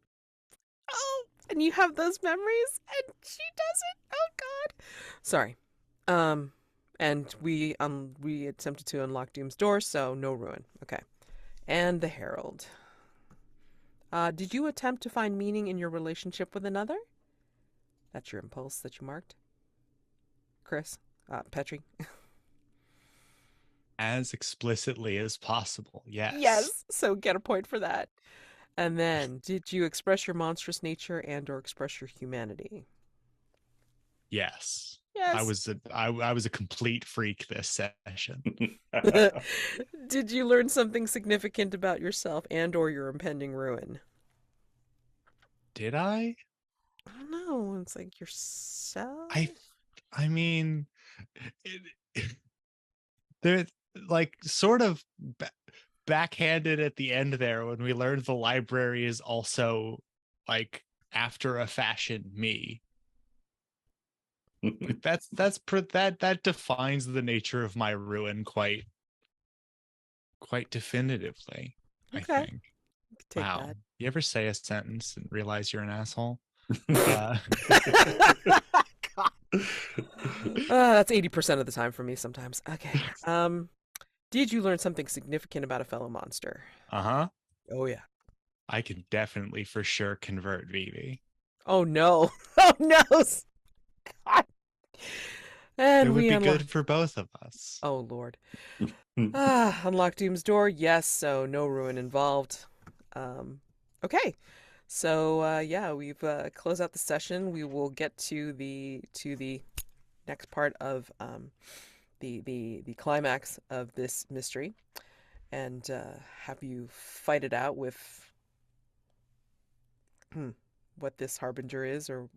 oh, and you have those memories, and she doesn't. Oh God. Sorry. And we attempted to unlock Doom's door, so no ruin. Okay. And the Herald. Did you attempt to find meaning in your relationship with another? That's your impulse that you marked, Chris. Petri. As explicitly as possible. Yes. Yes. So get a point for that. And then, did you express your monstrous nature and/or express your humanity? Yes. Yes. I was a complete freak this session. Did you learn something significant about yourself and/or your impending ruin? Did I? I don't know. It's like yourself. I mean, they're like sort of backhanded at the end there when we learned the library is also like after a fashion me. Like, that defines the nature of my ruin quite definitively. Okay. I think. Take Wow. that. You ever say a sentence and realize you're an asshole? That's 80% of the time for me sometimes. Okay. Did you learn something significant about a fellow monster? Uh-huh. Oh yeah. I can definitely for sure convert Vivi. Oh no. Oh no. God. And It would we be unlock. good for both of us. Oh Lord. Unlock Doom's door. Yes, so no ruin involved. Okay. So yeah, we've closed out the session. We will get to the next part of the climax of this mystery, and have you fight it out with what this harbinger is, or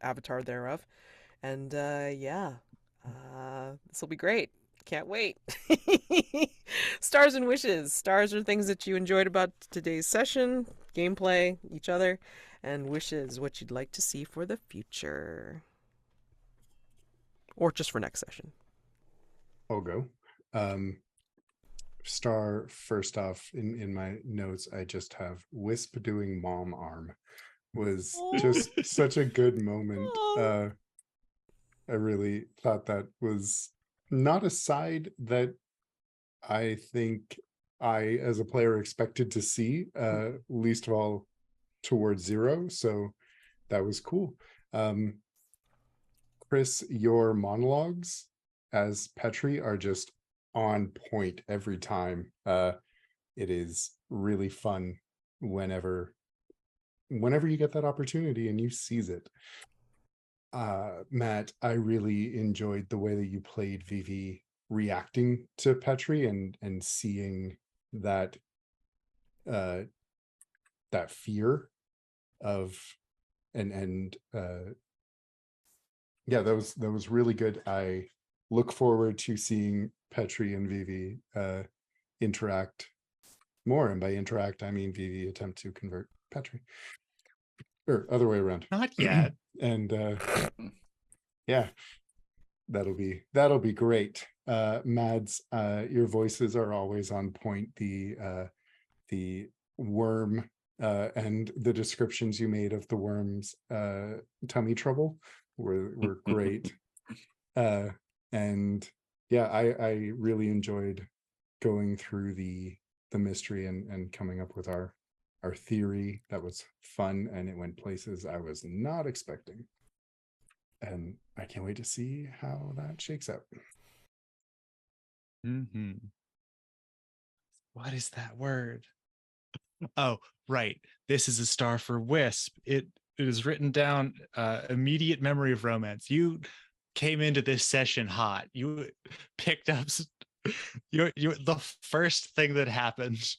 avatar thereof. And yeah, this will be great. Can't wait. Stars and wishes. Stars are things that you enjoyed about today's session, gameplay, each other, and wishes what you'd like to see for the future. Or just for next session. I'll go. Star, first off, in my notes, I just have Wisp doing mom arm. Was just such a good moment. I really thought that was not a side that I think I, as a player, expected to see, least of all towards Zero. So that was cool. Chris, your monologues as Petri are just on point every time. It is really fun whenever you get that opportunity and you seize it. Matt, I really enjoyed the way that you played Vivi reacting to Petri and seeing that that fear of and yeah, that was really good. I look forward to seeing Petri and Vivi interact more, and by interact I mean Vivi attempt to convert Petri, or other way around. Not yet. And yeah, that'll be great. Mads, your voices are always on point. The worm and the descriptions you made of the worm's tummy trouble were great. And yeah, I really enjoyed going through the mystery and coming up with our theory. That was fun, and it went places I was not expecting. And I can't wait to see how that shakes out. Mm-hmm. What is that word? Oh, right. This is a star for Wisp. It is written down, immediate memory of romance. You came into this session hot. You picked up the first thing that happened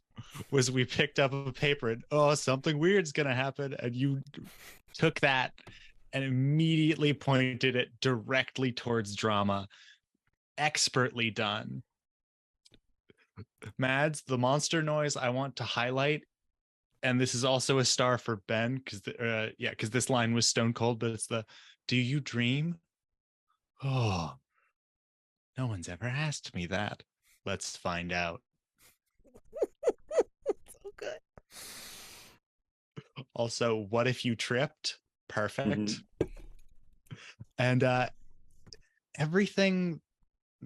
was we picked up a paper and something weird's gonna happen, and you took that and immediately pointed it directly towards drama. Expertly done. Mads, the monster noise I want to highlight and this is also a star for Ben because because this line was stone cold, but it's the "Do you dream?" Oh, no one's ever asked me that. Let's find out. So good. Also, what if you tripped? Perfect. Mhm. And everything,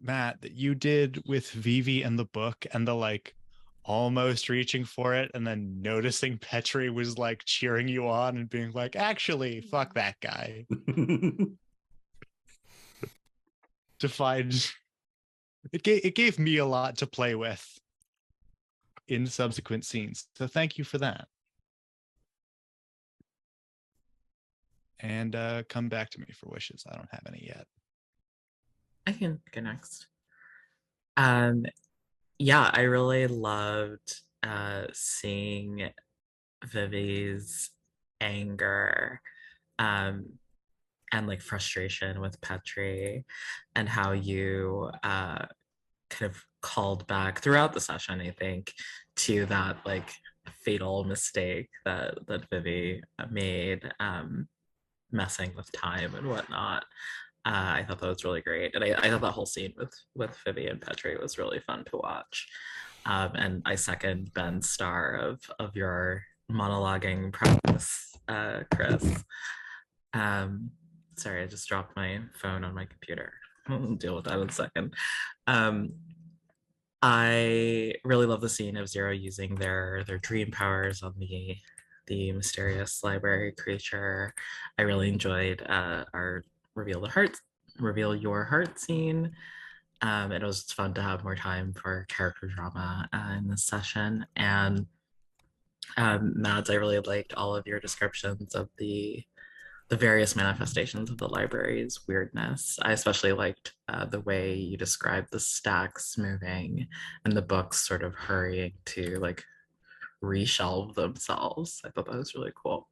Matt, that you did with Vivi and the book and the like almost reaching for it and then noticing Petri was like cheering you on and being like, actually, fuck that guy. To find it gave me a lot to play with in subsequent scenes. So thank you for that. And come back to me for wishes. I don't have any yet. I can go next. Um, yeah, I really loved seeing Vivi's anger and like frustration with Petri and how you kind of called back throughout the session, I think, to that like fatal mistake that Vivi made, messing with time and whatnot. I thought that was really great, and I thought that whole scene with Vivi and Petri was really fun to watch. And I second Ben's star of your monologuing practice, Chris. Sorry, I just dropped my phone on my computer. I'll deal with that in a second. Um, I really love the scene of Zero using their dream powers on the mysterious library creature. I really enjoyed our reveal your heart scene. It was fun to have more time for character drama in this session. And Mads, I really liked all of your descriptions of the various manifestations of the library's weirdness. I especially liked the way you described the stacks moving and the books sort of hurrying to like reshelve themselves. I thought that was really cool.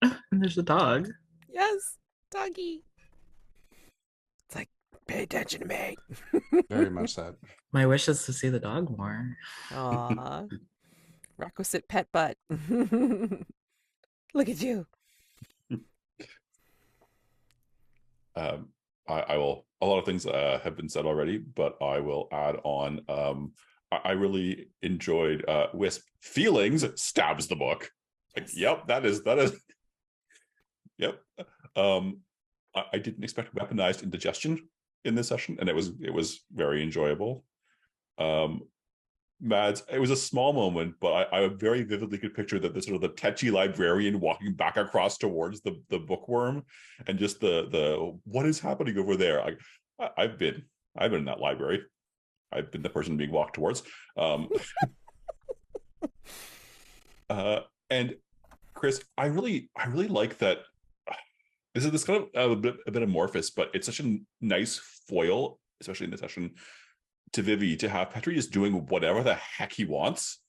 And there's a dog. Yes, doggy. It's like, pay attention to me. Very much that. My wish is to see the dog more. Aw. Requisite pet butt. Look at you. I will. A lot of things have been said already, but I will add on. I really enjoyed Wisp feelings stabs the book. Like, yep, that is. Yep. I didn't expect weaponized indigestion in this session, and it was very enjoyable. Mads, it was a small moment, but I very vividly could picture that the sort of the tetchy librarian walking back across towards the bookworm, and just the what is happening over there. I've been in that library. I've been the person being walked towards. And Chris, I really like that. This kind of a bit amorphous, but it's such a nice foil, especially in the session, to Vivi, to have Petri just doing whatever the heck he wants.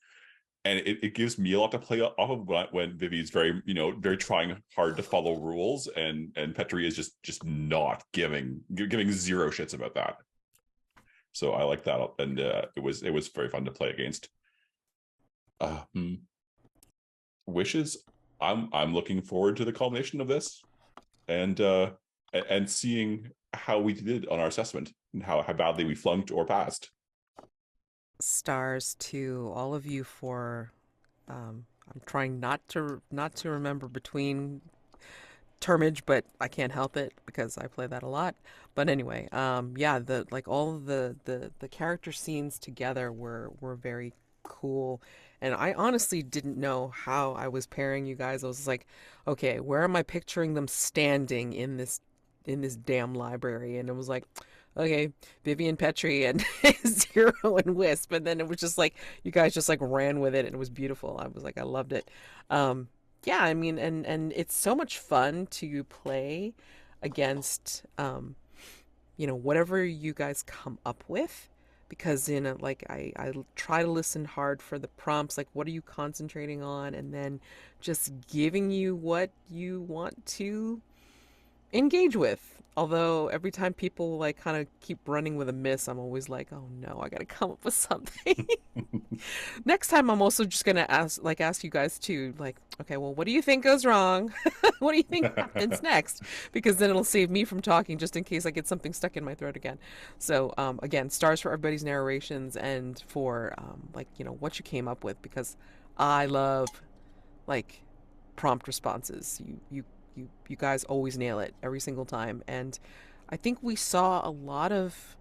And it gives me a lot to play off of when Vivi's very, very trying hard to follow rules, and Petri is just not giving zero shits about that. So I like that, and it was very fun to play against. Wishes. I'm looking forward to the culmination of this, and seeing how we did on our assessment and how badly we flunked or passed. Stars to all of you for I'm trying not to remember between termage, but I can't help it because I play that a lot. But anyway, yeah, the like all of the character scenes together were very cool. And I honestly didn't know how I was pairing you guys. I was like, okay, where am I picturing them standing in this damn library? And it was like, okay, Vivi and Petri and Zero and Wisp. And then it was just like you guys just like ran with it, and it was beautiful. I was like, I loved it. Yeah, I mean, and it's so much fun to play against whatever you guys come up with, because like I try to listen hard for the prompts, like what are you concentrating on, and then just giving you what you want to engage with. Although every time people like kind of keep running with a miss, I'm always like, oh no, I gotta come up with something. Next time, I'm also just gonna ask you guys to like, okay, well, what do you think goes wrong? What do you think happens next? Because then it'll save me from talking, just in case I get something stuck in my throat again. So again, stars for everybody's narrations and for like what you came up with, because I love like prompt responses. You guys always nail it every single time, and I think we saw a lot of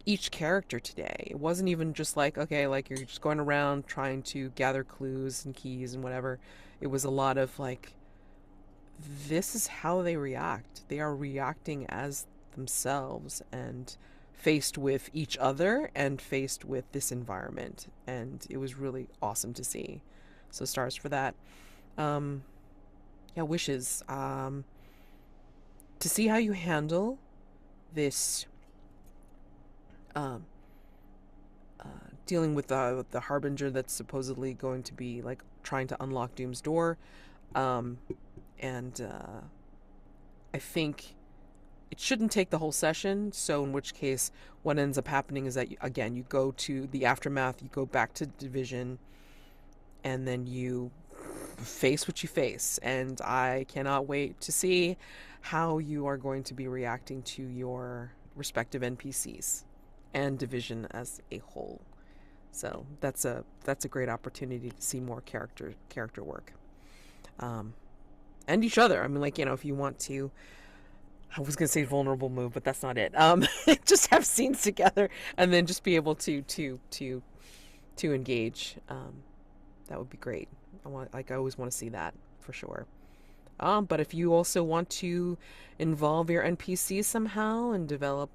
each character today. It wasn't even just like, okay, like you're just going around trying to gather clues and keys and whatever. It was a lot of like, this is how they react. They are reacting as themselves and faced with each other and faced with this environment. And it was really awesome to see. So stars for that. Yeah, wishes. To see how you handle this dealing with the harbinger that's supposedly going to be like trying to unlock Doom's door, and I think it shouldn't take the whole session. So in which case, what ends up happening is that again you go to the aftermath, you go back to division, and then you face what you face. And I cannot wait to see how you are going to be reacting to your respective NPCs and division as a whole. So that's a great opportunity to see more character work, and each other. I mean, like if you want to, I was gonna say vulnerable move, but that's not it. Just have scenes together, and then just be able to engage. That would be great. I always want to see that for sure. But if you also want to involve your NPCs somehow and develop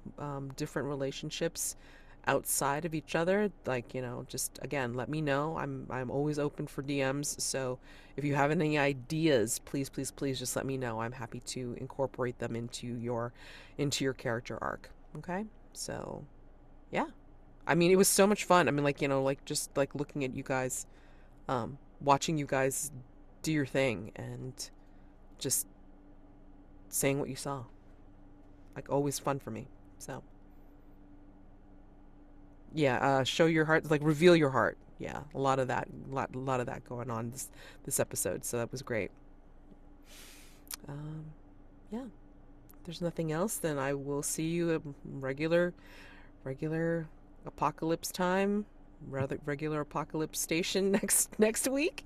different relationships outside of each other, like just again, let me know. I'm always open for DMs. So if you have any ideas, please just let me know. I'm happy to incorporate them into your character arc. Okay, so yeah, I mean it was so much fun. I mean like just like looking at you guys, watching you guys do your thing and just saying what you saw. Like always fun for me. So yeah, show your heart, like reveal your heart. Yeah, a lot of that going on this episode. So that was great. Yeah, if there's nothing else, then I will see you at regular apocalypse time, regular apocalypse station next week.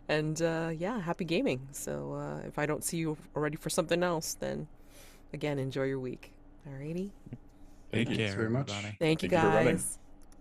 And yeah, happy gaming. So if I don't see you already for something else, then again, enjoy your week. Alrighty. Thank Take you. care, very much. everybody. Thank you Thank you for running. guys.